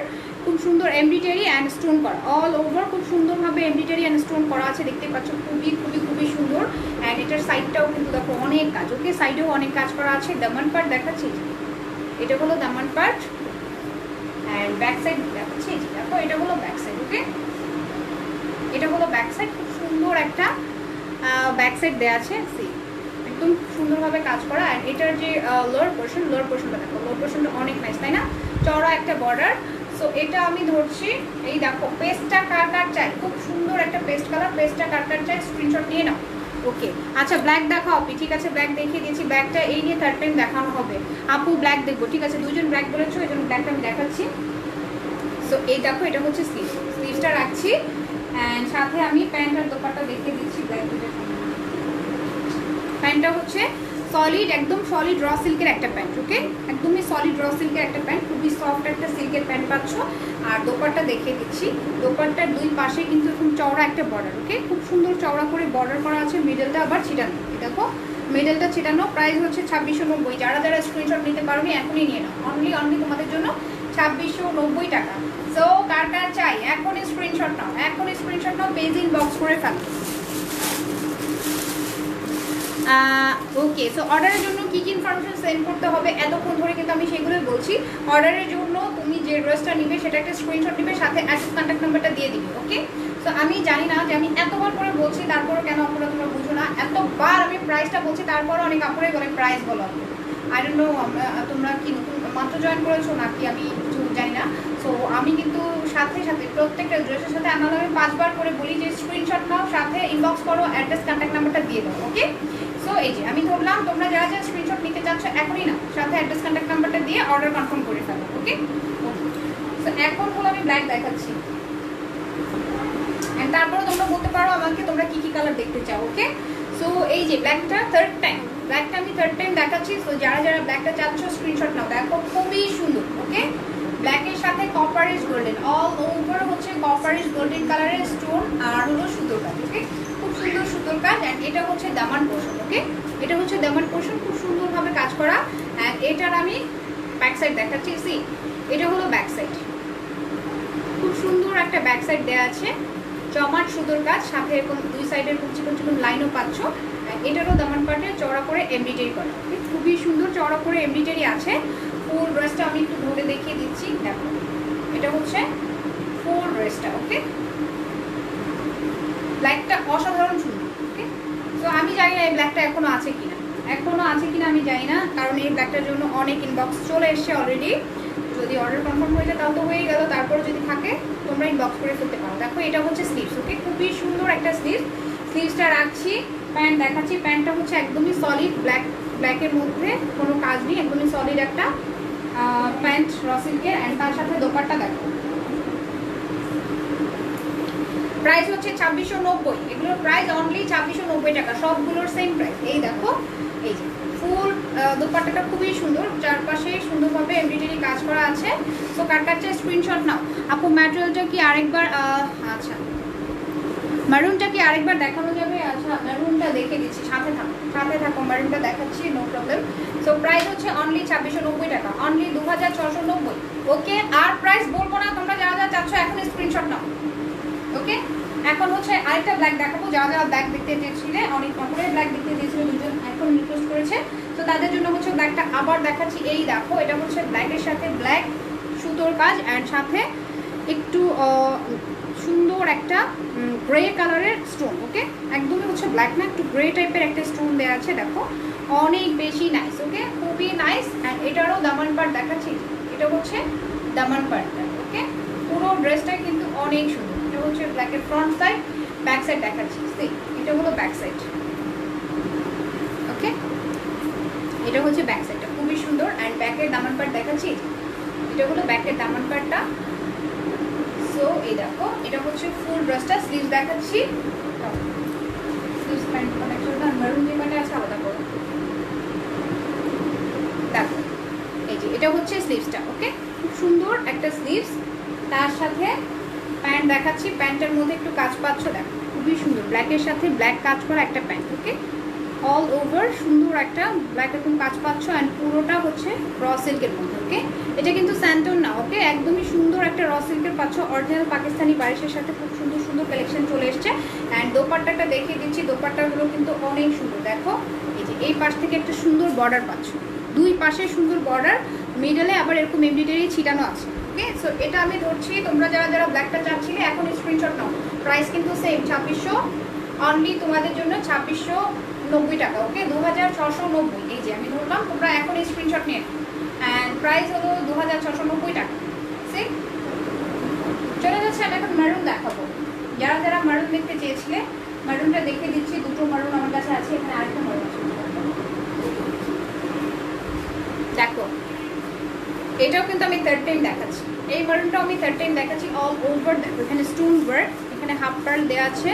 খুব সুন্দর এমব্রয়ডারি অ্যান্ড স্টোন করা, অল ওভার খুব সুন্দরভাবে এমব্রয়ডারি অ্যান্ড স্টোন করা আছে। দেখতে পাচ্ছ খুবই খুবই খুবই সুন্দর। অ্যান্ড এটার সাইডটাও কিন্তু দেখো অনেক কাজ। ওকে, সাইডেও অনেক কাজ করা আছে। দামান পার্ট দেখাচ্ছি, এটা হলো দামান পার্ট। অ্যান্ড ব্যাক সাইড দেখাচ্ছি, দেখো এটা হলো ব্যাক সাইড। ওকে, এটা হলো ব্যাক সাইড, খুব সুন্দর একটা ব্যাক সাইড দেওয়া আছে। সি একদম সুন্দরভাবে কাজ করা। অ্যান্ড এটার যে লোয়ার পোর্শনটা দেখো, লোয়ার পোর্শনটা অনেক নাইস, তাই না? চওড়া একটা বর্ডার। সো এটা আমি ধরছি। এই দেখো পেস্টটা কার কার চাই, খুব সুন্দর একটা পেস্ট কালার। পেস্টটা কার কার চাই স্ক্রিনশট নিয়ে নাও। ওকে, আচ্ছা ব্ল্যাক দেখাও আপনি, ঠিক আছে ব্ল্যাক দেখিয়ে দিয়েছি। ব্ল্যাকটা এই নিয়ে থার্ড টাইম দেখানো হবে। আপু ব্ল্যাক দেখবো, ঠিক আছে দুজন ব্ল্যাক বলেছো, এই জন্য ব্ল্যাকটা আমি দেখাচ্ছি। সো এই দেখো এটা হচ্ছে স্লিভসটা রাখছি। অ্যান্ড সাথে আমি প্যান্ট আর দোপাট্টা দেখিয়ে দিচ্ছি। ব্ল্যাক প্যান্টটা হচ্ছে সলিড, একদম সলিড র সিল্কের একটা প্যান্ট। ওকে, একদমই সলিড র সিল্কের একটা প্যান্ট, খুবই সফট একটা সিল্কের প্যান্ট পাচ্ছ। আর দোপাট্টা দেখিয়ে দিচ্ছি। দোপাট্টার দুই পাশে কিন্তু এরকম চওড়া একটা বর্ডার। ওকে, খুব সুন্দর চওড়া করে বর্ডার করা আছে। মিডলটা আবার ছিটানো, দেখো মিডলটা ছিটানো। প্রাইস হচ্ছে 2690। যারা যারা স্ক্রিনশট নিতে পারোনি এখনই নিয়ে নাও। অনলি তোমাদের জন্য 2690 টাকা। সো কার কার চাই এখনই স্ক্রিনশট নাও, এখনই স্ক্রিনশট নাও, পেজিং বক্স করে ফেলো। ওকে, সো অর্ডারের জন্য কী কী ইনফরমেশন সেন্ড করতে হবে এতক্ষণ ধরে কিন্তু আমি সেগুলোই বলছি। অর্ডারের জন্য তুমি যে ড্রেসটা নিবে সেটা একটা স্ক্রিনশট নিবে, সাথে অ্যাড্রেস কন্ট্যাক্ট নাম্বারটা দিয়ে দিবে। ওকে, সো আমি জানি না যে আমি এতবার করে বলছি তারপরও কেন আপনারা তোমরা বুঝো না। এতবার আমি প্রাইসটা বলছি তারপরও অনেক আপুরাই বলে প্রাইস বলো। আই ডোন্ট নো তোমরা কি নতুন মাত্র জয়েন করেছো নাকি আমি কিছু জানি না। সো আমি কিন্তু সাথে সাথে প্রত্যেকটা ড্রেসের সাথে আমি 5বার করে বলি যে স্ক্রিনশট নাও, সাথে ইনবক্স করো, অ্যাড্রেস কন্ট্যাক্ট নাম্বারটা দিয়ে দাও। ওকে, সো এই যে আমি ধরলাম, তোমরা যারা যারা স্ক্রিনশট নিতে চাচ্ছ এখনই না, সাথে অ্যাড্রেস কন্ট্যাক্ট নাম্বারটা দিয়ে অর্ডার কনফার্ম করে ফেলো। ওকে, সো এখন হলো আমি ব্ল্যাক দেখাচ্ছি। এন্ড তারপরে তোমরা বলতে পারো আমাকে তোমরা কি কি কালার দেখতে চাও। ওকে, সো এই যে ব্ল্যাকটা থার্ড টাইম, ব্ল্যাকটা আমি থার্ড টাইম দেখাচ্ছি। সো যারা যারা ব্ল্যাকটা চাচ্ছ স্ক্রিনশট নাও, দেখো খুবই সুন্দর। ওকে, ব্ল্যাকের সাথে কপারিশ গোল্ডেন, অল ওভার হচ্ছে কপারিশ গোল্ডেন কালারের স্টোন আর হলো সুতোর কাজ। ওকে, খুব সুন্দর সুতোর কাজ। অ্যান্ড এটা হচ্ছে দামান পোর্শন। ওকে, এটা হচ্ছে দামান পোর্শন, খুব সুন্দরভাবে কাজ করা। অ্যান্ড এটার আমি ব্যাক সাইড দেখাচ্ছি। সি এটা হলো ব্যাক সাইড। খুব সুন্দর একটা ব্যাক সাইড দেওয়া আছে, জমাট সুতোর কাজ, সাথে এরকম দুই সাইডে এরকম চিকন চিকন লাইনও পাচ্ছ। এটারও দামান পাটে চওড়া করে এমব্রয়ডারি করা, খুবই সুন্দর চওড়া করে এমব্রয়ডারি আছে। ফুল ড্রেসটা আমি একটু ধরে দেখিয়ে দিচ্ছি, দেখো এটা হচ্ছে ফুল ড্রেসটা। ওকে, ব্ল্যাকটা অসাধারণ সুন্দর। ওকে, তো আমি জানি না এই ব্ল্যাকটা এখনো আছে কিনা আমি জানি না, কারণ এই ব্ল্যাকটার জন্য অনেক ইনবক্স চলে এসছে অলরেডি। যদি অর্ডার কনফার্ম হয়ে যায় তাও তো হয়ে গেল, তারপরে যদি থাকে তোমরা ইনবক্স করে ফেলতে পারো। দেখো এটা হচ্ছে স্লিভস। ওকে, খুবই সুন্দর একটা স্লিভসটা রাখছি। প্যান্ট দেখাচ্ছি, প্যান্টটা হচ্ছে একদমই সলিড ব্ল্যাকের মধ্যে কোনো কাজ নেই, একদমই সলিড একটা প্যান্ট র সিল্কের। অ্যান্ড তার সাথে দোপাট্টা দেখো, প্রাইস হচ্ছে 2690। এগুলোর প্রাইস অনলি 2690 টাকা, সবগুলোর সেম প্রাইস। এই দেখো, এই যে ফুল দোপাট্টাটা খুবই সুন্দর, চারপাশে সুন্দরভাবে এমব্রয়ডারি কাজ করা আছে। তো কার কাছে স্ক্রিনশট নাও। আপু ম্যাটেরিয়ালটা কি আরেকবার, আচ্ছা মারুনটা কি আরেকবার দেখানো যাবে? আচ্ছা মারুনটা দেখে দিচ্ছি, সাথে থাকো মারুনটা দেখাচ্ছি, নো প্রবলেম। সো প্রাইস হচ্ছে অনলি 2690 টাকা, অনলি 2690। ওকে, আর প্রাইস বলবো না, তোমরা যারা যারা চাচ্ছ এখন স্ক্রিনশট নাও। ওকে, এখন হচ্ছে আরেকটা ব্ল্যাক দেখাবো। যারা ব্ল্যাক দেখতে চেয়েছিলে, অনেক করে ব্ল্যাক দেখতে চেয়েছিল, দুজন এখন রিকোয়েস্ট করেছে, তো তাদের জন্য হচ্ছে ব্ল্যাকটা আবার দেখাচ্ছি। এই দেখো, এটা হচ্ছে ব্ল্যাকের সাথে ব্ল্যাক সুতোর কাজ, অ্যান্ড সাথে একটু সুন্দর একটা গ্রে কালারের স্টোন। ওকে, একদমই হচ্ছে ব্ল্যাক না, একটু গ্রে টাইপের একটা স্টোন দেওয়া আছে, দেখো অনেক বেশি নাইস। ওকে, খুবই নাইস। অ্যান্ড এটারও দামান পার্ট দেখাচ্ছি, এটা হচ্ছে দামান পার্টটা। ওকে, পুরো ড্রেসটাই কিন্তু অনেক সুন্দর। এটা হচ্ছে ব্ল্যাকের ফ্রন্ট সাইড, ব্যাক সাইড দেখাচ্ছি। এটা হলো ব্যাক সাইড। ওকে, এটা হচ্ছে ব্যাক সাইডটা, খুবই সুন্দর। অ্যান্ড ব্যাকের দামান পার্ট দেখাচ্ছি, এটা হলো ব্যাকের দামান পার্টটা। সো এই দেখো, এটা হচ্ছে ফুল ড্রেসটা। স্লিভস দেখাচ্ছি, স্লিভস প্যান্ট কানেকশনটা মেরুন যে মানে আছে আলাদা করে দেখো। এই যে এটা হচ্ছে স্লিভসটা। ওকে, খুব সুন্দর একটা স্লিভস, তার সাথে প্যান্ট দেখাচ্ছি। প্যান্টের মধ্যে একটু কাজ পাচ্ছ, দেখো খুবই সুন্দর, ব্ল্যাকের সাথে ব্ল্যাক কাজ করা একটা প্যান্ট। ওকে, অল ওভার সুন্দর একটা ব্ল্যাক এরকম কাজ পাচ্ছ, অ্যান্ড পুরোটা হচ্ছে র সিল্কের মধ্যে। ওকে, এটা কিন্তু স্যান্টন না। ওকে, একদমই সুন্দর একটা র সিল্কের পাচ্ছ, অরিজিনাল পাকিস্তানি বারিশের সাথে খুব সুন্দর সুন্দর কালেকশন চলে এসছে। অ্যান্ড দোপাট্টাটা দেখিয়ে দিচ্ছি, দোপাট্টাগুলো কিন্তু অনেক সুন্দর। দেখো এই যে এই পাশ থেকে একটা সুন্দর বর্ডার পাচ্ছ, দুই পাশে সুন্দর বর্ডার, মিডলে আবার এরকম এমব্রয়ডারি ছিটানো আছে। ওকে, সো এটা আমি ধরছি, তোমরা যারা ব্ল্যাকটা চাচ্ছিলে এখন স্ক্রিনশট নাও। প্রাইস কিন্তু সেম 2600, অনলি তোমাদের জন্য 2690 টাকা। ওকে, 2690। এই যে আমি ধরলাম, তোমরা এখন স্ক্রিনশট নিয়ে। অ্যান্ড প্রাইস হলো 2690 টাকা। সে চলে যাচ্ছে, আমি এখন মারুন দেখাবো। যারা মারুন দেখতে চেয়েছিলে, মারুনটা দেখে দিচ্ছি। দুটো মারুন আমার কাছে আছে, এখানে আরেকটা মারুন আছে, দেখো এটাও কিন্তু আমি থার্ড টাইম দেখাচ্ছি। এই মারুনটাও আমি থার্ড টাইম দেখাচ্ছি। অল ওভার দেখো, এখানে স্টোন ওয়ার্ক, এখানে হাফ পার্ল দেওয়া আছে,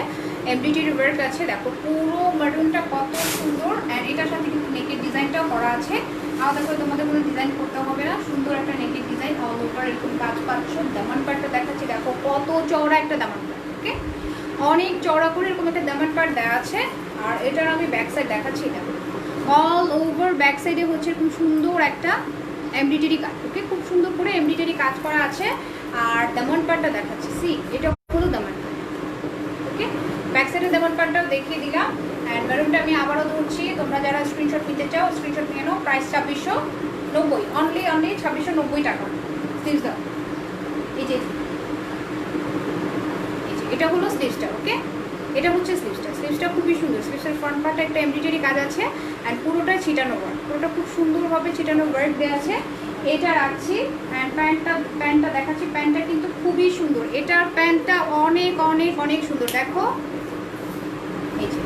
এমব্রয়ডারি ওয়ার্ক আছে। দেখো পুরো মারুনটা কত সুন্দর। অ্যান্ড এটার সাথে কিন্তু নেকের ডিজাইনটাও করা আছে, আলাদা করে তোমাদের কোনো ডিজাইন করতে হবে না, সুন্দর একটা নেকের ডিজাইন, অল ওভার এরকম কাজ পাচ্ছ। দামান পার্টটা দেখাচ্ছি, দেখো কত চওড়া একটা দামান পার্ট। ওকে, অনেক চওড়া করে এরকম একটা দামান পার্ট দেওয়া আছে। আর এটার আমি ব্যাক সাইড দেখাচ্ছি, দেখো অল ওভার ব্যাক সাইডে হচ্ছে খুব সুন্দর একটা এমব্রয়ডারি কাজ। ওকে, খুব সুন্দর করে এমব্রয়ডারি কাজ করা আছে। আর দামান পার্টটা দেখাচ্ছি, সি এটা হলো দামান পার্ট। ওকে, ব্যাক সাইডের দামান পার্টটাও দেখিয়ে দিলাম। অ্যান্ড মেরুনটা আমি আবারও ধরছি, তোমরা যারা স্ক্রিনশট নিতে চাও স্ক্রিনশট নিয়ে নাও। প্রাইস 2690, অনলি 2690 টাকা। স্লিভস দাও, এই যে এটা হলো স্লিভসটা। ওকে, এটা হচ্ছে স্লিভসটা খুবই সুন্দর। স্লিভসের ফ্রন্ট পার্টে একটা এমব্রয়ডারি কাজ আছে, অ্যান্ড পুরোটাই ছিটানো ওয়ার্ক, পুরোটা খুব সুন্দরভাবে ছিটানো ওয়ার্ক দেওয়া আছে। এটা রাখছি। অ্যান্ড প্যান্টটা দেখাচ্ছি, প্যান্টটা কিন্তু খুবই সুন্দর। এটার প্যান্টটা অনেক অনেক অনেক সুন্দর। দেখো এই যে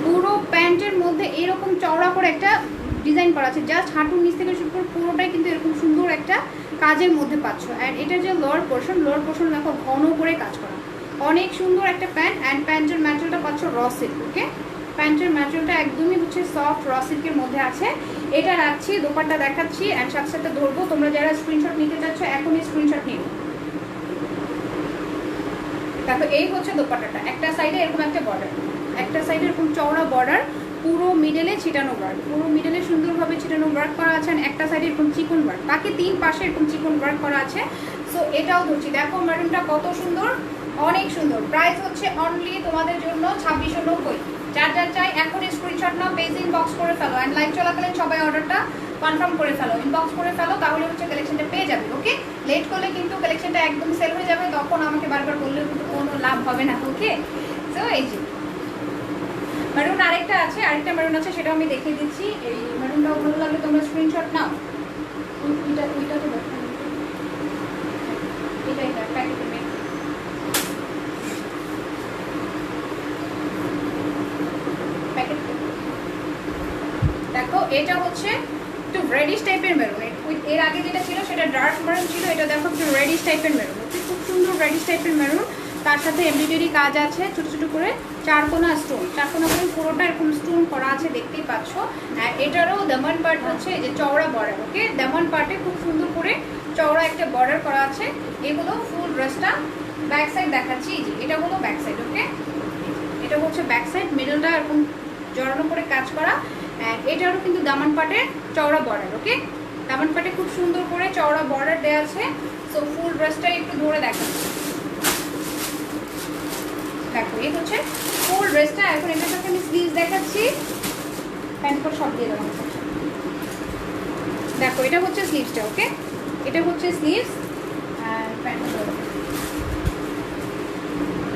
পুরো প্যান্টের মধ্যে এরকম চওড়া করে একটা ডিজাইন করা আছে, জাস্ট হাঁটুর নিচ থেকে শুরু করে পুরোটাই কিন্তু এরকম সুন্দর একটা কাজের মধ্যে পাচ্ছ। অ্যান্ড এটার যে লোয়ার পোর্শন দেখো ঘন করে কাজ করা, অনেক সুন্দর একটা প্যান্ট। অ্যান্ড প্যান্টের ম্যাটেরিয়ালটা পাচ্ছ র সিল্ক। ওকে, প্যান্টের ম্যাটেরিয়ালটা একদমই হচ্ছে সফট র সিল্কের মধ্যে আছে। এটা রাখছি, দোপাট্টা দেখাচ্ছি, অ্যান্ড সাথে সাথে ধরবো। তোমরা যারা স্ক্রিনশট নিতে চাচ্ছ এখনই স্ক্রিনশট নিও। দেখো এই হচ্ছে দোপাট্টাটা, একটা সাইডে এরকম একটা বর্ডার, একটা সাইডে এরকম চওড়া বর্ডার, পুরো মিডলে ছিটানো ওয়ার্ক, পুরো মিডলে সুন্দরভাবে ছিটানো ওয়ার্ক করা আছে। একটা সাইডে এরকম চিকন ওয়ার্ক, বাকি তিন পাশে এরকম চিকন ওয়ার্ক করা আছে। সো এটাও ধরছি, দেখো মেরুনটা কত সুন্দর, অনেক সুন্দর। প্রাইস হচ্ছে অনলি তোমাদের জন্য 2690। যার যার চাই এখন স্ক্রিনশট নাও, পেজ ইনবক্স করে ফেলো, অ্যান্ড লাইভ চলাকালীন সবাই অর্ডারটা কনফার্ম করে ফেলো, ইনবক্স করে ফেলো, তাহলে হচ্ছে কালেকশনটা পেয়ে যাবে। ওকে, লেট করলে কিন্তু কালেকশনটা একদম সেল হয়ে যাবে, তখন আমাকে বারবার বললেও কিন্তু কোনো লাভ হবে না। ওকে, সো এই যে মেরুন আরেকটা আছে, আরেকটা মেরুন আছে, সেটাও আমি দেখিয়ে দিচ্ছি। এই মেরুনটাও ভালো লাগলে তোমরা স্ক্রিনশট নাও। ওইটা তো দেখো, এটা প্যাকেটে দেখো, এটা হচ্ছে একটু রেডিশ টাইপের মেরুন। এর আগে যেটা ছিল সেটা ডার্ক মেরুন ছিল, এটা দেখো একটু রেডিশ টাইপের মেরুন, খুব সুন্দর রেডিশ টাইপের মেরুন। তার সাথে এমব্রয়ডারি কাজ আছে, ছোট ছোট করে চারকোনা স্টোন, চারকোনা করে পুরোটা এরকম স্টোন করা আছে, দেখতেই পাচ্ছ। আর এটারও দামান পার্ট হচ্ছে এই যে চওড়া বর্ডার। ওকে, দামান পার্টে খুব সুন্দর করে চওড়া একটা বর্ডার করা আছে। এগুলো ফুল ড্রেসটা ব্যাক সাইড দেখাচ্ছি, যে এটা হলো ব্যাক সাইড। ওকে, এটা হচ্ছে ব্যাক সাইড, মিডলটা এরকম জড়ানো করে কাজ করা। অ্যান্ড এটারও কিন্তু দামান পাটে চওড়া বর্ডার। ওকে, দামান পাটে খুব সুন্দর করে চওড়া বর্ডার দেওয়া আছে। সো ফুল ড্রেসটাই একটু ধরে দেখাচ্ছি, দেখো এই হচ্ছে ফুল ড্রেসটা। এখন এটার সাথে আমি স্লিভস দেখাচ্ছি, প্যান্ট করে সব দিয়ে দেবো। দেখো এটা হচ্ছে স্লিভসটা। ওকে, এটা হচ্ছে স্লিভস, অ্যান্ড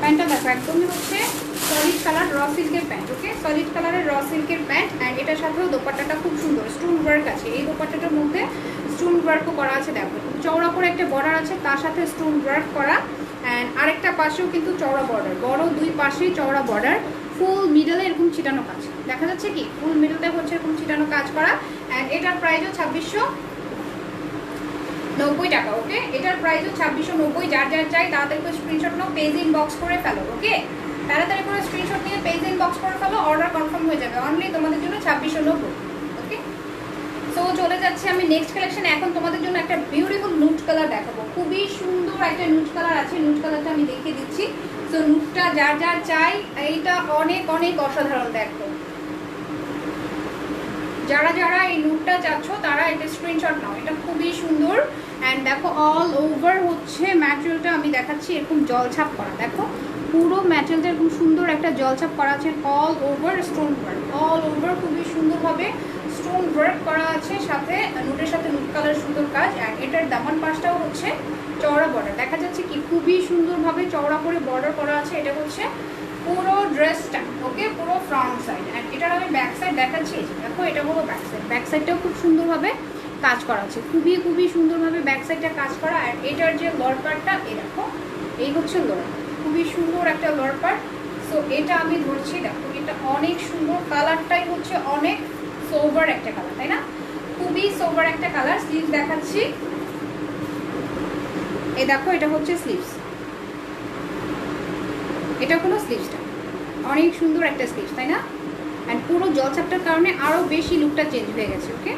প্যান্টটা দেখো একদমই হচ্ছে সলিড কালার র সিল্কের প্যান্ট। ওকে, সলিড কালারের র সিল্কের প্যান্ট। অ্যান্ড এটার সাথেও দোপাট্টাটা খুব সুন্দর স্টোন ওয়ার্ক আছে, এই দোপাট্টাটার মধ্যে স্টোন ওয়ার্কও করা আছে। দেখো চওড়া করে একটা বর্ডার আছে, তার সাথে স্টোন ওয়ার্ক করা। অ্যান্ড আরেকটা পাশেও কিন্তু চওড়া বর্ডার, বড় দুই পাশেই চওড়া বর্ডার, ফুল মিডলে এরকম ছিটানো কাজ দেখা যাচ্ছে, কি ফুল মিডলটা হচ্ছে এরকম ছিটানো কাজ করা। অ্যান্ড এটার প্রাইসও 2690 টাকা। ওকে, এটার প্রাইসও 2690। যার যার চাই তাড়াতাড়ি করে স্ক্রিনশট নাও, পেজ ইনবক্স করে ফেলো। ওকে, তাড়াতাড়ি করে স্ক্রিনশট নিয়ে পেজ ইনবক্স করে ফেলো, অর্ডার কনফার্ম হয়ে যাবে। অনলি তোমাদের জন্য 2690। ওকে, সো চলে যাচ্ছে আমি নেক্সট কালেকশনে। এখন তোমাদের জন্য একটা বিউটিফুল নুট কালার দেখাবো, খুবই সুন্দর একটা নুট কালার আছে। নুট কালারটা আমি দেখিয়ে দিচ্ছি। সো নুটটা যার যার চাই, এইটা অনেক অনেক অসাধারণ। দেখো যারা যারা এই নুটটা চাচ্ছ তারা এটা স্ক্রিনশট নাও, এটা খুবই সুন্দর। অ্যান্ড দেখো অল ওভার হচ্ছে ম্যাটেরিয়ালটা আমি দেখাচ্ছি, এরকম জলছাপ করা। দেখো পুরো ম্যাটেরিয়ালটা এরকম সুন্দর একটা জলছাপ করা আছে, all over stone work, all over খুবই সুন্দরভাবে স্টোন ওয়ার্ক করা আছে, সাথে নুটের সাথে নুট কালার সুন্দর কাজ। অ্যান্ড এটার দামান পাশটাও হচ্ছে চওড়া বর্ডার, দেখা যাচ্ছে কি খুবই সুন্দরভাবে চওড়া করে বর্ডার করা আছে। এটা হচ্ছে পুরো ড্রেসটা। ওকে, পুরো ফ্রন্ট সাইড। অ্যান্ড এটার আমি ব্যাক সাইড দেখাচ্ছি, দেখো এটা হলো ব্যাক সাইড। ব্যাক সাইডটাও খুব সুন্দরভাবে কাজ করা আছে, খুবই খুবই সুন্দরভাবে ব্যাক সাইডটা কাজ করা। আর এটার যে লোয়ার পার্টটা, এই দেখো এই হচ্ছে লোয়ার, খুবই সুন্দর একটা লোয়ার পার্ট। সো এটা আমি ধরছি, দেখো এটা অনেক সুন্দর, কালারটাই হচ্ছে অনেক সোবার একটা কালার, তাই না? খুবই সোবার একটা কালার। স্লিভস দেখাচ্ছি, এই দেখো এটা হচ্ছে স্লিভস, এটা হলো স্লিভসটা, অনেক সুন্দর একটা স্লিভস, তাই না? অ্যান্ড পুরো জলছাপটার কারণে আরও বেশি লুকটা চেঞ্জ হয়ে গেছে। ওকে,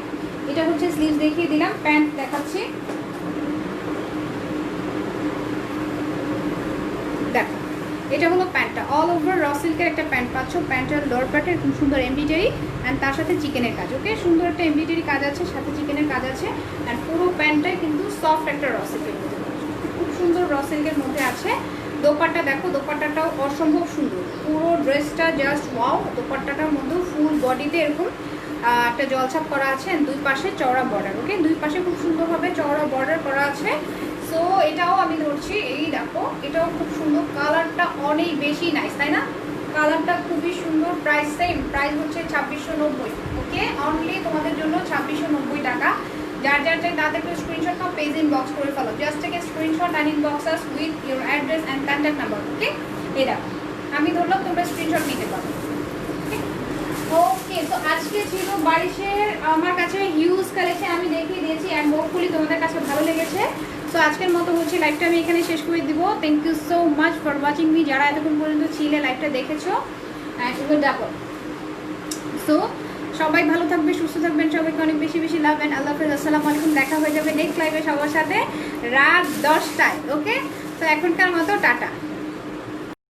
এটা হচ্ছে স্লিভস দেখিয়ে দিলাম। প্যান্ট দেখাচ্ছি, দেখো এটা হলো প্যান্টটা, অল ওভার র সিল্কের একটা প্যান্ট পাচ্ছ। প্যান্টের লোয়ার পার্টে খুব সুন্দর এমব্রয়ডারি, অ্যান্ড তার সাথে চিকেনের কাজ। ওকে, সুন্দর একটা এমব্রয়ডারি কাজ আছে, সাথে চিকেনের কাজ আছে। অ্যান্ড পুরো প্যান্টটাই কিন্তু সফট একটা র সিল্কের মধ্যে, খুব সুন্দর র সিল্কের মধ্যে আছে। দোপাট্টা দেখো, দোপাট্টাটাও অসম্ভব সুন্দর, পুরো ড্রেসটা জাস্ট ওয়াও। দোপাট্টাটার মধ্যেও ফুল বডিতে এরকম একটা জলছাপ করা আছে, দুই পাশে চওড়া বর্ডার। ওকে, দুই পাশে খুব সুন্দরভাবে চওড়া বর্ডার করা আছে। সো এটাও আমি ধরছি, এই দেখো এটাও খুব সুন্দর, কালারটা অনেক বেশি নাইস, তাই না? কালারটা খুবই সুন্দর। প্রাইস সেম, প্রাইস হচ্ছে 2690। ওকে, অনলি তোমাদের জন্য 2690 টাকা। যার যার চাই তাদের একটু স্ক্রিনশট নাও, পেজ ইনবক্স করে ফেলো। Just take a screenshot and inbox us with your address and contact number. Okay, এই দেখো আমি ধরলাম, তোমরা স্ক্রিনশট নিতে পারো। ওকে, তো আজকে ছিল বারিশের আমার কাছে হিউজ কালেকশন, আমি দেখিয়ে দিয়েছি অ্যান্ড হোপফুলি তোমাদের কাছে ভালো লেগেছে। সো আজকের মতো হচ্ছে লাইভটা আমি এখানে শেষ করে দিব। Thank you so much for watching me, যারা এতক্ষণ পর্যন্ত ছিলে লাইভটা দেখেছো, অ্যান্ড ডাবল। সো সবাই ভালো থাকবে, সুস্থ থাকবেন, সবাইকে অনেক বেশি বেশি লাভ অ্যান্ড আল্লাহ হাফেজ। আসসালামু আলাইকুম, দেখা হয়ে যাবে নেক্সট লাইভে সবার সাথে রাত 10টায়। ওকে, তো এখনকার মতো টাটা।